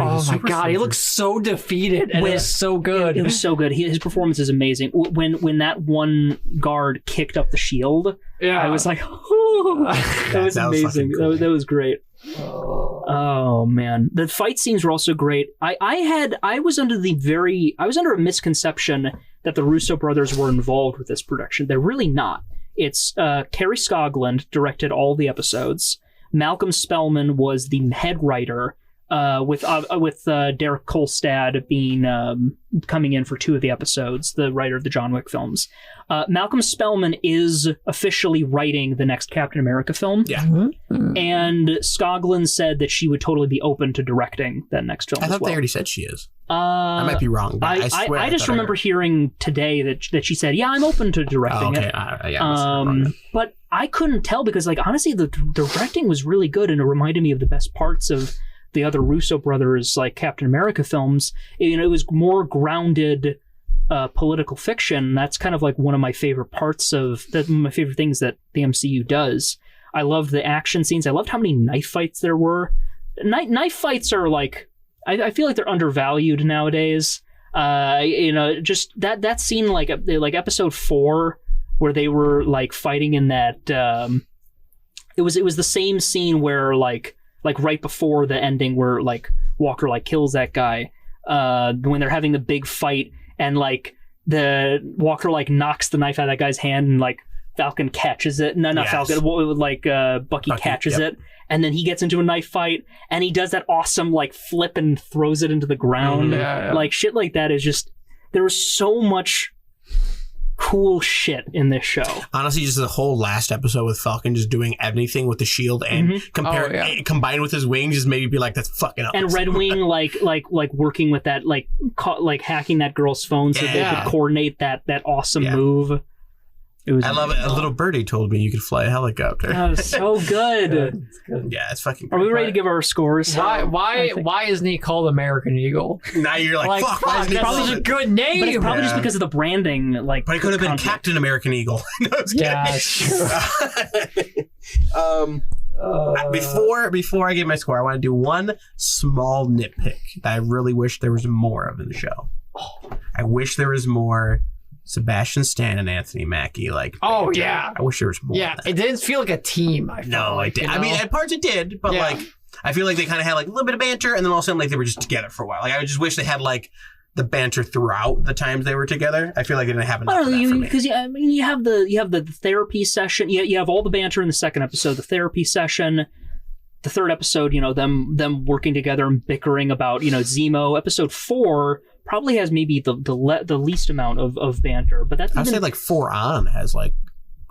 oh my god, he looks so defeated, and it was so good. It was so good. His performance is amazing. When that one guard kicked up the shield, I was like, that was amazing. That was great. Oh man, the fight scenes were also great. I was under a misconception that the Russo brothers were involved with this production. They're really not. It's Kerry Scogland directed all the episodes. Malcolm Spellman was the head writer. with Derek Kolstad being coming in for 2 of the episodes, the writer of the John Wick films. Malcolm Spellman is officially writing the next Captain America film. Yeah. And Skoglund said that she would totally be open to directing that next film. I thought as well. they already said she is. I might be wrong, but I swear I just remember hearing today that she said, "Yeah, I'm open to directing it." But I couldn't tell because, like, honestly, the directing was really good, and it reminded me of the best parts of the other Russo brothers, like Captain America films. You know, it was more grounded political fiction. That's kind of like one of my favorite parts of my favorite things that the MCU does. I loved the action scenes. I loved how many knife fights there were. Knife fights are like, I feel like they're undervalued nowadays. Just that scene, like episode 4, where they were like fighting in that. It was the same scene where like right before the ending, where like Walker like kills that guy. When they're having the big fight, and like the Walker like knocks the knife out of that guy's hand, and like Falcon catches it. No, not Falcon. Like Bucky catches it. And then he gets into a knife fight, and he does that awesome like flip and throws it into the ground. Like shit like that is just, there was so much cool shit in this show. Honestly, just the whole last episode with Falcon just doing everything with the shield and combined with his wings, just maybe be like, that's fucking awesome. And Red Wing like working with that, like hacking that girl's phone so they could coordinate that awesome move. I love it. A little birdie told me you could fly a helicopter. That was so good. Yeah, it's fucking great. Are we ready to give our scores? Why isn't he called American Eagle? Now you're like fuck, why isn't he probably a good name. But it's probably just because of the branding. Like, but it could have been Captain American Eagle. No, that's true. Before I give my score, I want to do one small nitpick that I really wish there was more of in the show. I wish there was more Sebastian Stan and Anthony Mackie. Like, I wish there was more. Yeah, it didn't feel like a team. I did. I mean, at parts it did, but like, I feel like they kind of had like a little bit of banter, and then all of a sudden, like, they were just together for a while. Like, I just wish they had like the banter throughout the times they were together. I feel like it didn't have enough of that for me. Because I mean, you have the therapy session. You have all the banter in the second episode. The therapy session. The third episode, them working together and bickering about Zemo. Episode 4 probably has maybe the least amount of banter, but that's I'd say like 4 on has like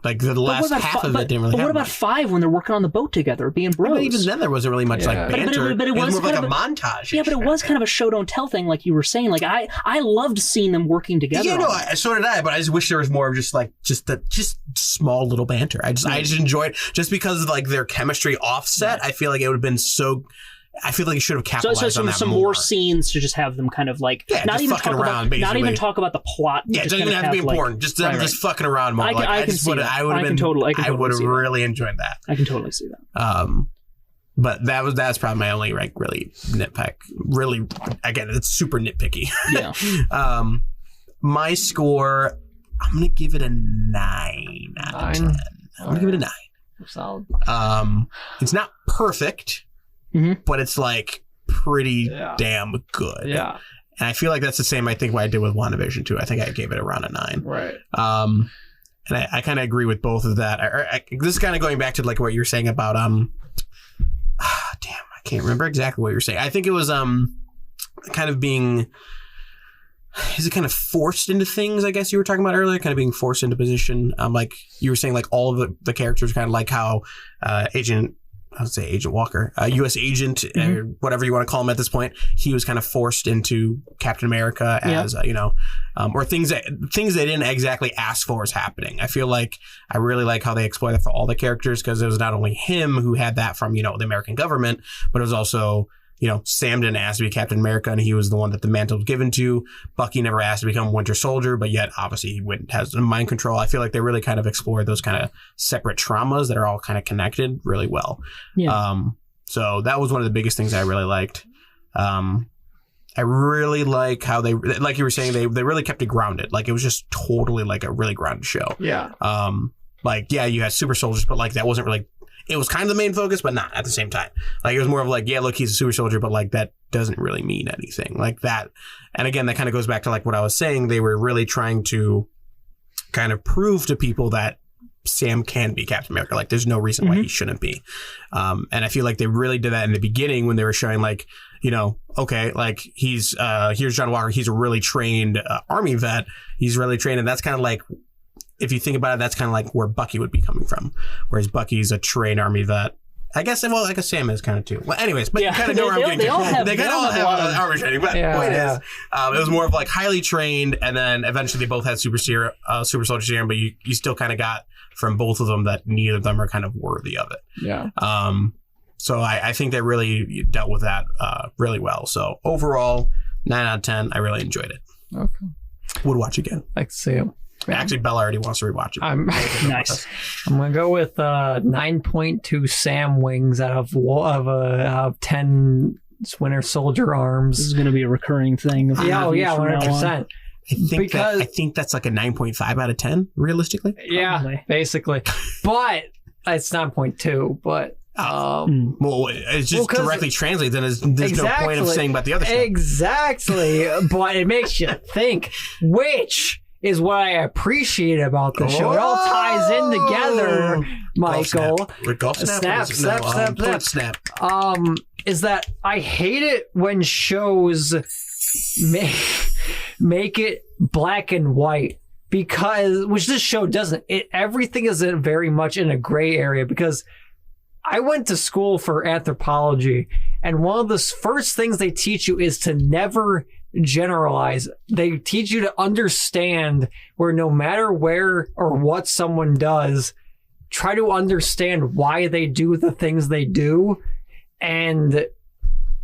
the last half of it didn't really. But have what about much. 5 when they're working on the boat together, being bros? But even then, there wasn't really much like banter. But it was more like a montage. Yeah, but it was kind of a show don't tell thing, like you were saying. Like I loved seeing them working together. Yeah, no, so did I. But I just wish there was more of just small little banter. I just enjoyed just because of like their chemistry offset. I feel like it would have been so. I feel like you should have capitalized on that some more scenes to just have them kind of like not even fucking around, basically. Not even talk about the plot. Yeah, it doesn't even have to be important. Just them just fucking around more. I would have really enjoyed that. I can totally see that. But that's probably my only like really nitpick. Really, again, it's super nitpicky. Yeah. My score, I'm gonna give it a 9 out of 10. I'm gonna give it a 9. Solid. It's not perfect. Mm-hmm. But it's like pretty damn good. Yeah. And I feel like that's the same, I think, what I did with WandaVision too. I think I gave it around a 9. Right. And I kind of agree with both of that. This is kind of going back to like what you're saying about damn, I can't remember exactly what you're saying. I think it was kind of being, is it kind of forced into things, I guess you were talking about earlier, kind of being forced into position. Like you were saying, like all of the characters kind of like how Agent Walker, U.S. agent, or whatever you want to call him at this point, he was kind of forced into Captain America as, or things that they didn't exactly ask for is happening. I feel like I really like how they exploit that for all the characters, because it was not only him who had that from, the American government, but it was also, Sam didn't ask to be Captain America, and he was the one that the mantle was given to. Bucky never asked to become Winter Soldier, but yet obviously he has mind control. I feel like they really kind of explored those kind of separate traumas that are all kind of connected really well. Yeah. So that was one of the biggest things I really liked. I really like how they, like you were saying, they really kept it grounded. Like it was just totally like a really grounded show. Yeah. You had super soldiers, but like that wasn't really. It was kind of the main focus, but not at the same time. Like, it was more of like, yeah, look, he's a super soldier, but like that doesn't really mean anything like that. And again, that kind of goes back to like what I was saying. They were really trying to kind of prove to people that Sam can be Captain America. Like, there's no reason why he shouldn't be. And I feel like they really did that in the beginning when they were showing, like, you know, okay, like, he's here's John Walker. He's a really trained Army vet. He's really trained, and that's kind of like, if you think about it, that's kind of like where Bucky would be coming from. Whereas Bucky's a trained Army vet. I guess Sam is kind of too. Well, anyways, but you kind of know where I'm getting to. They kind of all have armor training, but the point is, it was more of like highly trained, and then eventually they both had super soldier serum, but you still kind of got from both of them that neither of them are kind of worthy of it. Yeah. So I think they really dealt with that really well. So overall, 9 out of 10. I really enjoyed it. Okay. Would watch again. Like to see it. Actually, Bella already wants to rewatch it. Nice. I'm gonna go with 9.2 Sam wings out of 10 Winter Soldier arms. This is going to be a recurring thing. 100%. I think that's like a 9.5 out of 10, realistically. Yeah, Probably. basically. But it's 9.2. But well, it's just directly translated. Then there's no point of saying about the other stuff. Exactly. But it makes you think, which is what I appreciate about the show. It all ties in together, Michael. Snap. Is that I hate it when shows make it black and white, because which this show doesn't. Everything is very much in a gray area, because I went to school for anthropology, and one of the first things they teach you is to never generalize. They teach you to understand where no matter where or what someone does, try to understand why they do the things they do, and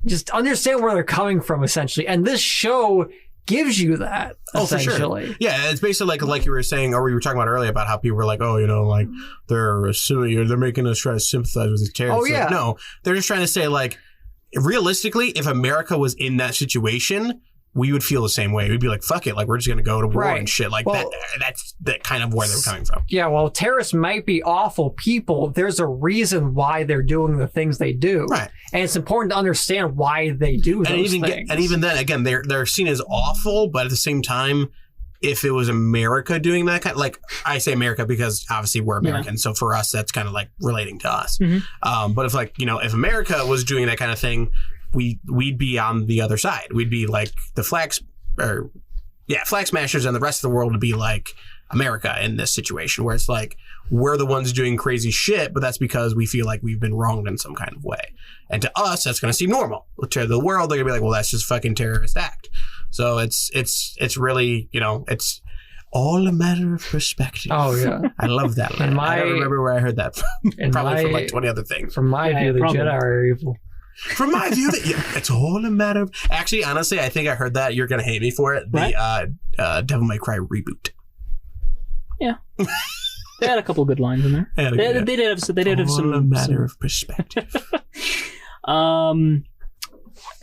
just understand where they're coming from, essentially. And this show gives you that, essentially. For sure. Yeah, it's basically like you were saying, or we were talking about earlier about how people were like, oh, you know, like they're making us try to sympathize with the terrorists. Oh, yeah. Like, no, they're just trying to say, like, realistically, if America was in that situation, we would feel the same way. We'd be like, fuck it, like, we're just going to go to war and shit. Like, that's that kind of where they're coming from. Yeah, well, terrorists might be awful people. There's a reason why they're doing the things they do. Right. And it's important to understand why they do those things. And even then, again, they're seen as awful, but at the same time, if it was America doing that kind of, like, I say America because obviously we're Americans, so for us, that's kind of like relating to us. Mm-hmm. But if, like, you know, if America was doing that kind of thing, we'd be on the other side. We'd be like the flag smashers, and the rest of the world would be like America in this situation, where it's like we're the ones doing crazy shit, but that's because we feel like we've been wronged in some kind of way. And to us, that's going to seem normal. To the world, they're going to be like, well, that's just fucking terrorist act. So it's really, you know, it's all a matter of perspective. Oh, yeah. I love that line. I don't remember where I heard that from. Probably from like 20 other things. From my view, the Jedi are evil. From my view, it's all a matter of... Actually, honestly, I think I heard that. You're going to hate me for it. The Devil May Cry reboot. Yeah. They had a couple of good lines in there. They did have some... All a matter of perspective.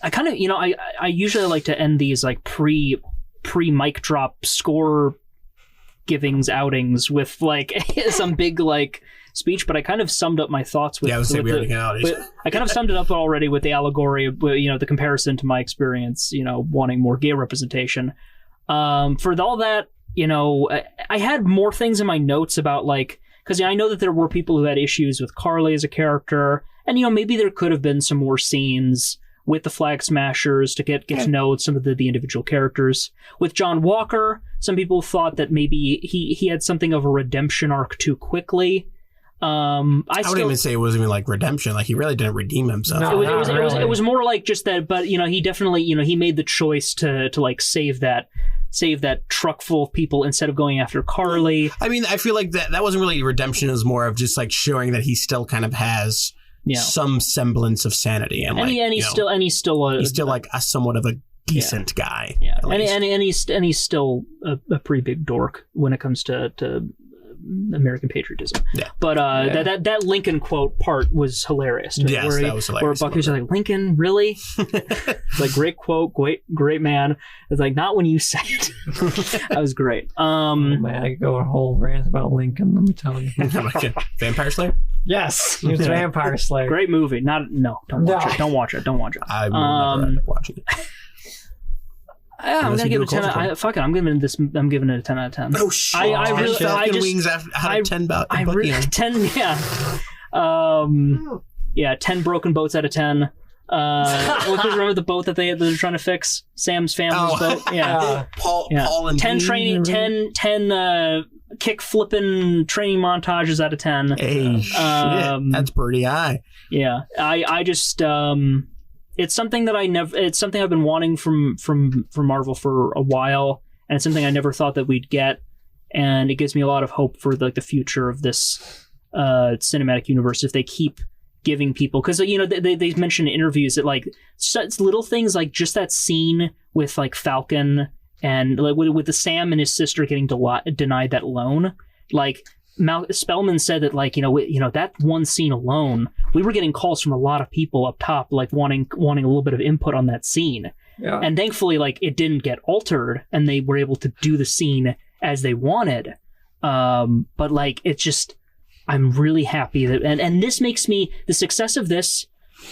I kind of, you know, I usually like to end these like pre mic drop score givings outings with like some big like speech, but I kind of summed up my thoughts with. Yeah, I was saying we already got it. I kind of summed it up already with the allegory, you know, the comparison to my experience, you know, wanting more gay representation. For all that, you know, I had more things in my notes about like, because I know that there were people who had issues with Carly as a character, and you know, maybe there could have been some more scenes with the Flag Smashers to get to know some of the individual characters. With John Walker, some people thought that maybe he had something of a redemption arc too quickly. I wouldn't even say it was even like redemption. Like, he really didn't redeem himself. No, it was more like just that. But you know, he definitely, you know, he made the choice to like save that truck full of people instead of going after Carly. I mean, I feel like that wasn't really redemption. It was more of just like showing that he still kind of has some semblance of sanity, and he's still like a somewhat of a decent guy. Yeah, and he's still a pretty big dork when it comes to American patriotism. Yeah. But that Lincoln quote part was hilarious. Right? Yes, that was hilarious. Where Bucky's like, Lincoln, really? Like, great quote, great man. It's like, not when you say it. That was great. Man, I could go a whole rant about Lincoln, let me tell you. Vampire Slayer? Yes, he was Vampire Slayer. Great movie. Don't watch it. Don't watch it. I'm not watching it. I'm gonna give it a 10. Fuck it, I'm giving it a 10 out of 10. Oh shit! I really, Falcon wings out of 10 about. I really 10. Yeah. 10 broken boats out of 10. Remember the boat that they're trying to fix? Sam's family's boat. Yeah. Paul and 10 training. 10 kick flipping training montages out of 10. Hey, shit, that's pretty high. Yeah. I just it's something that it's something I've been wanting from Marvel for a while, and it's something I never thought that we'd get, and it gives me a lot of hope for the future of this cinematic universe if they keep giving people, because they mention in interviews that like such little things like just that scene with like Falcon and like with the Sam and his sister getting denied that loan, like Spellman said that like that one scene alone, we were getting calls from a lot of people up top like wanting a little bit of input on that scene. Yeah. And thankfully like it didn't get altered and they were able to do the scene as they wanted. But like it's just, I'm really happy that and this makes me, the success of this,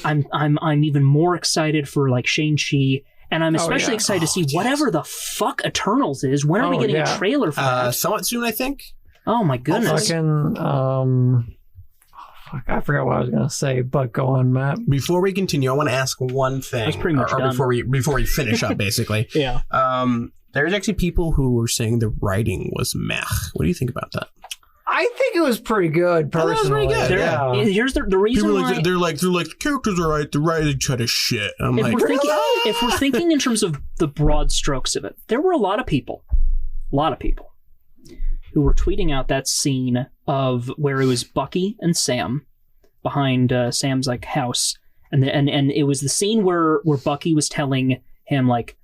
I'm even more excited for like Shang-Chi, and I'm especially excited to see whatever the fuck Eternals is. When are we getting a trailer for that? Somewhat soon, I think. Oh my goodness. I forgot what I was gonna say, but go on, Matt. Before we continue, I want to ask one thing. That's pretty much done. Before we finish up, basically. Yeah. There's actually people who were saying the writing was meh. What do you think about that? I think it was pretty good, personally. That was pretty good. Here's the reason why they're like the characters are right, the writing kind of shit. I'm if we're thinking in terms of the broad strokes of it, there were a lot of people who were tweeting out that scene of where it was Bucky and Sam behind Sam's like house, and it was the scene where Bucky was telling him like,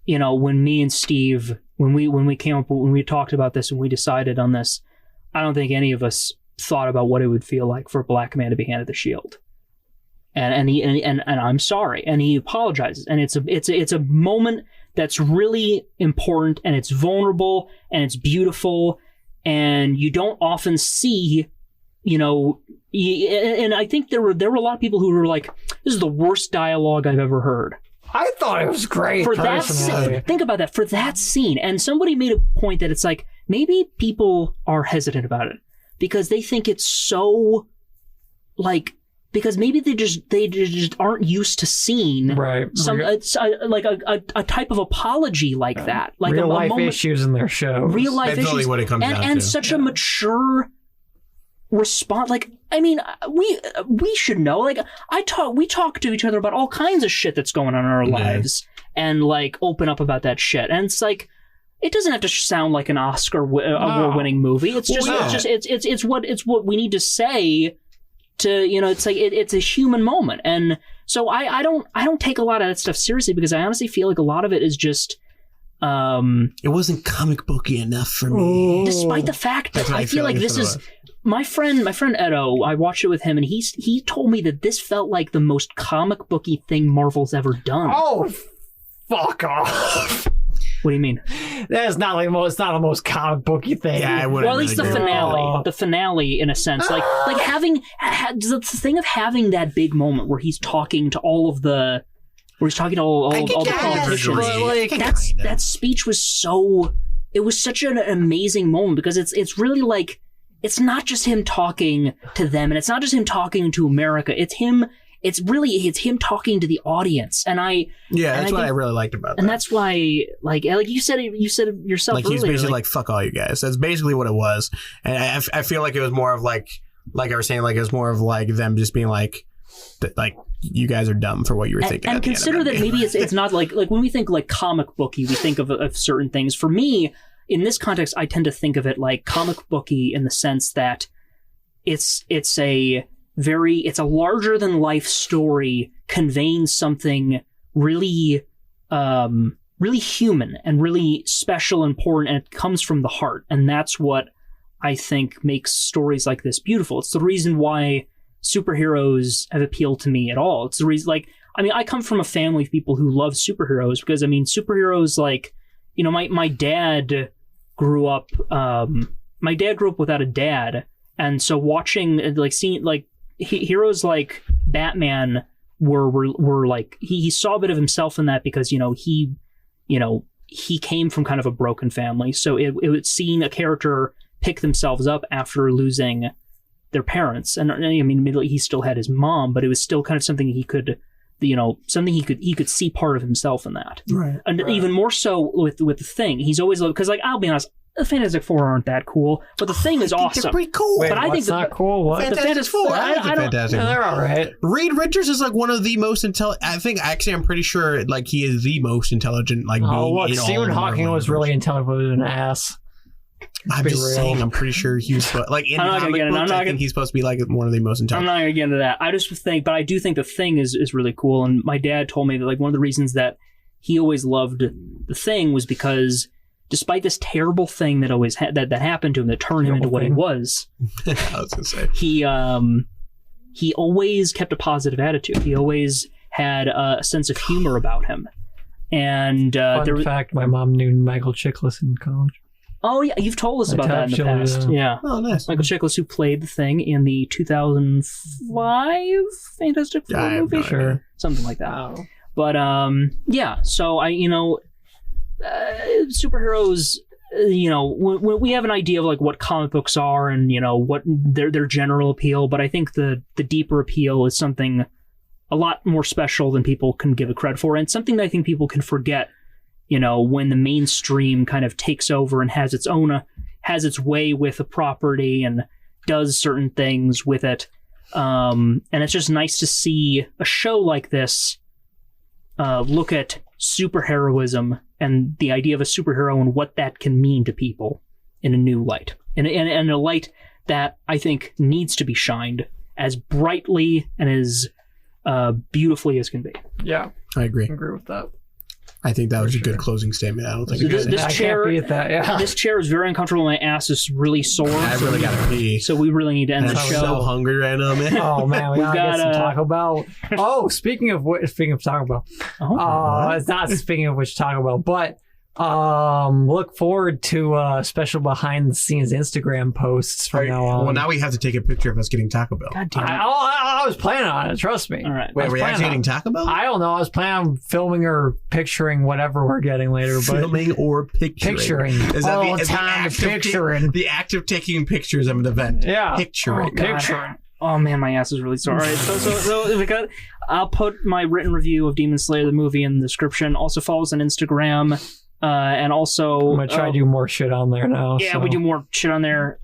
when me and Steve, when we talked about this and we decided on this, I don't think any of us thought about what it would feel like for a black man to be handed the shield. And I'm sorry, and he apologizes, and it's a moment that's really important, and it's vulnerable, and it's beautiful, and you don't often see, and I think there were a lot of people who were like, this is the worst dialogue I've ever heard. I thought it was great for that scene. Think about that, for that scene. And somebody made a point that it's like, maybe people are hesitant about it because they think it's so like, because maybe they just aren't used to seeing some like a type of apology like that, like real life issues in their show. Real life issues, really what it comes down to. And such a mature response. Like, I mean, we should know. Like, we talk to each other about all kinds of shit that's going on in our lives, and like open up about that shit. And it's like, it doesn't have to sound like an Oscar award-winning movie. It's just it's what we need to say. To it's like it's a human moment, and so I don't take a lot of that stuff seriously because I honestly feel like a lot of it is just it wasn't comic booky enough for me. Despite the fact that I feel like this is my friend Edo. I watched it with him, and he told me that this felt like the most comic booky thing Marvel's ever done. Oh, fuck off. What do you mean? That is not like it's not the most comic booky thing. Yeah, I wouldn't. Well, at least the finale. The finale, in a sense, like having the thing of having that big moment where he's talking to all the politicians. That speech was such an amazing moment because it's really like, it's not just him talking to them, and it's not just him talking to America. It's him talking to the audience, and that's what I really liked about that. And that's why, like you said it yourself. Like he's basically like fuck all you guys. That's basically what it was, and I feel like it was more of like I was saying, like it was more of like them just being like you guys are dumb for what you were thinking. And consider that maybe it's not like when we think like comic booky, we think of certain things. For me, in this context, I tend to think of it like comic booky in the sense that it's a larger than life story conveying something really really human and really special and important, and it comes from the heart, and that's what I think makes stories like this beautiful. It's the reason why superheroes have appealed to me at all. It's the reason, like, I mean, I come from a family of people who love superheroes because, I mean, superheroes, like, my dad grew up without a dad, and so watching, like, seeing, like, heroes like Batman were like, he saw a bit of himself in that because, he he came from kind of a broken family. So it was seeing a character pick themselves up after losing their parents. And I mean, admittedly, he still had his mom, but it was still kind of something he could, something he could see part of himself in that. Right. And even more so with the Thing. He's always because, like, I'll be honest, the Fantastic Four aren't that cool, but the Thing is awesome. They're pretty cool. Wait, but I think not cool. What? The Fantastic Four. I like the Fantastic Four. They're all right. Reed Richards is like one of the most intelligent. I think actually, I'm pretty sure like he is the most intelligent. Like, being Stephen Hawking was really intelligent, but he was an ass. I'm just saying. I'm pretty sure he was like in comic books. I think he's supposed to be like one of the most intelligent. I'm not gonna get into that. I just think, but I do think the Thing is really cool. And my dad told me that like one of the reasons that he always loved the Thing was because despite this terrible thing that always that happened to him that turned him into what he was, I was gonna say he always kept a positive attitude. He always had a sense of humor about him. And Fun fact: my mom knew Michael Chiklis in college. Oh yeah, you've told us about that in the past. Yeah. Oh, nice. Michael Chiklis, who played the Thing in the 2005 Fantastic Four movie, no sure, something like that. Oh. But yeah. So superheroes. When we have an idea of like what comic books are and what their general appeal, but I think the deeper appeal is something a lot more special than people can give it credit for, and something that I think people can forget. When the mainstream kind of takes over and has its way with a property and does certain things with it. And it's just nice to see a show like this look at superheroism and the idea of a superhero and what that can mean to people in a new light. And a light that I think needs to be shined as brightly and as beautifully as can be. Yeah, I agree. I agree with that. I think that was a good closing statement. I don't think this chair. Can't beat that, yeah. This chair is very uncomfortable. My ass is really sore. I really gotta pee. So we really need to end the show. I'm so hungry right now, man. Oh man, we gotta get some Taco Bell. Oh, speaking of Taco Bell. It's not speaking of which Taco Bell, but look forward to special behind the scenes Instagram posts from now on. Well, now we have to take a picture of us getting Taco Bell. God damn it. I was planning on it, trust me. All right. Wait, are we actually getting Taco Bell? I don't know. I was planning on filming or picturing whatever we're getting later. But filming or picturing? Picturing. Is that picturing. The act of taking pictures of an event. Yeah. Picturing. Picturing. Oh man, my ass is really sore. All right, so I'll put my written review of Demon Slayer the movie in the description. Also follow us on Instagram. And also, I'm gonna try to do more shit on there now. Yeah, we do more shit on there.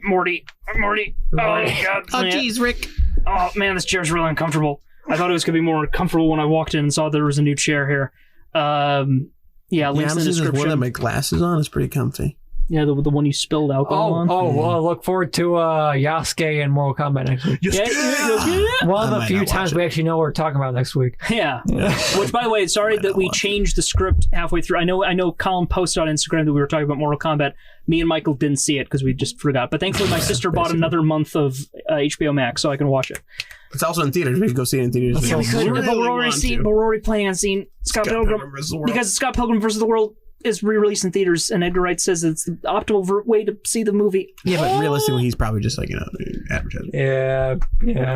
Morty. Oh god. Oh jeez, Rick. Oh man, this chair's really uncomfortable. I thought it was gonna be more comfortable when I walked in and saw there was a new chair here. Links in the description. One that my glasses on is pretty comfy. Yeah, the one you spilled alcohol on. Well, look forward to Yasuke and Mortal Kombat next week. One of the few times we actually know what we're talking about next week. Yeah. Which, by the way, sorry that we changed the script halfway through. I know Colin posted on Instagram that we were talking about Mortal Kombat. Me and Michael didn't see it because we just forgot. But thankfully, my sister bought another month of HBO Max, so I can watch it. It's also in theaters. We can go see it in theaters. But we're already planning on seeing Scott Pilgrim because Scott Pilgrim vs. the World is re-released in theaters, and Edgar Wright says it's the optimal way to see the movie. Yeah, but realistically, he's probably just advertising. Yeah.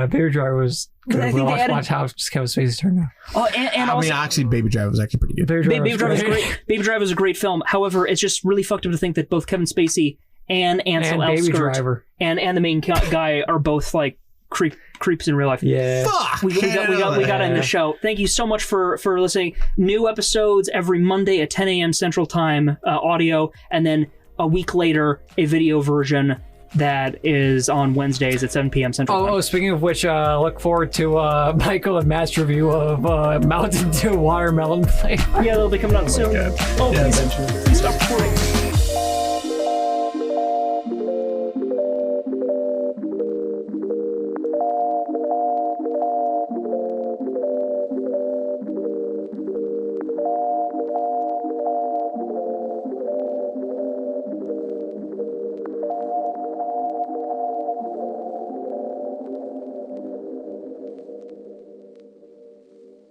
Baby Driver was good. Watch how Kevin Spacey turned out. Oh, and also, actually, Baby Driver was actually pretty good. Baby Driver was great. Baby Driver is a great film. However, it's just really fucked up to think that both Kevin Spacey and Ansel Elgort and the main guy are both like creeps in real life. Yeah. Fuck. We got to end the show. Thank you so much for listening. New episodes every Monday at 10 a.m. Central Time, audio, and then a week later, a video version that is on Wednesdays at 7 p.m. Central Time. Speaking of which, look forward to Michael and Matt's review of Mountain Dew watermelon flavor. Yeah, they'll be coming out soon. Okay. Oh, please stop recording.